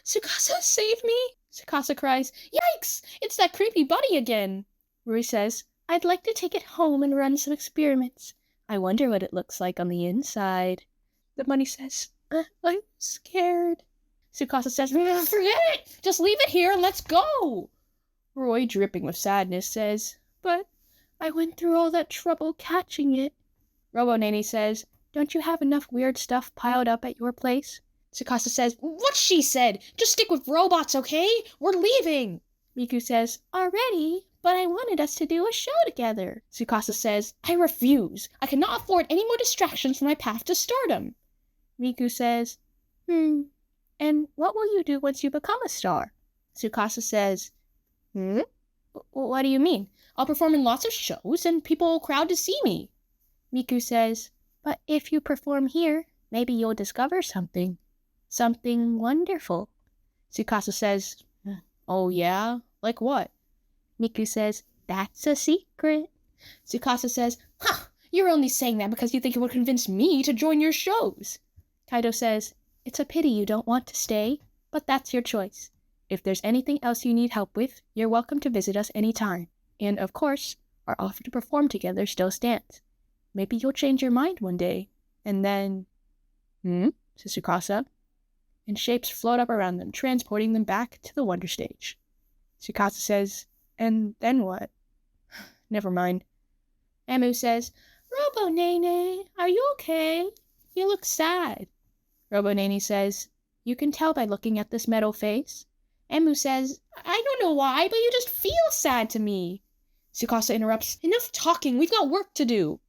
Tsukasa, save me. Tsukasa cries, yikes, it's that creepy bunny again. Roy says, I'd like to take it home and run some experiments. I wonder what it looks like on the inside. The bunny says, I'm scared. Tsukasa says, forget it! Just leave it here and let's go! Roy, dripping with sadness, says, but I went through all that trouble catching it. Robonene says, don't you have enough weird stuff piled up at your place? Tsukasa says, what she said! Just stick with robots, okay? We're leaving! Miku says, already? But I wanted us to do a show together. Tsukasa says, I refuse. I cannot afford any more distractions from my path to stardom. Miku says, and what will you do once you become a star? Tsukasa says, what do you mean? I'll perform in lots of shows and people will crowd to see me. Miku says, but if you perform here, maybe you'll discover something. Something wonderful. Tsukasa says, oh yeah? Like what? Miku says, that's a secret. Tsukasa says, you're only saying that because you think it would convince me to join your shows. Kaito says, it's a pity you don't want to stay, but that's your choice. If there's anything else you need help with, you're welcome to visit us anytime. And, of course, our offer to perform together still stands. Maybe you'll change your mind one day, and then... says Tsukasa, and shapes float up around them, transporting them back to the Wonder Stage. Tsukasa says, and then what? Never mind. Emu says, Robo-Nene, are you okay? You look sad. Robo-Nene says, you can tell by looking at this metal face. Emu says, I don't know why, but you just feel sad to me. Tsukasa interrupts, enough talking, we've got work to do.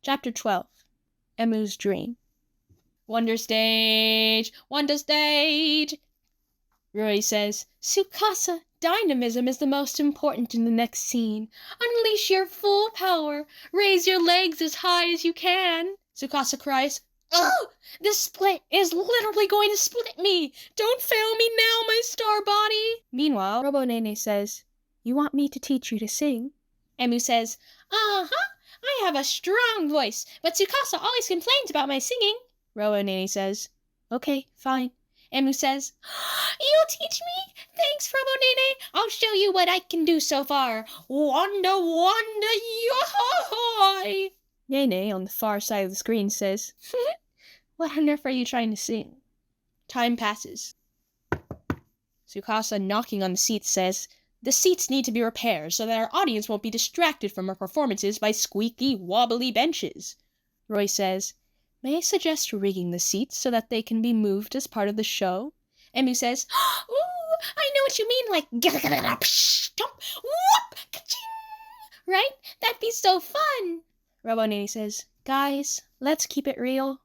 Chapter 12. Emu's Dream. Wonder Stage! Wonder Stage! Roy says, Tsukasa, dynamism is the most important in the next scene. Unleash your full power. Raise your legs as high as you can. Tsukasa cries, oh! This split is literally going to split me! Don't fail me now, my star body! Meanwhile, Robonene says, you want me to teach you to sing? Emu says, uh-huh, I have a strong voice, but Tsukasa always complains about my singing. Robonene says, okay, fine. Emu says, you'll teach me? Thanks, Robonene. I'll show you what I can do so far. Wonder, yohoy! Nene, on the far side of the screen, says, what on earth are you trying to sing? Time passes. Tsukasa, knocking on the seats, says, the seats need to be repaired so that our audience won't be distracted from our performances by squeaky, wobbly benches. Roy says, may I suggest rigging the seats so that they can be moved as part of the show? Emu says, ooh, I know what you mean, like, right? That'd be so fun. Robonene says, guys, let's keep it real.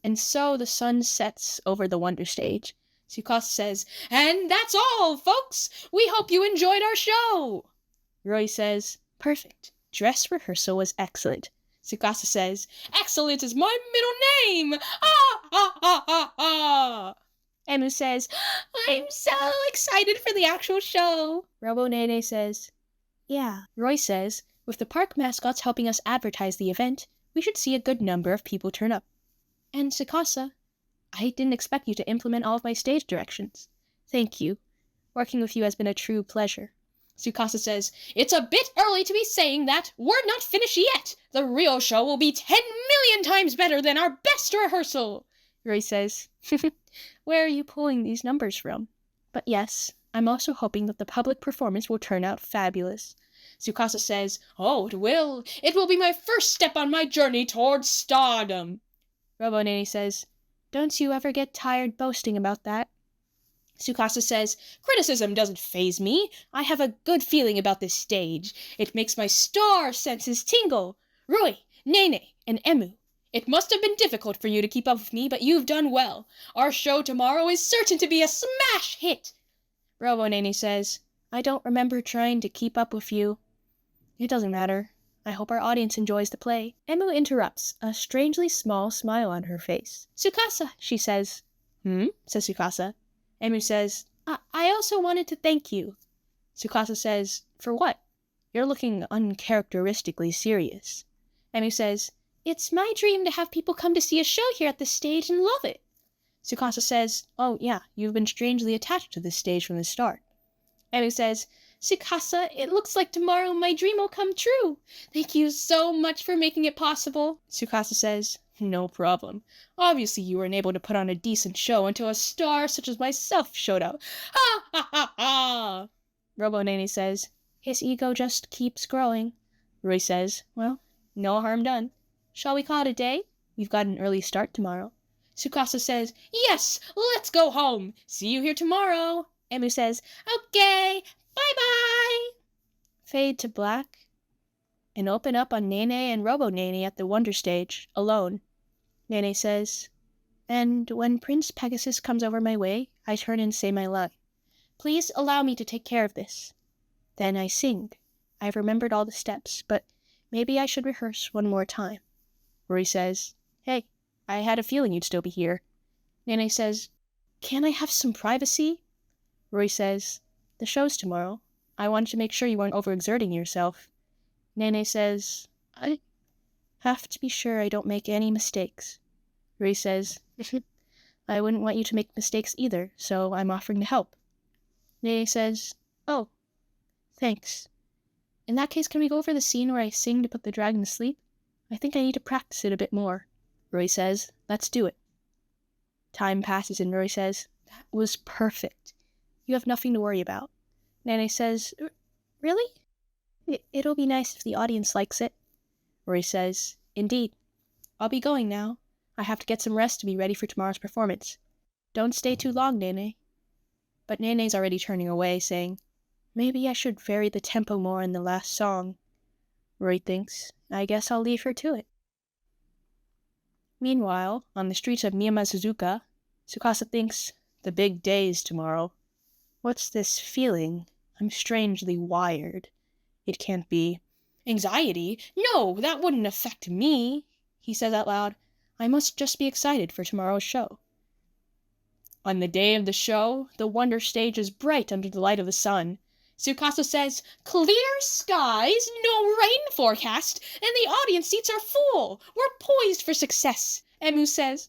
And so the sun sets over the Wonder Stage. Tsukasa says, and that's all, folks! We hope you enjoyed our show! Roy says, perfect. Dress rehearsal was excellent. Tsukasa says, excellent is my middle name! Ah, ah, ah, ah, ah! Emu says, I'm so excited for the actual show. Robo Nene says, yeah. Roy says, with the park mascots helping us advertise the event, we should see a good number of people turn up. And Sakasa, I didn't expect you to implement all of my stage directions. Thank you. Working with you has been a true pleasure. Tsukasa says, it's a bit early to be saying that. We're not finished yet. The real show will be 10 million times better than our best rehearsal. Roy says, where are you pulling these numbers from? But yes, I'm also hoping that the public performance will turn out fabulous. Tsukasa says, oh, it will. It will be my first step on my journey towards stardom. Robonene says, don't you ever get tired boasting about that? Tsukasa says, criticism doesn't faze me. I have a good feeling about this stage. It makes my star senses tingle. Rui, Nene, and Emu. It must have been difficult for you to keep up with me, but you've done well. Our show tomorrow is certain to be a smash hit. Robonene says, I don't remember trying to keep up with you. It doesn't matter. I hope our audience enjoys the play. Emu interrupts, a strangely small smile on her face. Tsukasa, she says. Says Tsukasa. Emu says, I also wanted to thank you. Tsukasa says, for what? You're looking uncharacteristically serious. Emu says, it's my dream to have people come to see a show here at the stage and love it. Tsukasa says, oh yeah, you've been strangely attached to this stage from the start. Emu says, Tsukasa, it looks like tomorrow my dream will come true. Thank you so much for making it possible. Tsukasa says, no problem. Obviously you weren't able to put on a decent show until a star such as myself showed up. Ha ha ha ha! Robonene says, his ego just keeps growing. Rui says, well, no harm done. Shall we call it a day? We've got an early start tomorrow. Tsukasa says, yes, let's go home. See you here tomorrow. Emu says, okay, bye-bye. Fade to black and open up on Nene and Robo-Nene at the Wonder Stage, alone. Nene says, and when Prince Pegasus comes over my way, I turn and say my line. Please allow me to take care of this. Then I sing. I've remembered all the steps, but maybe I should rehearse one more time. Rory says, hey, I had a feeling you'd still be here. Nene says, can I have some privacy? Rory says, the show's tomorrow. I wanted to make sure you weren't overexerting yourself. Nene says, I have to be sure I don't make any mistakes. Rory says, I wouldn't want you to make mistakes either, so I'm offering to help. Nene says, oh, thanks. In that case, can we go over the scene where I sing to put the dragon to sleep? I think I need to practice it a bit more. Roy says, let's do it. Time passes and Roy says, that was perfect. You have nothing to worry about. Nene says, really? It'll be nice if the audience likes it. Roy says, indeed. I'll be going now. I have to get some rest to be ready for tomorrow's performance. Don't stay too long, Nene. But Nene's already turning away, saying, maybe I should vary the tempo more in the last song. Roy thinks, I guess I'll leave her to it. Meanwhile, on the streets of Miyamazuzuka, Tsukasa thinks, the big day's tomorrow. What's this feeling? I'm strangely wired. It can't be anxiety. No, that wouldn't affect me. He says out loud, I must just be excited for tomorrow's show. On the day of the show, the Wonder Stage is bright under the light of the sun. Tsukasa says, clear skies, no rain forecast, and the audience seats are full. We're poised for success. Emu says,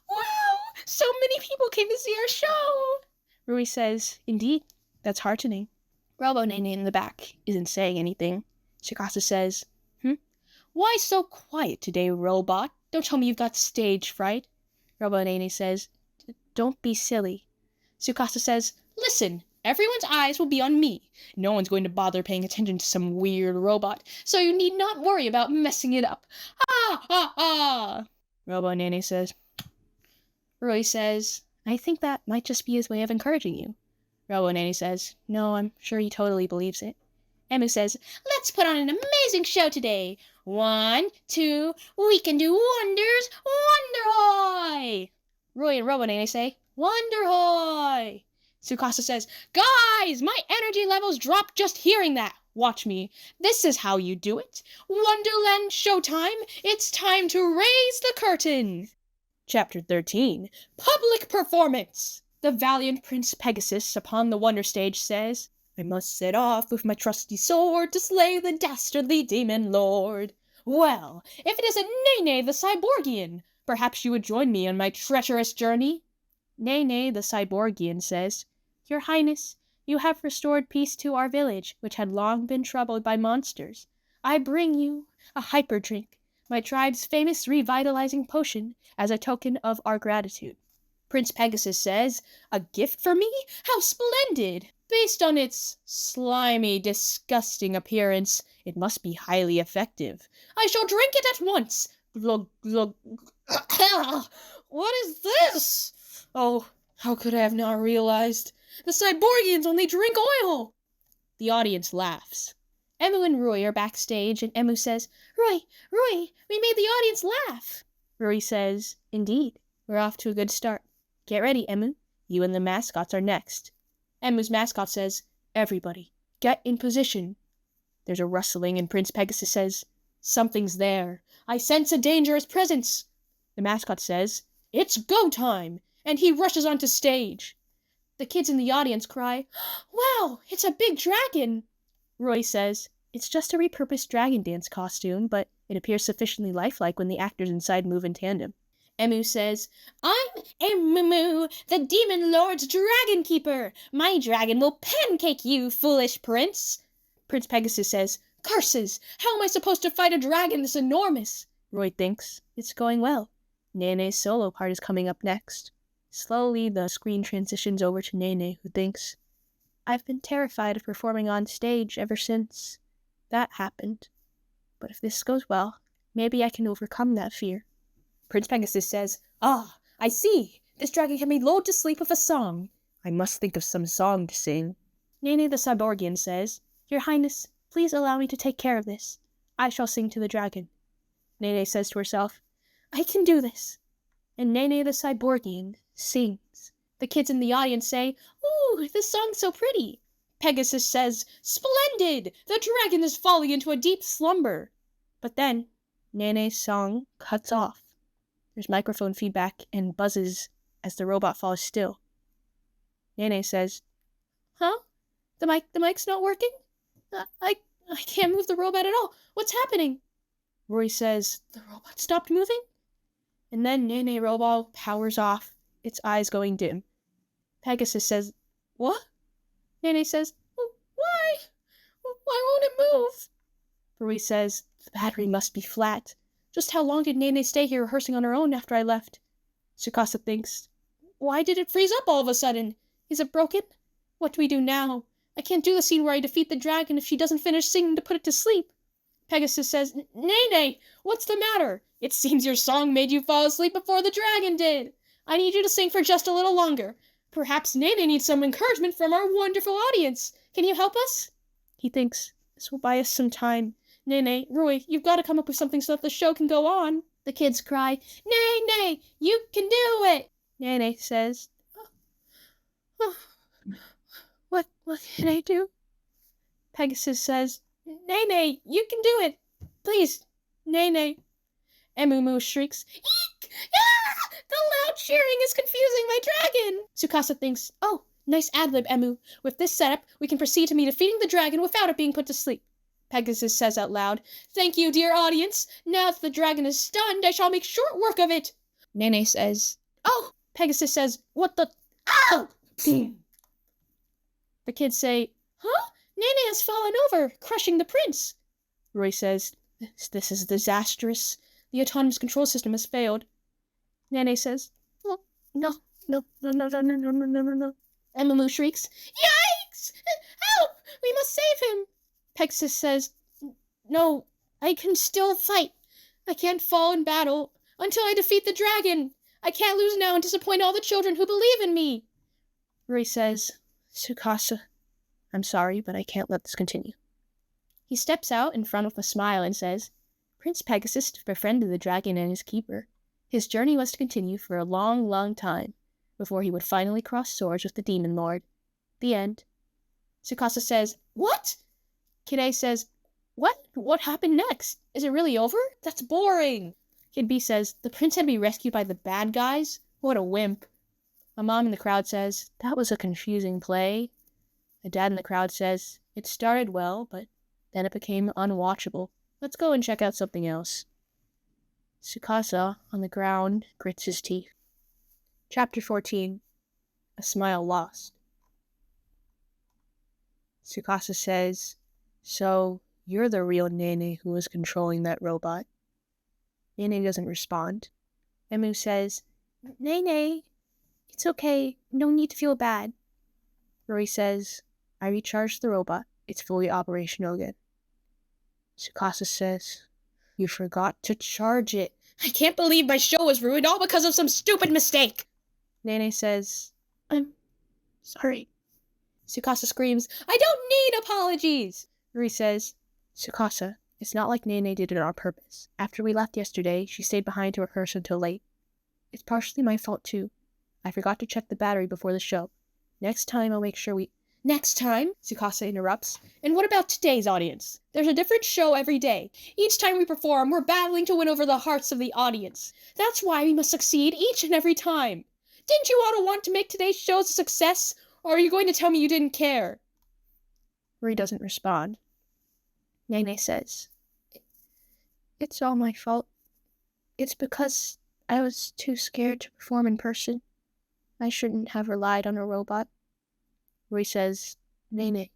wow, so many people came to see our show. Rui says, indeed, that's heartening. Robo-Nene in the back isn't saying anything. Tsukasa says, why so quiet today, robot? Don't tell me you've got stage fright. Robo-Nene says, don't be silly. Tsukasa says, listen, everyone's eyes will be on me. No one's going to bother paying attention to some weird robot, so you need not worry about messing it up. Ha ha ha! Robo-Nene says. Roy says, I think that might just be his way of encouraging you. Robo-Nene says, no, I'm sure he totally believes it. Emu says, let's put on an amazing show today. 1, 2, we can do wonders, wonderhoy! Roy and Robo-Nene say, wonderhoy! Tsukasa says, guys, my energy levels dropped just hearing that. Watch me. This is how you do it. Wonderland showtime. It's time to raise the curtain. Chapter 13. Public Performance. The valiant Prince Pegasus upon the wonder stage says, I must set off with my trusty sword to slay the dastardly demon lord. Well, if it is a Nene the Cyborgian, perhaps you would join me on my treacherous journey? Nene the Cyborgian says, Your Highness, you have restored peace to our village, which had long been troubled by monsters. I bring you a hyper drink, my tribe's famous revitalizing potion, as a token of our gratitude. Prince Pegasus says, A gift for me? How splendid! Based on its slimy, disgusting appearance, it must be highly effective. I shall drink it at once. Glug, glug. What is this? Oh, how could I have not realized? The Cyborgians only drink oil! The audience laughs. Emu and Roy are backstage, and Emu says, Roy, we made the audience laugh. Roy says, Indeed, we're off to a good start. Get ready, Emu. You and the mascots are next. Emu's mascot says, Everybody, get in position. There's a rustling, and Prince Pegasus says, Something's there. I sense a dangerous presence. The mascot says, It's go time, and he rushes onto stage. The kids in the audience cry, Wow, it's a big dragon. Roy says, It's just a repurposed dragon dance costume, but it appears sufficiently lifelike when the actors inside move in tandem. Emu says, I'm Emu, the demon lord's dragon keeper. My dragon will pancake you, foolish prince. Prince Pegasus says, Curses! How am I supposed to fight a dragon this enormous? Roy thinks, It's going well. Nene's solo part is coming up next. Slowly, the screen transitions over to Nene, who thinks, I've been terrified of performing on stage ever since that happened. But if this goes well, maybe I can overcome that fear. Prince Pegasus says, Ah, I see. This dragon can be lulled to sleep with a song. I must think of some song to sing. Nene the Cyborgian says, Your Highness, please allow me to take care of this. I shall sing to the dragon. Nene says to herself, I can do this. And Nene the Cyborgian sings. The kids in the audience say, Ooh, this song's so pretty. Pegasus says, Splendid! The dragon is falling into a deep slumber. But then, Nene's song cuts off. There's microphone feedback and buzzes as the robot falls still. Nene says, Huh? The mic's not working? I can't move the robot at all. What's happening? Roy says, The robot stopped moving? And then Nene robot powers off, its eyes going dim. Pegasus says, What? Nene says, Why? Why won't it move? Roy says, The battery must be flat. Just how long did Nene stay here rehearsing on her own after I left? Tsukasa thinks, Why did it freeze up all of a sudden? Is it broken? What do we do now? I can't do the scene where I defeat the dragon if she doesn't finish singing to put it to sleep. Pegasus says, Nene, what's the matter? It seems your song made you fall asleep before the dragon did. I need you to sing for just a little longer. Perhaps Nene needs some encouragement from our wonderful audience. Can you help us? He thinks, This will buy us some time. Nene, Roy, you've got to come up with something so that the show can go on. The kids cry, Nene, you can do it. Nene says, What can I do? Pegasus says, Nene, you can do it. Please, Nene. Emumu shrieks, Eek! Ah! The loud cheering is confusing my dragon. Tsukasa thinks, Oh, nice ad-lib, Emu. With this setup, we can proceed to me defeating the dragon without it being put to sleep. Pegasus says out loud, Thank you, dear audience. Now that the dragon is stunned, I shall make short work of it. Nene says, Oh! Pegasus says, What the... Ow! The kids say, Huh? Nene has fallen over, crushing the prince. Roy says, This is disastrous. The autonomous control system has failed. Nene says, No. Emumu shrieks, Yikes! Help! We must save him! Pegasus says, No, I can still fight. I can't fall in battle until I defeat the dragon. I can't lose now and disappoint all the children who believe in me. Roy says, Tsukasa, I'm sorry, but I can't let this continue. He steps out in front with a smile and says, Prince Pegasus befriended the dragon and his keeper. His journey was to continue for a long, long time, before he would finally cross swords with the demon lord. The end. Tsukasa says, What? Kid says, What happened next? Is it really over? That's boring. Kid B says, The prince had to be rescued by the bad guys? What a wimp. A mom in the crowd says, "That was a confusing play." A dad in the crowd says, "It started well, but then it became unwatchable. Let's go and check out something else." Tsukasa, on the ground, grits his teeth. Chapter 14. A Smile Lost. Tsukasa says, "So, you're the real Nene who was controlling that robot." Nene doesn't respond. Emu says, "Nene, it's okay. No need to feel bad." Rory says, "I recharged the robot. It's fully operational again." Tsukasa says, "You forgot to charge it." "I can't believe my show was ruined all because of some stupid mistake." Nene says, "I'm sorry." Tsukasa screams, "I don't need apologies!" Rui says, "Tsukasa, it's not like Nene did it on purpose. After we left yesterday, she stayed behind to rehearse until late. It's partially my fault too. I forgot to check the battery before the show. Next time I'll make sure we—" "Next time?" Tsukasa interrupts. "And what about today's audience? There's a different show every day. Each time we perform, we're battling to win over the hearts of the audience. That's why we must succeed each and every time. Didn't you all want to make today's show a success? Or are you going to tell me you didn't care?" Rui doesn't respond. Nene says, "It's all my fault. It's because I was too scared to perform in person. I shouldn't have relied on a robot." Rui says, "Nene."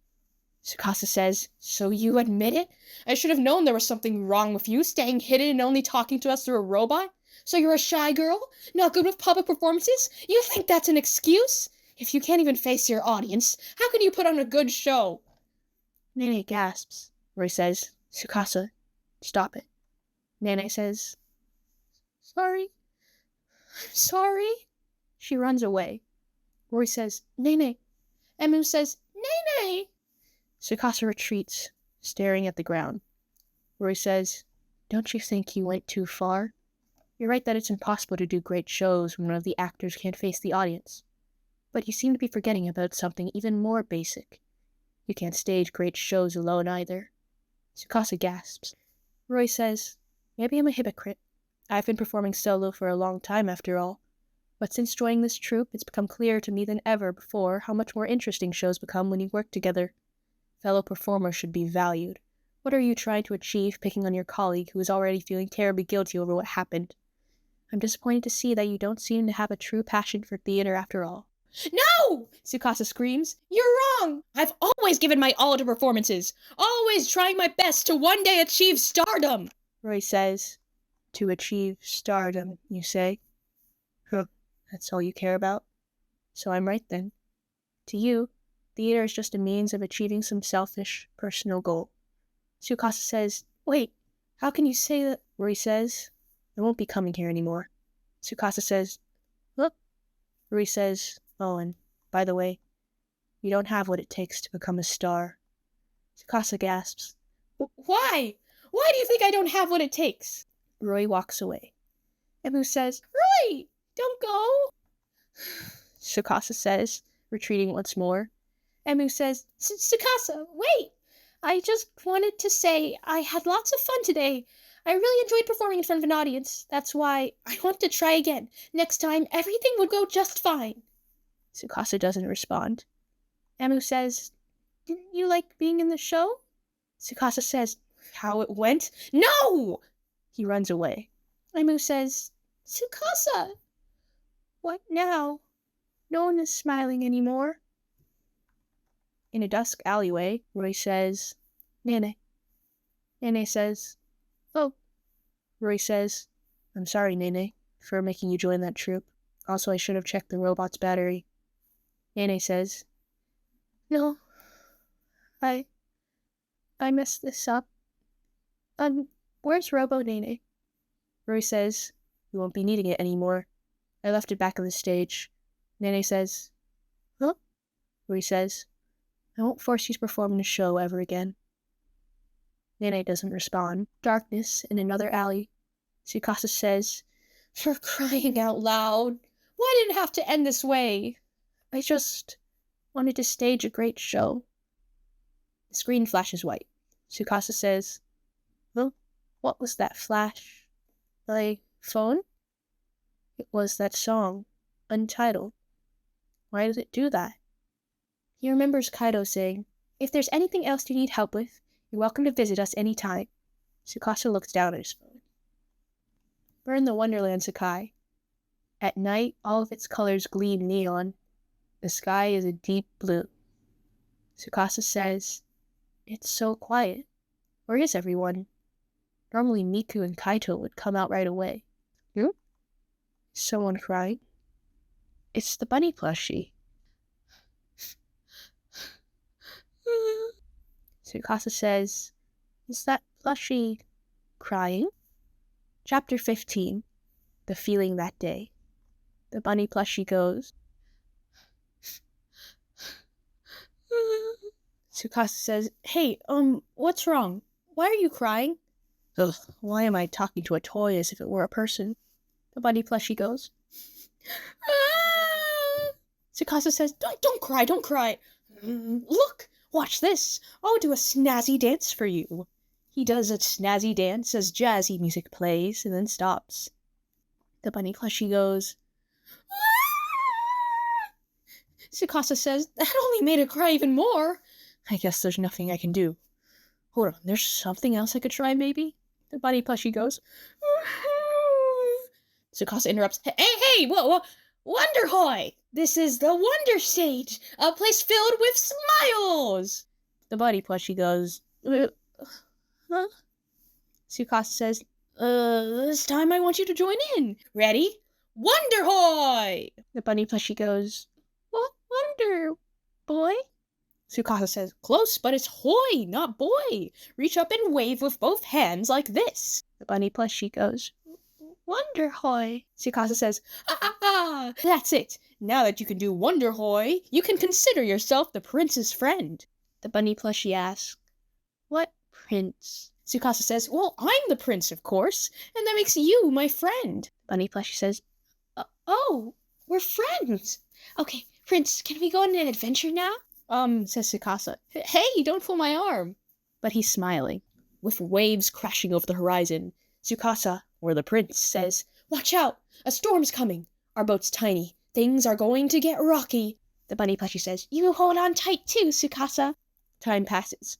Tsukasa says, "So you admit it? I should have known there was something wrong with you, staying hidden and only talking to us through a robot. So you're a shy girl? Not good with public performances? You think that's an excuse? If you can't even face your audience, how can you put on a good show?" Nene gasps. Rui says, "Tsukasa, stop it." Nene says, "Sorry. I'm sorry." She runs away. Rui says, "Nene." Emu says, "Nene." Tsukasa retreats, staring at the ground. Rui says, "Don't you think you went too far? You're right that it's impossible to do great shows when one of the actors can't face the audience. But you seem to be forgetting about something even more basic. You can't stage great shows alone either." Tsukasa gasps. Rui says, "Maybe I'm a hypocrite. I've been performing solo for a long time after all. But since joining this troupe, it's become clearer to me than ever before how much more interesting shows become when you work together. Fellow performers should be valued. What are you trying to achieve picking on your colleague who is already feeling terribly guilty over what happened? I'm disappointed to see that you don't seem to have a true passion for theater after all." "No!" Tsukasa screams. "You're wrong! I've always given my all to performances, always trying my best to one day achieve stardom." Roy says, "To achieve stardom, you say? Huh, that's all you care about? So I'm right then. To you, theater is just a means of achieving some selfish, personal goal." Tsukasa says, "Wait, how can you say that?" Roy says, "I won't be coming here anymore." Tsukasa says, "Look." Roy says, "Oh, and by the way, you don't have what it takes to become a star." Tsukasa gasps, "Why? Why do you think I don't have what it takes?" Roy walks away. Emu says, "Roy, don't go." Tsukasa says, retreating once more. Emu says, "Tsukasa, wait! I just wanted to say I had lots of fun today. I really enjoyed performing in front of an audience. That's why I want to try again. Next time, everything would go just fine." Tsukasa doesn't respond. Emu says, "Didn't you like being in the show?" Tsukasa says, "How it went? No!" He runs away. Emu says, "Tsukasa!" What now? No one is smiling anymore. In a dusk alleyway, Roy says, "Nene." Nene says, "Oh." Roy says, "I'm sorry, Nene, for making you join that troupe. Also, I should have checked the robot's battery." Nene says, "No, I messed this up. Where's Robo, Nene?" Roy says, "You won't be needing it anymore. I left it back on the stage." Nene says, "Huh?" Roy says, "I won't force you to perform in a show ever again." Nene doesn't respond. Darkness in another alley. Tsukasa says, "For crying out loud, why did it have to end this way? I just wanted to stage a great show." The screen flashes white. Tsukasa says, "Well, what was that flash? My phone?" "It was that song, Untitled." Why does it do that? He remembers Kaido saying, "If there's anything else you need help with, you're welcome to visit us any time." Tsukasa looks down at his phone. We're in the Wonderland Sekai. At night, all of its colors gleam neon. The sky is a deep blue. Tsukasa says, "It's so quiet. Where is everyone? Normally Miku and Kaito would come out right away." Hmm? Is someone crying? It's the bunny plushie. Tsukasa says, "Is that plushie crying?" Chapter 15. The Feeling That Day. The bunny plushie goes. Tsukasa says, "Hey, what's wrong? Why are you crying?" Ugh, why am I talking to a toy as if it were a person? The bunny plushie goes. Tsukasa says, Don't cry, don't cry. Look, watch this. I'll do a snazzy dance for you." He does a snazzy dance as jazzy music plays and then stops. The bunny plushie goes. Tsukasa says, "That only made it cry even more. I guess there's nothing I can do. Hold on, there's something else I could try, maybe?" The bunny plushie goes. Tsukasa interrupts. Hey, whoa, wonderhoy! This is the Wonder Stage, a place filled with smiles! The bunny plushie goes. Huh? Tsukasa says, this time I want you to join in. Ready? Wonderhoy! The bunny plushie goes, "What wonder, boy?" Tsukasa says, "Close, but it's hoy, not boy. Reach up and wave with both hands like this." The bunny plushie goes, "Wonderhoy." Tsukasa says, "Ah, that's it. Now that you can do Wonderhoy, you can consider yourself the prince's friend." The bunny plushie asks, "What prince?" Tsukasa says, "Well, I'm the prince, of course, and that makes you my friend." Bunny plushie says, "Oh, we're friends. Okay, Prince, can we go on an adventure now?" Says Tsukasa. "Hey, don't pull my arm." But he's smiling. With waves crashing over the horizon, Tsukasa, or the prince, says, "Watch out! A storm's coming. Our boat's tiny. Things are going to get rocky." The bunny plushie says, "You hold on tight too, Tsukasa." Time passes.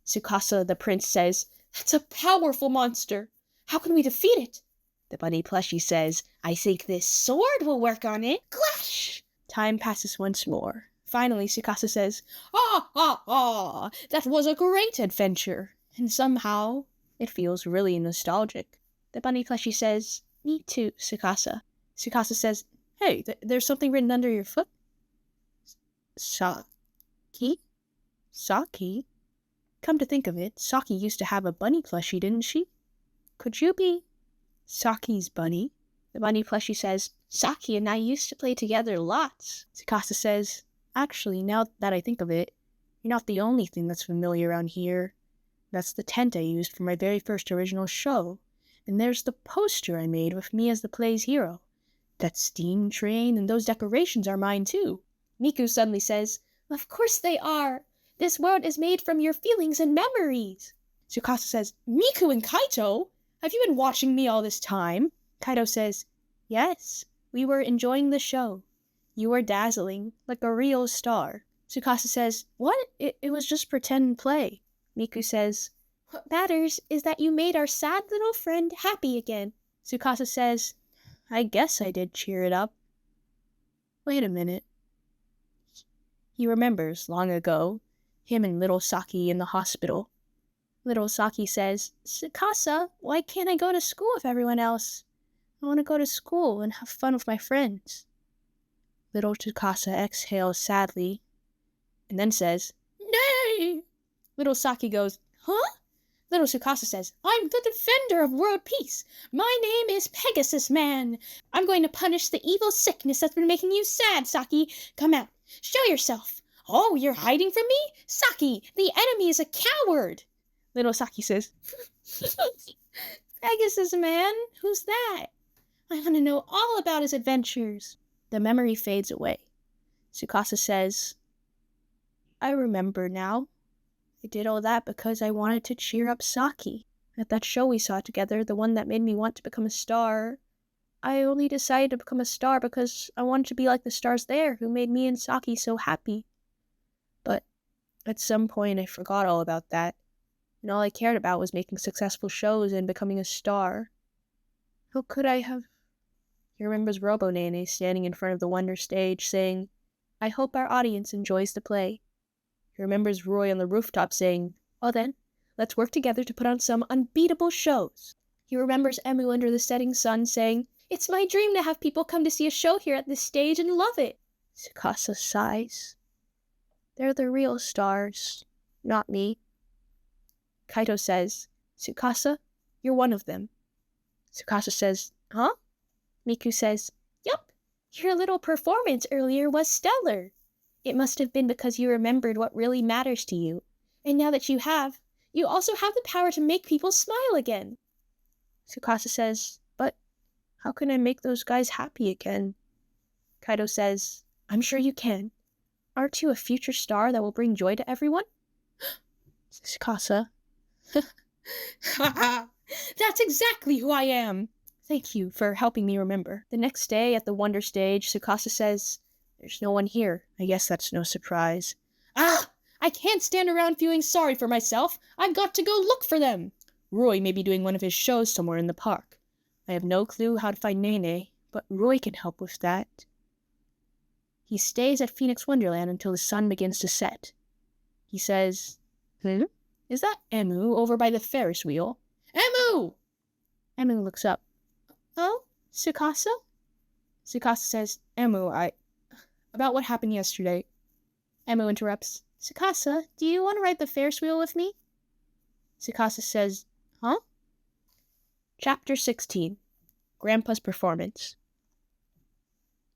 Tsukasa, the prince, says, "That's a powerful monster. How can we defeat it?" The bunny plushie says, "I think this sword will work on it." Clash! Time passes once more. Finally, Tsukasa says, Ah! That was a great adventure. And somehow, it feels really nostalgic." The bunny plushie says, "Me too, Tsukasa." Tsukasa says, "Hey, there's something written under your foot." Saki? Saki? Come to think of it, Saki used to have a bunny plushie, didn't she? Could you be Saki's bunny? The bunny plushie says, "Saki and I used to play together lots." Tsukasa says, "Actually, now that I think of it, you're not the only thing that's familiar around here. That's the tent I used for my very first original show. And there's the poster I made with me as the play's hero. That steam train and those decorations are mine too." Miku suddenly says, "Of course they are. This world is made from your feelings and memories." Tsukasa says, "Miku and Kaito? Have you been watching me all this time?" Kaito says, "Yes, we were enjoying the show. You were dazzling, like a real star." Tsukasa says, "What? It was just pretend play." Miku says, "What matters is that you made our sad little friend happy again." Tsukasa says, "I guess I did cheer it up." Wait a minute. He remembers, long ago, him and little Saki in the hospital. Little Saki says, "Tsukasa, why can't I go to school with everyone else? I want to go to school and have fun with my friends." Little Tsukasa exhales sadly, and then says, "Nay!" Little Saki goes, "Huh?" Little Tsukasa says, "I'm the defender of world peace. My name is Pegasus Man. I'm going to punish the evil sickness that's been making you sad, Saki. Come out. Show yourself. Oh, you're hiding from me? Saki, the enemy is a coward." Little Saki says, "Pegasus Man? Who's that? I want to know all about his adventures." The memory fades away. Tsukasa says, "I remember now. I did all that because I wanted to cheer up Saki. At that show we saw together, the one that made me want to become a star, I only decided to become a star because I wanted to be like the stars there who made me and Saki so happy. But at some point I forgot all about that, and all I cared about was making successful shows and becoming a star. How could I have... He remembers Robo Nene standing in front of the Wonder stage saying, "I hope our audience enjoys the play." He remembers Roy on the rooftop saying, "Well then, let's work together to put on some unbeatable shows." He remembers Emu under the setting sun saying, "It's my dream to have people come to see a show here at this stage and love it." Tsukasa sighs. They're the real stars, not me. Kaito says, "Tsukasa, you're one of them." Tsukasa says, "Huh?" Miku says, "Yup, your little performance earlier was stellar. It must have been because you remembered what really matters to you. And now that you also have the power to make people smile again." Tsukasa says, "But how can I make those guys happy again?" Kaito says, "I'm sure you can. Aren't you a future star that will bring joy to everyone?" Tsukasa, "That's exactly who I am. Thank you for helping me remember." The next day at the Wonder stage, Tsukasa says, "There's no one here. I guess that's no surprise." "Ah! I can't stand around feeling sorry for myself. I've got to go look for them. Roy may be doing one of his shows somewhere in the park. I have no clue how to find Nene, but Roy can help with that." He stays at Phoenix Wonderland until the sun begins to set. He says, "Is that Emu over by the Ferris wheel?" "Emu!" Emu looks up. "Oh, Tsukasa?" Tsukasa says, "Emu, about what happened yesterday." Emu interrupts, "Tsukasa, do you want to ride the Ferris wheel with me?" Tsukasa says, "Huh?" Chapter 16. Grandpa's Performance.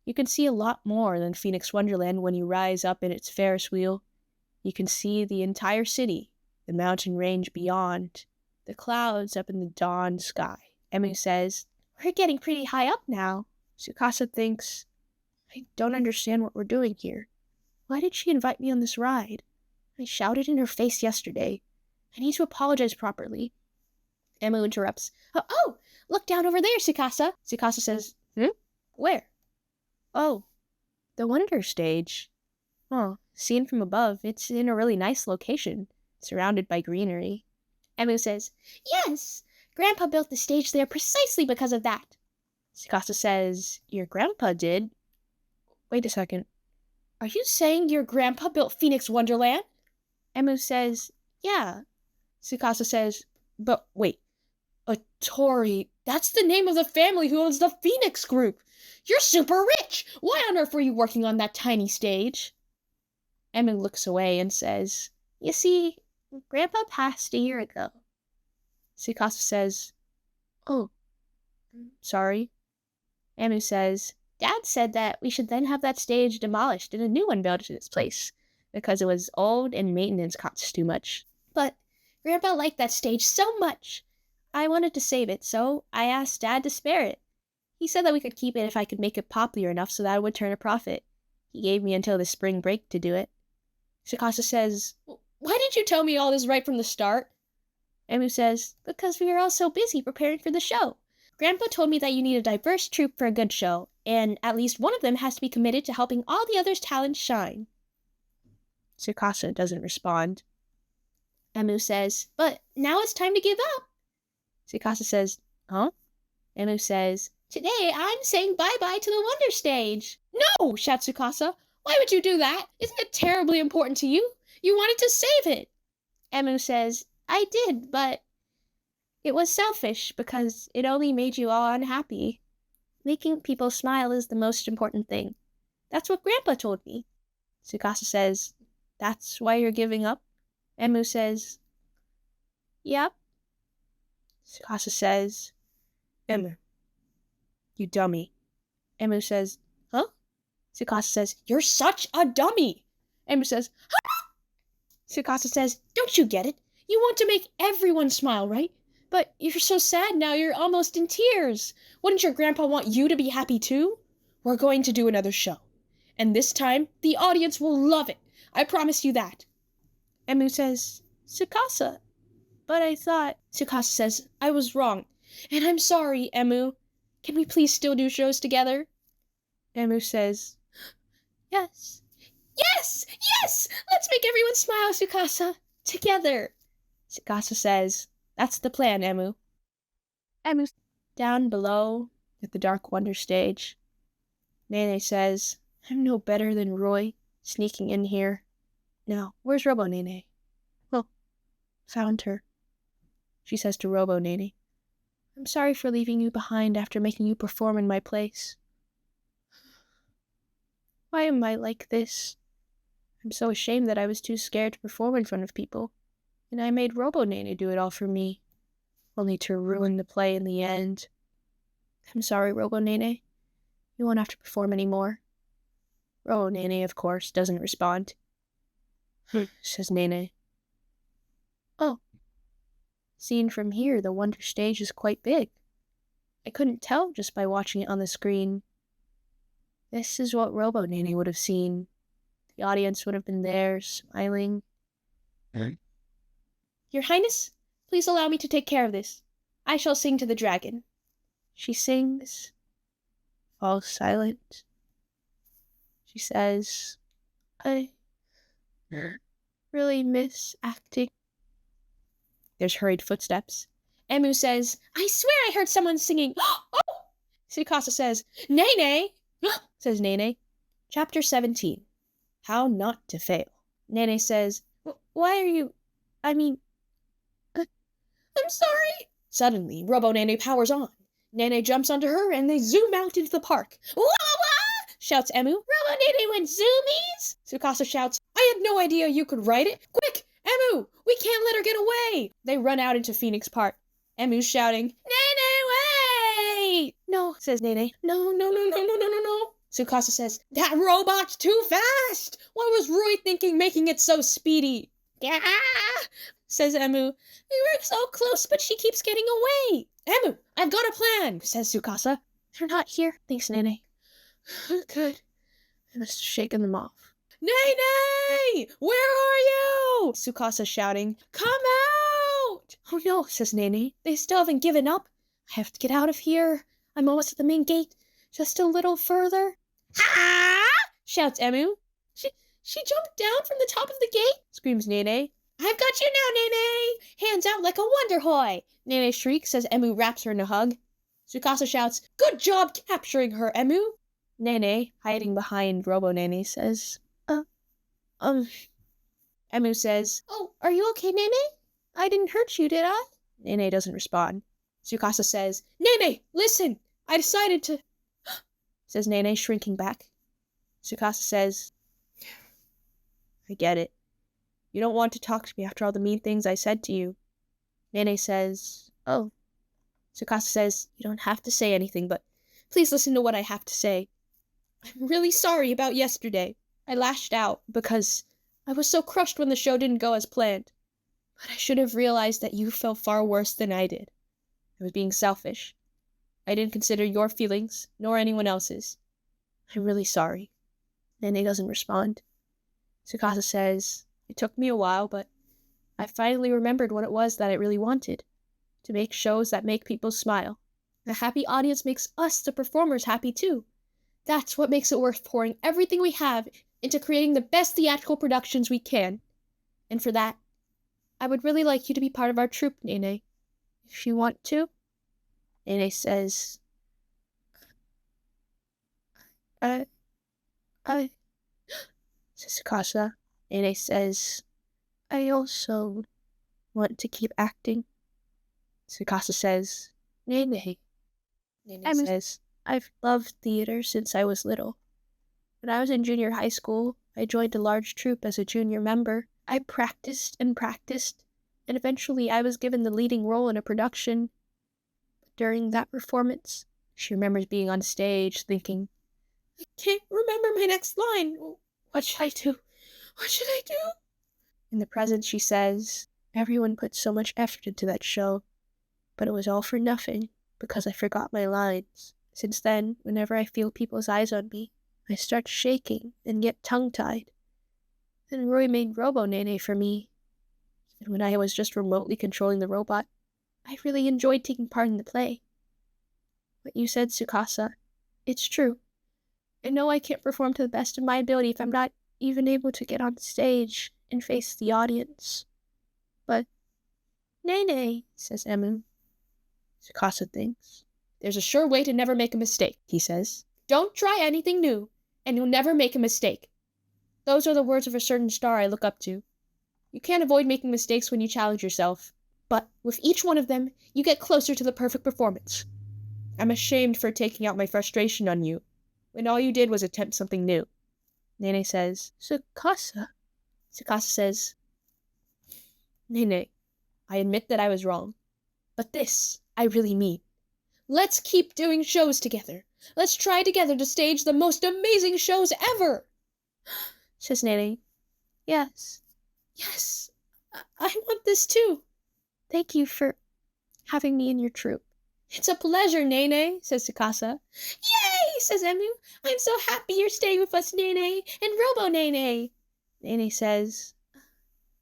You can see a lot more than Phoenix Wonderland when you rise up in its Ferris wheel. You can see the entire city, the mountain range beyond, the clouds up in the dawn sky. Emu says, "We're getting pretty high up now." Tsukasa thinks, "I don't understand what we're doing here. Why did she invite me on this ride? I shouted in her face yesterday. I need to apologize properly." Emu interrupts, Oh, look down over there, Tsukasa." Tsukasa says, "Where?" "Oh, the Wonder stage." "Oh, seen from above, it's in a really nice location, surrounded by greenery." Emu says, "Yes, Grandpa built the stage there precisely because of that." Tsukasa says, "Your grandpa did?" Wait a second. "Are you saying your grandpa built Phoenix Wonderland?" Emu says, "Yeah." Tsukasa says, "But wait, Tori, that's the name of the family who owns the Phoenix Group. You're super rich. Why on earth were you working on that tiny stage?" Emu looks away and says, "You see, Grandpa passed a year ago." Tsukasa says, "Oh, sorry." Emu says, "Dad said that we should then have that stage demolished and a new one built in its place, because it was old and maintenance costs too much. But Grandpa liked that stage so much. I wanted to save it, so I asked Dad to spare it. He said that we could keep it if I could make it popular enough so that it would turn a profit. He gave me until the spring break to do it." Tsukasa says, "Why didn't you tell me all this right from the start?" Emu says, "Because we were all so busy preparing for the show. Grandpa told me that you need a diverse troupe for a good show, and at least one of them has to be committed to helping all the others' talents shine." Tsukasa doesn't respond. Emu says, "But now it's time to give up." Tsukasa says, "Huh?" Emu says, "Today I'm saying bye-bye to the Wonder stage." "No!" shouts Tsukasa. "Why would you do that? Isn't it terribly important to you? You wanted to save it." Emu says, "I did, but it was selfish because it only made you all unhappy. Making people smile is the most important thing. That's what Grandpa told me." Tsukasa says, "That's why you're giving up?" Emu says, "Yep." Tsukasa says, "Emu, you dummy." Emu says, "Huh?" Tsukasa says, "You're such a dummy." Emu says, "Ha!" Tsukasa says, "Don't you get it? You want to make everyone smile, right? But you're so sad now you're almost in tears. Wouldn't your grandpa want you to be happy too? We're going to do another show. And this time, the audience will love it. I promise you that." Emu says, "Tsukasa, but I thought..." Tsukasa says, "I was wrong. And I'm sorry, Emu." Can we please still do shows together? Emu says, Yes. Yes! Yes! Let's make everyone smile, Tsukasa. Together. Tsukasa says, That's the plan, Emu. Emu's down below at the Dark Wonder stage. Nene says, I'm no better than Roy, sneaking in here. Now, where's Robo Nene? Well, found her. She says to Robo Nene, I'm sorry for leaving you behind after making you perform in my place. Why am I like this? I'm so ashamed that I was too scared to perform in front of people, and I made Robo Nene do it all for me, only to ruin the play in the end. I'm sorry, Robo Nene. You won't have to perform anymore. Robo Nene, of course, doesn't respond. Says Nene. Oh. Seen from here, the Wonder Stage is quite big. I couldn't tell just by watching it on the screen. This is what Robo Nene would have seen. The audience would have been there, smiling. Your Highness, please allow me to take care of this. I shall sing to the dragon. She sings, falls silent. She says, I really miss acting. There's hurried footsteps. Emu says, I swear I heard someone singing. Oh! Tsukasa says, Nene! Says Nene. Chapter 17. How Not to Fail. Nene says, Why are you... I'm sorry. Suddenly, Robo Nene powers on. Nene jumps onto her and they zoom out into the park. Wah wah! Shouts Emu. Robo Nene went zoomies! Tsukasa shouts, I had no idea you could write it. Quick, Emu! We can't let her get away! They run out into Phoenix Park. Emu's shouting, Nene, wait! No, says Nene. No. Tsukasa says, that robot's too fast! What was Roy thinking making it so speedy? Gah! Says Emu. We were so close, but she keeps getting away. Emu, I've got a plan, says Tsukasa. They're not here, thinks Nene. Good. I must have shaken them off. Nene! Where are you? Tsukasa shouting. Come out! Oh no, says Nene. They still haven't given up. I have to get out of here. I'm almost at the main gate. Just a little further. Ha! Shouts Emu. She jumped down from the top of the gate? Screams Nene. I've got you now, Nene! Hands out like a wonderhoy! Nene shrieks as Emu wraps her in a hug. Tsukasa shouts, Good job capturing her, Emu! Nene, hiding behind Robo Nene, says, Emu says, Oh, are you okay, Nene? I didn't hurt you, did I? Nene doesn't respond. Tsukasa says, Nene, listen! I decided to... says Nene, shrinking back. Tsukasa says, I get it. You don't want to talk to me after all the mean things I said to you. Nene says, Oh. Tsukasa says, You don't have to say anything, but please listen to what I have to say. I'm really sorry about yesterday. I lashed out because I was so crushed when the show didn't go as planned. But I should have realized that you felt far worse than I did. I was being selfish. I didn't consider your feelings, nor anyone else's. I'm really sorry. Nene doesn't respond. Tsukasa says, It took me a while, but I finally remembered what it was that I really wanted. To make shows that make people smile. A happy audience makes us, the performers, happy too. That's what makes it worth pouring everything we have into creating the best theatrical productions we can. And for that, I would really like you to be part of our troupe, Nene. If you want to. Nene says, says Tsukasa. Nene says, I also want to keep acting. Tsukasa says, Nene. Nene says, I've loved theater since I was little. When I was in junior high school, I joined a large troupe as a junior member. I practiced, and eventually I was given the leading role in a production. But during that performance, she remembers being on stage thinking, I can't remember my next line. What should I do? What should I do? In the present, she says, Everyone put so much effort into that show, but it was all for nothing because I forgot my lines. Since then, whenever I feel people's eyes on me, I start shaking and get tongue-tied. Then Roy made Robo Nene for me. And when I was just remotely controlling the robot, I really enjoyed taking part in the play. What you said, Tsukasa. It's true. I know I can't perform to the best of my ability if I'm not even able to get on stage and face the audience. But, Nene, says Emu. Tsukasa thinks. There's a sure way to never make a mistake, he says. Don't try anything new, and you'll never make a mistake. Those are the words of a certain star I look up to. You can't avoid making mistakes when you challenge yourself, but with each one of them, you get closer to the perfect performance. I'm ashamed for taking out my frustration on you, when all you did was attempt something new. Nene says, Tsukasa. Tsukasa says, Nene, I admit that I was wrong, but this I really mean. Let's keep doing shows together. Let's try together to stage the most amazing shows ever, says Nene. Yes. Yes, I want this too. Thank you for having me in your troupe. It's a pleasure, Nene, says Tsukasa. Yay, says Emu. I'm so happy you're staying with us, Nene, and Robo Nene. Nene says,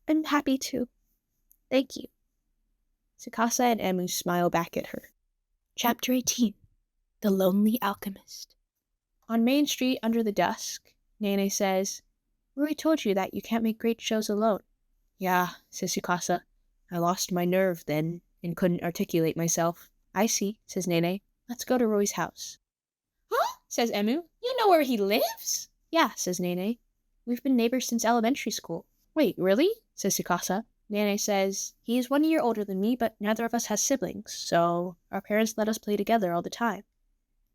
I'm happy too. Thank you. Tsukasa and Emu smile back at her. Chapter 18. The Lonely Alchemist. On Main Street under the dusk, Nene says, Rui told you that you can't make great shows alone. Yeah, says Tsukasa. I lost my nerve then, and couldn't articulate myself. I see, says Nene. Let's go to Rui's house. Huh? Says Emu. You know where he lives? Yeah, says Nene. We've been neighbors since elementary school. Wait, really? Says Tsukasa. Nene says, he is 1 year older than me, but neither of us has siblings, so our parents let us play together all the time.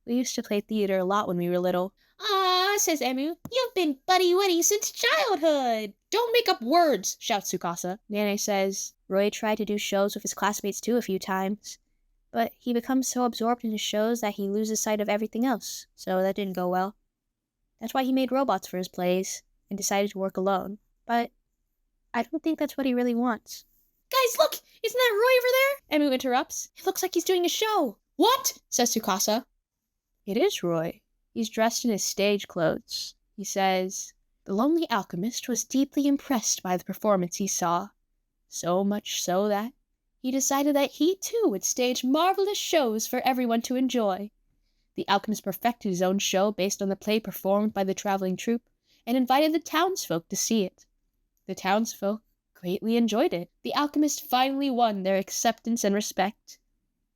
We used to play theater a lot when we were little. Ah, says Emu. You've been buddy-waddy since childhood. Don't make up words, shouts Tsukasa. Nene says, Roy tried to do shows with his classmates too a few times, but he becomes so absorbed in his shows that he loses sight of everything else, so that didn't go well. That's why he made robots for his plays, and decided to work alone. But I don't think that's what he really wants. Guys, look! Isn't that Roy over there? Emu interrupts. It looks like he's doing a show. What? Says Tsukasa. It is Roy. He's dressed in his stage clothes. He says, The Lonely Alchemist was deeply impressed by the performance he saw, so much so that he decided that he too would stage marvelous shows for everyone to enjoy. The alchemist perfected his own show based on the play performed by the traveling troupe and invited the townsfolk to see it. The townsfolk greatly enjoyed it. The alchemist finally won their acceptance and respect.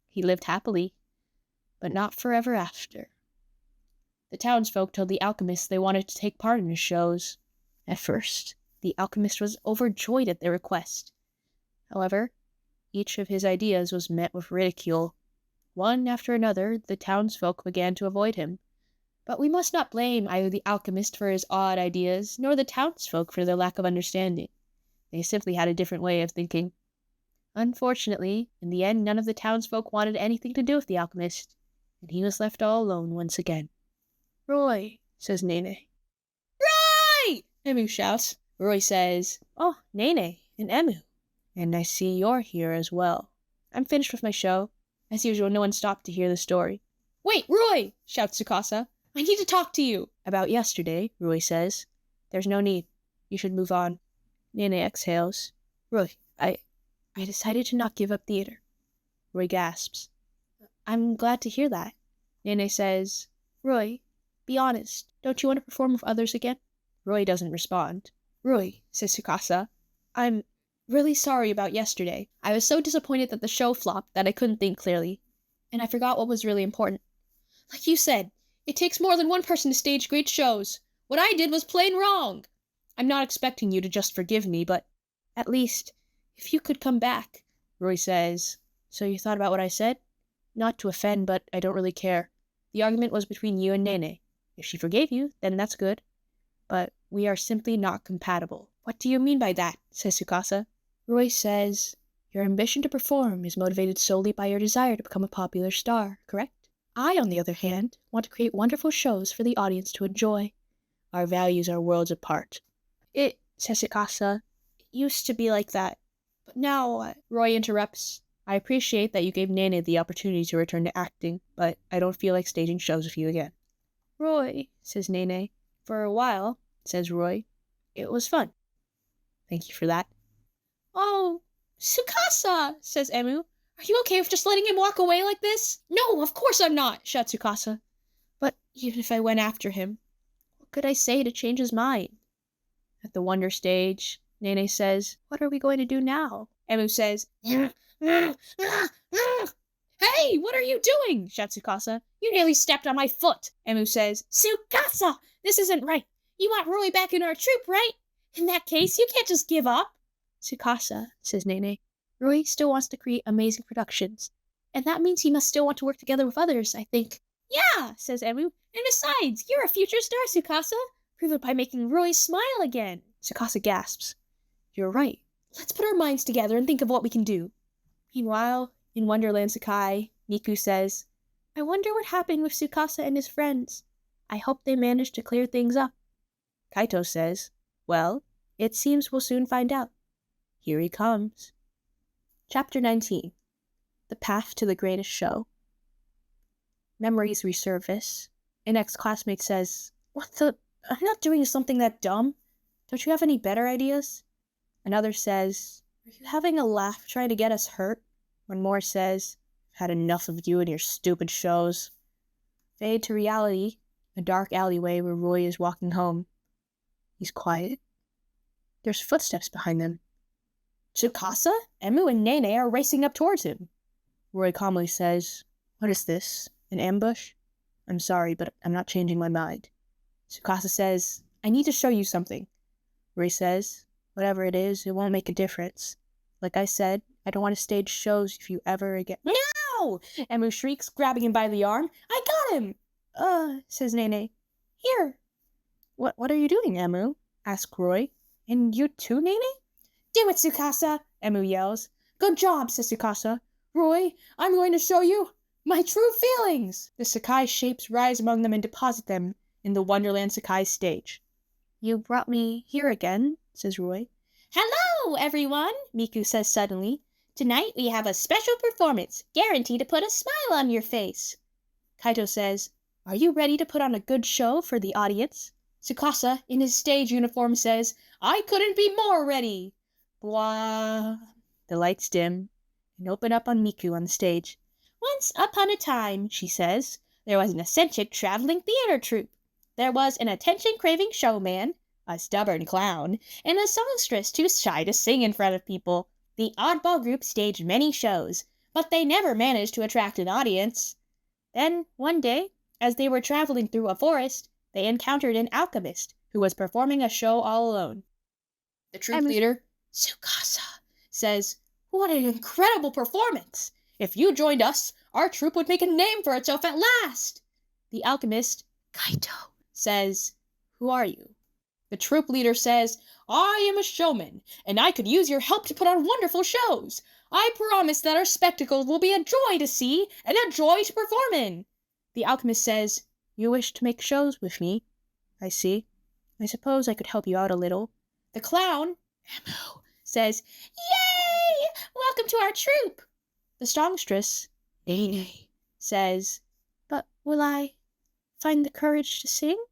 He lived happily, but not forever after. The townsfolk told the alchemist they wanted to take part in his shows. At first, the alchemist was overjoyed at their request. However, each of his ideas was met with ridicule. One after another, the townsfolk began to avoid him. But we must not blame either the alchemist for his odd ideas, nor the townsfolk for their lack of understanding. They simply had a different way of thinking. Unfortunately, in the end, none of the townsfolk wanted anything to do with the alchemist, and he was left all alone once again. Roy, says Nene. Roy! Emu shouts. Roy says, Oh, Nene and Emu. And I see you're here as well. I'm finished with my show. As usual, no one stopped to hear the story. Wait, Roy! Shouts Tsukasa. I need to talk to you. About yesterday, Roy says. There's no need. You should move on. Nene exhales. Roy, I decided to not give up theater. Roy gasps. I'm glad to hear that. Nene says, Roy, be honest. Don't you want to perform with others again? Roy doesn't respond. Roy, says Tsukasa, I'm really sorry about yesterday. I was so disappointed that the show flopped that I couldn't think clearly, and I forgot what was really important. Like you said, it takes more than one person to stage great shows. What I did was plain wrong. I'm not expecting you to just forgive me, but at least, if you could come back. Roy says, So you thought about what I said? Not to offend, but I don't really care. The argument was between you and Nene. If she forgave you, then that's good. But we are simply not compatible. What do you mean by that? Says Tsukasa. Roy says, Your ambition to perform is motivated solely by your desire to become a popular star, correct? I, on the other hand, want to create wonderful shows for the audience to enjoy. Our values are worlds apart. It, says Tsukasa, used to be like that. But now, Roy interrupts. I appreciate that you gave Nene the opportunity to return to acting, but I don't feel like staging shows with you again. Roy, says Nene. For a while, says Roy. It was fun. Thank you for that. Oh, Tsukasa, says Emu. Are you okay with just letting him walk away like this? No, of course I'm not, shouts Tsukasa. But even if I went after him, what could I say to change his mind? At the wonder stage, Nene says, what are we going to do now? Emu says, Hey, what are you doing? Shouts Tsukasa. You nearly stepped on my foot. Emu says, Tsukasa, this isn't right. You want Roy back in our troop, right? In that case, you can't just give up. Tsukasa, says Nene, Roy still wants to create amazing productions. And that means he must still want to work together with others, I think. Yeah, says Emu. And besides, you're a future star, Tsukasa. Prove it by making Roy smile again. Tsukasa gasps. You're right. Let's put our minds together and think of what we can do. Meanwhile, in Wonderland Sekai, Miku says, I wonder what happened with Tsukasa and his friends. I hope they managed to clear things up. Kaito says, well, it seems we'll soon find out. Here he comes. Chapter 19. The Path to the Greatest Show. Memories resurface. An ex-classmate says, What the? I'm not doing something that dumb. Don't you have any better ideas? Another says, Are you having a laugh trying to get us hurt? One more says, I've had enough of you and your stupid shows. Fade to reality, a dark alleyway where Roy is walking home. He's quiet. There's footsteps behind them. Tsukasa, Emu, and Nene are racing up towards him. Roy calmly says, What is this? An ambush? I'm sorry, but I'm not changing my mind. Tsukasa says, I need to show you something. Roy says, Whatever it is, it won't make a difference. Like I said, I don't want to stage shows if you ever again— No! Emu shrieks, grabbing him by the arm. I got him! Says Nene. Here. What are you doing, Emu? Asks Roy. And you too, Nene? Do it, Tsukasa! Emu yells. Good job, says Tsukasa. Roy, I'm going to show you my true feelings! The Sekai shapes rise among them and deposit them in the Wonderland Sekai stage. You brought me here again, says Roy. Hello, everyone, Miku says suddenly. Tonight we have a special performance, guaranteed to put a smile on your face. Kaito says, Are you ready to put on a good show for the audience? Tsukasa, in his stage uniform, says, I couldn't be more ready. Blah. The lights dim and open up on Miku on the stage. Once upon a time, she says, there was an eccentric traveling theater troupe. There was an attention-craving showman, a stubborn clown, and a songstress too shy to sing in front of people. The oddball group staged many shows, but they never managed to attract an audience. Then, one day, as they were traveling through a forest, they encountered an alchemist who was performing a show all alone. The troupe leader, Tsukasa, says, What an incredible performance! If you joined us, our troupe would make a name for itself at last. The alchemist, Kaito, says, Who are you? The troupe leader says, I am a showman, and I could use your help to put on wonderful shows. I promise that our spectacles will be a joy to see and a joy to perform in. The alchemist says, You wish to make shows with me? I see. I suppose I could help you out a little. The clown, Emu, says, Yay! Welcome to our troupe. The songstress, Nene, says, But will I find the courage to sing?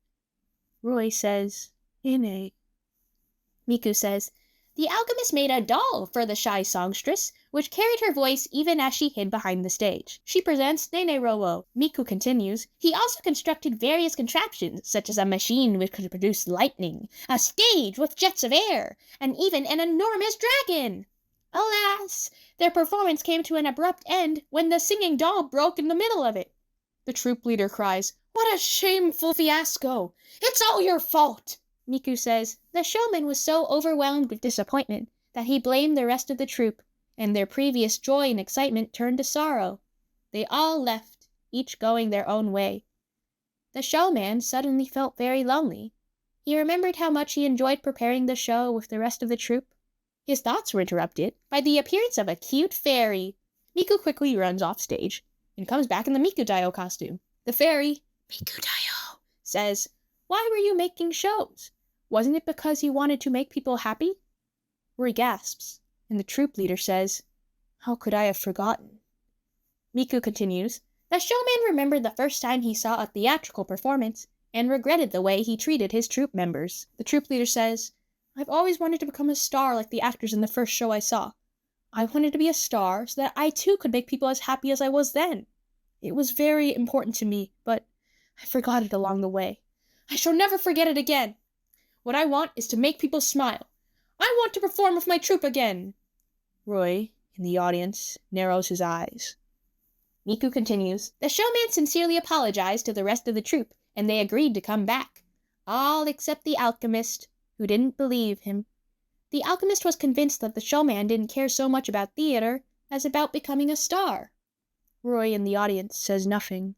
Roy says, Nene. Miku says, The alchemist made a doll for the shy songstress, which carried her voice even as she hid behind the stage. She presents Nene Rowo. Miku continues, He also constructed various contraptions, such as a machine which could produce lightning, a stage with jets of air, and even an enormous dragon. Alas, their performance came to an abrupt end when the singing doll broke in the middle of it. The troupe leader cries, What a shameful fiasco! It's all your fault! Miku says, The showman was so overwhelmed with disappointment that he blamed the rest of the troupe, and their previous joy and excitement turned to sorrow. They all left, each going their own way. The showman suddenly felt very lonely. He remembered how much he enjoyed preparing the show with the rest of the troupe. His thoughts were interrupted by the appearance of a cute fairy. Miku quickly runs off stage and comes back in the Mikudayo costume. The fairy, Mikudayo, says, Why were you making shows? Wasn't it because you wanted to make people happy? Roy gasps, and the troupe leader says, How could I have forgotten? Miku continues, The showman remembered the first time he saw a theatrical performance and regretted the way he treated his troupe members. The troupe leader says, I've always wanted to become a star like the actors in the first show I saw. I wanted to be a star so that I too could make people as happy as I was then. It was very important to me, but I forgot it along the way. I shall never forget it again. What I want is to make people smile. I want to perform with my troupe again. Roy, in the audience, narrows his eyes. Miku continues, the showman sincerely apologized to the rest of the troupe, and they agreed to come back. All except the alchemist, who didn't believe him. The alchemist was convinced that the showman didn't care so much about theater as about becoming a star. Roy in the audience says nothing.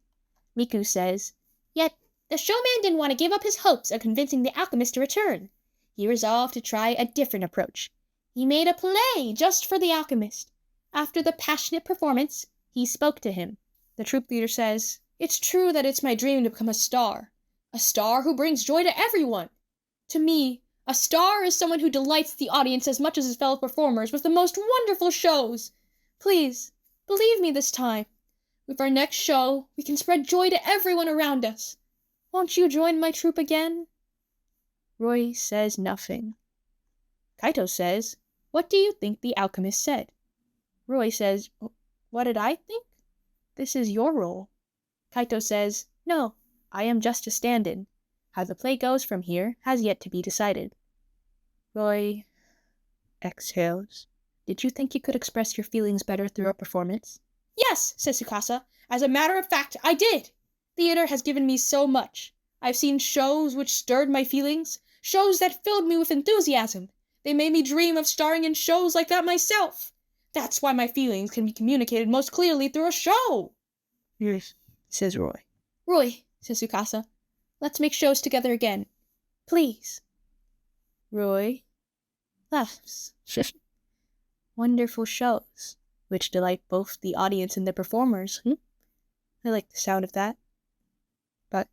Miku says, yet the showman didn't want to give up his hopes of convincing the alchemist to return. He resolved to try a different approach. He made a play just for the alchemist. After the passionate performance, he spoke to him. The troupe leader says, it's true that it's my dream to become a star who brings joy to everyone. To me, a star is someone who delights the audience as much as his fellow performers with the most wonderful shows. Please, believe me this time. With our next show, we can spread joy to everyone around us. Won't you join my troupe again? Roy says nothing. Kaito says, what do you think the alchemist said? Roy says, what did I think? This is your role. Kaito says, no, I am just a stand-in. How the play goes from here has yet to be decided. Roy exhales. Did you think you could express your feelings better through a performance? Yes, says Tsukasa. As a matter of fact, I did. Theater has given me so much. I've seen shows which stirred my feelings, shows that filled me with enthusiasm. They made me dream of starring in shows like that myself. That's why my feelings can be communicated most clearly through a show. Yes, says Roy. Roy, says Tsukasa, let's make shows together again. Please. Roy laughs. Wonderful shows, which delight both the audience and the performers. I like the sound of that. But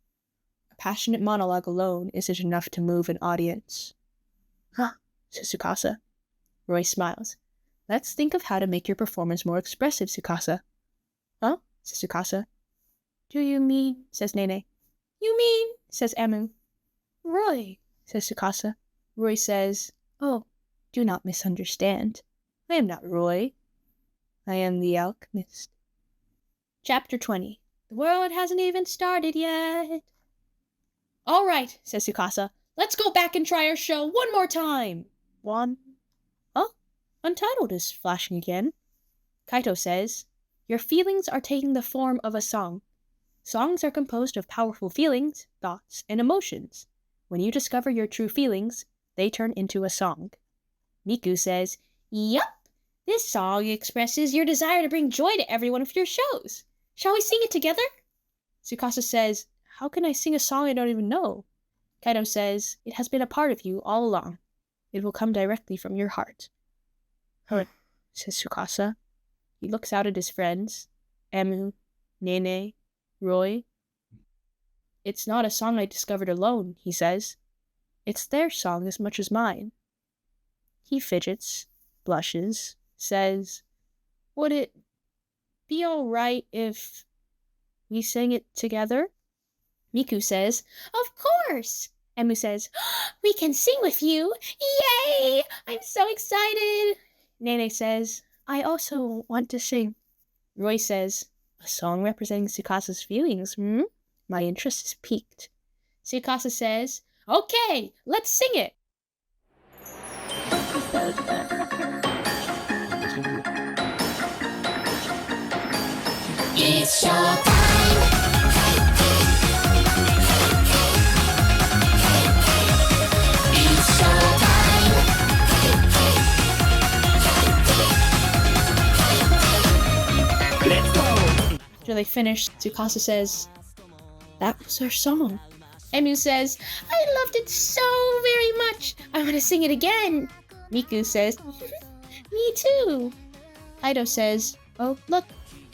a passionate monologue alone isn't enough to move an audience. Huh, says Tsukasa. Roy smiles. Let's think of how to make your performance more expressive, Tsukasa. Huh? Says Tsukasa. Do you mean? Says Nene. You mean? Says Emu. Roy, says Tsukasa. Roy says, oh, do not misunderstand. I am not Roy. I am the alchemist. Chapter 20. The world hasn't even started yet. All right, says Tsukasa. Let's go back and try our show one more time. One. Oh, Untitled is flashing again. Kaito says, your feelings are taking the form of a song. Songs are composed of powerful feelings, thoughts, and emotions. When you discover your true feelings, they turn into a song. Miku says, yup, this song expresses your desire to bring joy to every one of your shows. Shall we sing it together? Tsukasa says, how can I sing a song I don't even know? Kaito says, it has been a part of you all along. It will come directly from your heart. Says Tsukasa. He looks out at his friends, Emu, Nene, Roy. It's not a song I discovered alone, he says. It's their song as much as mine. He fidgets, blushes, says, would it be all right if we sang it together? Miku says, of course! Emu says, we can sing with you! Yay! I'm so excited! Nene says, I also want to sing. Roy says, a song representing Tsukasa's feelings, My interest is piqued. Tsukasa says, okay, let's sing it! It's showtime! It's showtime! Let's go! After they finish, Tsukasa says, that was our song. Emu says, I loved it so very much. I want to sing it again. Miku says, me too. Kaito says, oh, look,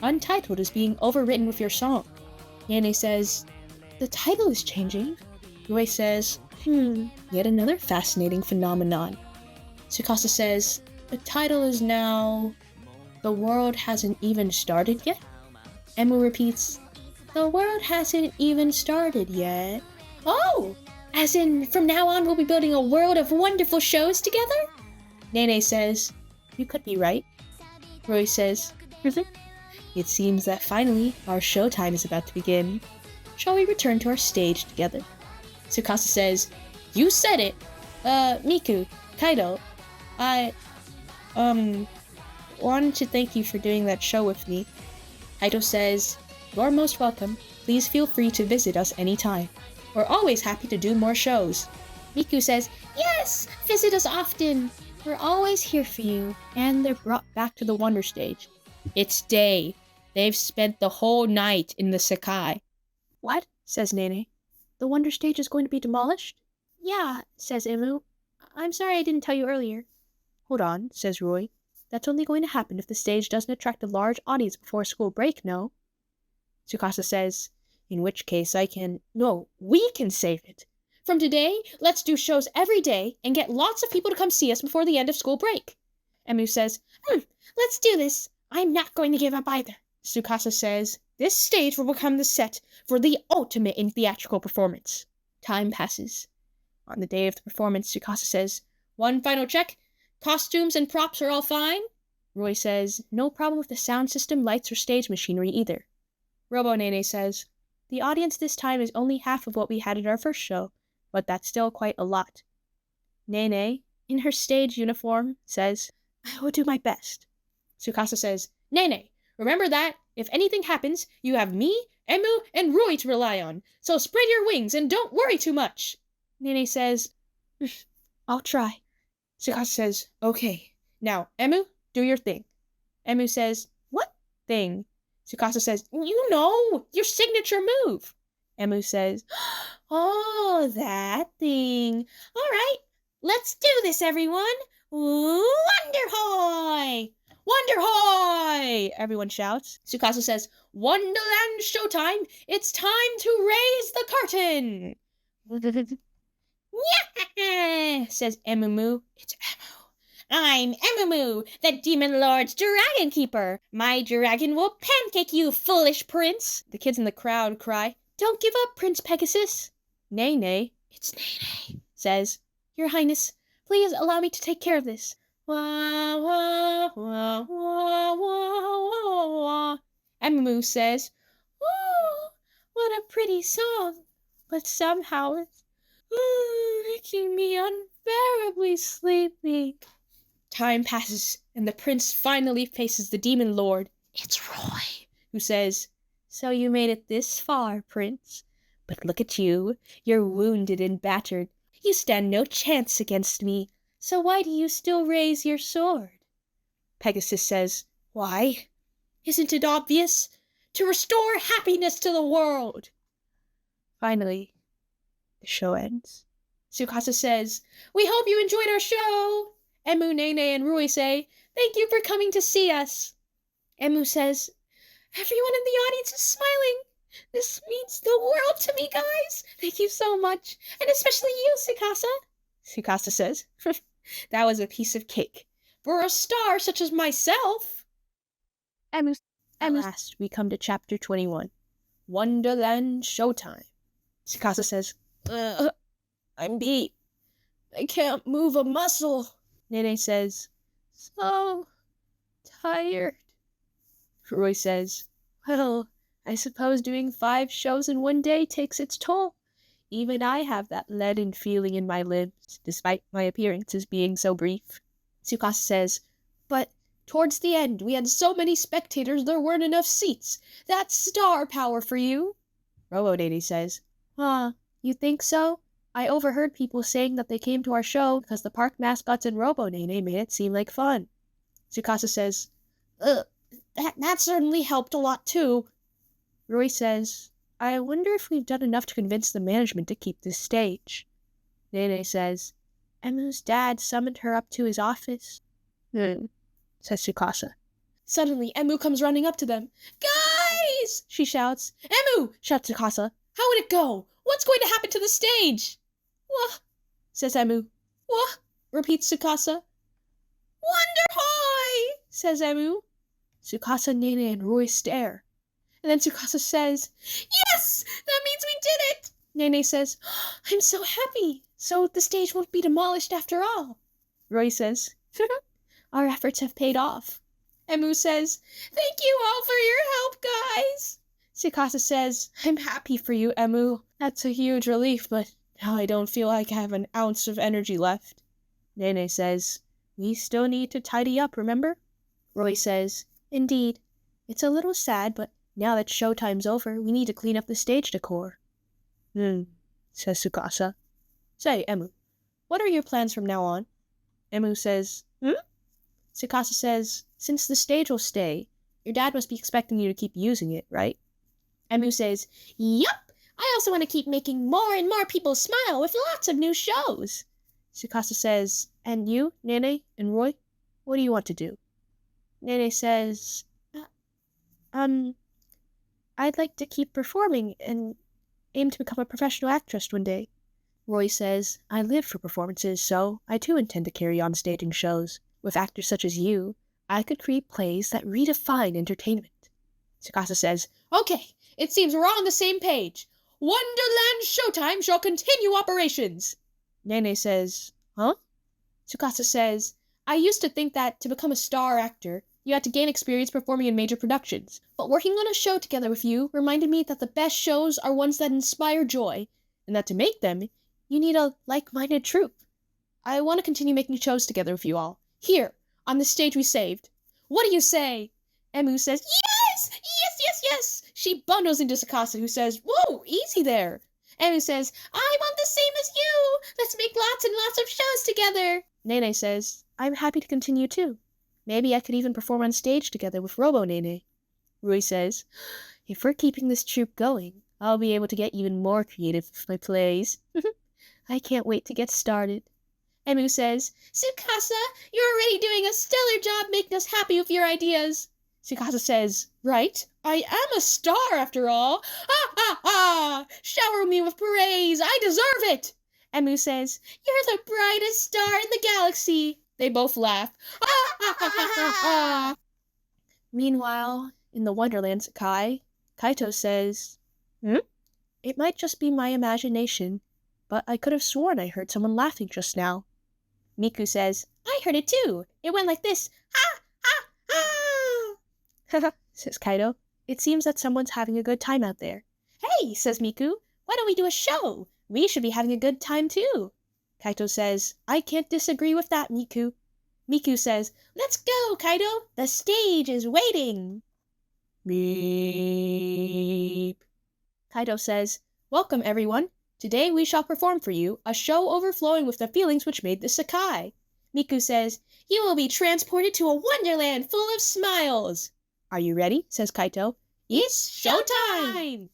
Untitled is being overwritten with your song. Nene says, the title is changing. Roy says, yet another fascinating phenomenon. Tsukasa says, the title is now, The World Hasn't Even Started Yet? Emu repeats, the world hasn't even started yet. Oh, as in, from now on we'll be building a world of wonderful shows together? Nene says, you could be right. Roy says, It seems that finally our showtime is about to begin. Shall we return to our stage together? Tsukasa says, You said it! Miku, Kaido, I, wanted to thank you for doing that show with me. Kaido says, You're most welcome. Please feel free to visit us anytime. We're always happy to do more shows. Miku says, Yes! Visit us often! We're always here for you. And they're brought back to the Wonder Stage. It's day. They've spent the whole night in the Sekai. What? Says Nene. The Wonder Stage is going to be demolished? Yeah, says Imu. I'm sorry I didn't tell you earlier. Hold on, says Roy. That's only going to happen if the stage doesn't attract a large audience before school break, no? Tsukasa says, In which case we can save it. From today, let's do shows every day and get lots of people to come see us before the end of school break. Emu says, Let's do this. I'm not going to give up either. Tsukasa says, This stage will become the set for the ultimate in theatrical performance. Time passes. On the day of the performance, Tsukasa says, One final check. Costumes and props are all fine? Roy says, No problem with the sound system, lights, or stage machinery either. Robo Nene says, The audience this time is only half of what we had at our first show, but that's still quite a lot. Nene, in her stage uniform, says, I will do my best. Tsukasa says, Nene, remember that, if anything happens, you have me, Emu, and Roy to rely on, so spread your wings and don't worry too much. Nene says, I'll try. Tsukasa says, Okay. Now, Emu, do your thing. Emu says, What thing? Tsukasa says, You know, your signature move. Emu says, Oh, that thing. All right, let's do this, everyone. Wonderhoy! Wonderhoy! Everyone shouts. Tsukasa says, Wonderland showtime! It's time to raise the curtain! Yeah! Says Emumu. It's Emu. I'm Emumu, the Demon Lord's Dragon Keeper. My dragon will pancake you, foolish prince. The kids in the crowd cry, Don't give up, Prince Pegasus. Nene, it's Nene, says, Your Highness, please allow me to take care of this. Wah, wah, wah, wah, wah, wah, wah. Emumu says, Oh, what a pretty song. But somehow it's making me unbearably sleepy. Time passes, and the prince finally faces the demon lord. It's Roy, who says, So you made it this far, prince. But look at you. You're wounded and battered. You stand no chance against me. So why do you still raise your sword? Pegasus says, Why? Isn't it obvious? To restore happiness to the world. Finally, the show ends. Tsukasa says, We hope you enjoyed our show. Emu, Nene, and Rui say, Thank you for coming to see us. Emu says, Everyone in the audience is smiling. This means the world to me, guys. Thank you so much. And especially you, Tsukasa. Tsukasa says, That was a piece of cake. For a star such as myself. At last, we come to chapter 21. Wonderland Showtime. Tsukasa says, I'm beat. I can't move a muscle. Nene says, So tired. Roy says, Well, I suppose doing 5 shows in one day takes its toll. Even I have that leaden feeling in my limbs, despite my appearances being so brief. Tsukasa says, But towards the end, we had so many spectators there weren't enough seats. That's star power for you. Robo-Nene says, You think so? I overheard people saying that they came to our show because the park mascots and Robo-Nene made it seem like fun. Tsukasa says, That certainly helped a lot too. Roy says, I wonder if we've done enough to convince the management to keep this stage. Nene says, Emu's dad summoned her up to his office. Says Tsukasa. Suddenly, Emu comes running up to them. Guys! She shouts. Emu! Shouts Tsukasa. How would it go? What's going to happen to the stage? Wah! Says Emu. Wah! Repeats Tsukasa. Wonderhoy! Says Emu. Tsukasa, Nene, and Roy stare. And then Tsukasa says, Yes! That means we did it! Nene says, I'm so happy. So the stage won't be demolished after all. Roy says, Our efforts have paid off. Emu says, "Thank you all for your help, guys." Tsukasa says, "I'm happy for you, Emu. That's a huge relief, but now I don't feel like I have an ounce of energy left." Nene says, "We still need to tidy up, remember?" Roy says, "Indeed. It's a little sad, but now that showtime's over, we need to clean up the stage decor." Says Tsukasa. "Say, Emu, what are your plans from now on?" Emu says, Tsukasa says, "Since the stage will stay, your dad must be expecting you to keep using it, right?" Emu says, "Yup! I also want to keep making more and more people smile with lots of new shows." Tsukasa says, "And you, Nene and Roy, what do you want to do?" Nene says, I'd like to keep performing and aim to become a professional actress one day." Roy says, "I live for performances, so I too intend to carry on staging shows. With actors such as you, I could create plays that redefine entertainment." Tsukasa says, "Okay, it seems we're on the same page. Wonderland Showtime shall continue operations." Nene says, "Huh?" Tsukasa says, "I used to think that to become a star actor, you had to gain experience performing in major productions. But working on a show together with you reminded me that the best shows are ones that inspire joy, and that to make them, you need a like-minded troupe. I want to continue making shows together with you all, here, on the stage we saved. What do you say?" Emu says, "Yes! Yes, yes, yes!" She bundles into Tsukasa, who says, "Whoa, easy there." Emu says, "I want the same as you! Let's make lots and lots of shows together!" Nene says, "I'm happy to continue too. Maybe I could even perform on stage together with Robo Nene." Rui says, "If we're keeping this troupe going, I'll be able to get even more creative with my plays. I can't wait to get started." Emu says, "Tsukasa, you're already doing a stellar job making us happy with your ideas." Tsukasa says, "Right? I am a star after all. Ha ha ha! Shower me with praise. I deserve it." Emu says, "You're the brightest star in the galaxy." They both laugh. Ha ha ha ha ha! Meanwhile, in the Wonderland Sekai, Kaito says, "It might just be my imagination, but I could have sworn I heard someone laughing just now." Miku says, "I heard it too. It went like this. Ha ha ha!" "Haha," says Kaito. "It seems that someone's having a good time out there." "Hey," says Miku, "why don't we do a show? We should be having a good time too." Kaito says, "I can't disagree with that, Miku." Miku says, "Let's go, Kaito. The stage is waiting." Beep. Kaito says, "Welcome, everyone. Today we shall perform for you a show overflowing with the feelings which made the Sekai." Miku says, "You will be transported to a wonderland full of smiles." "Are you ready?" says Kaito. "It's showtime!"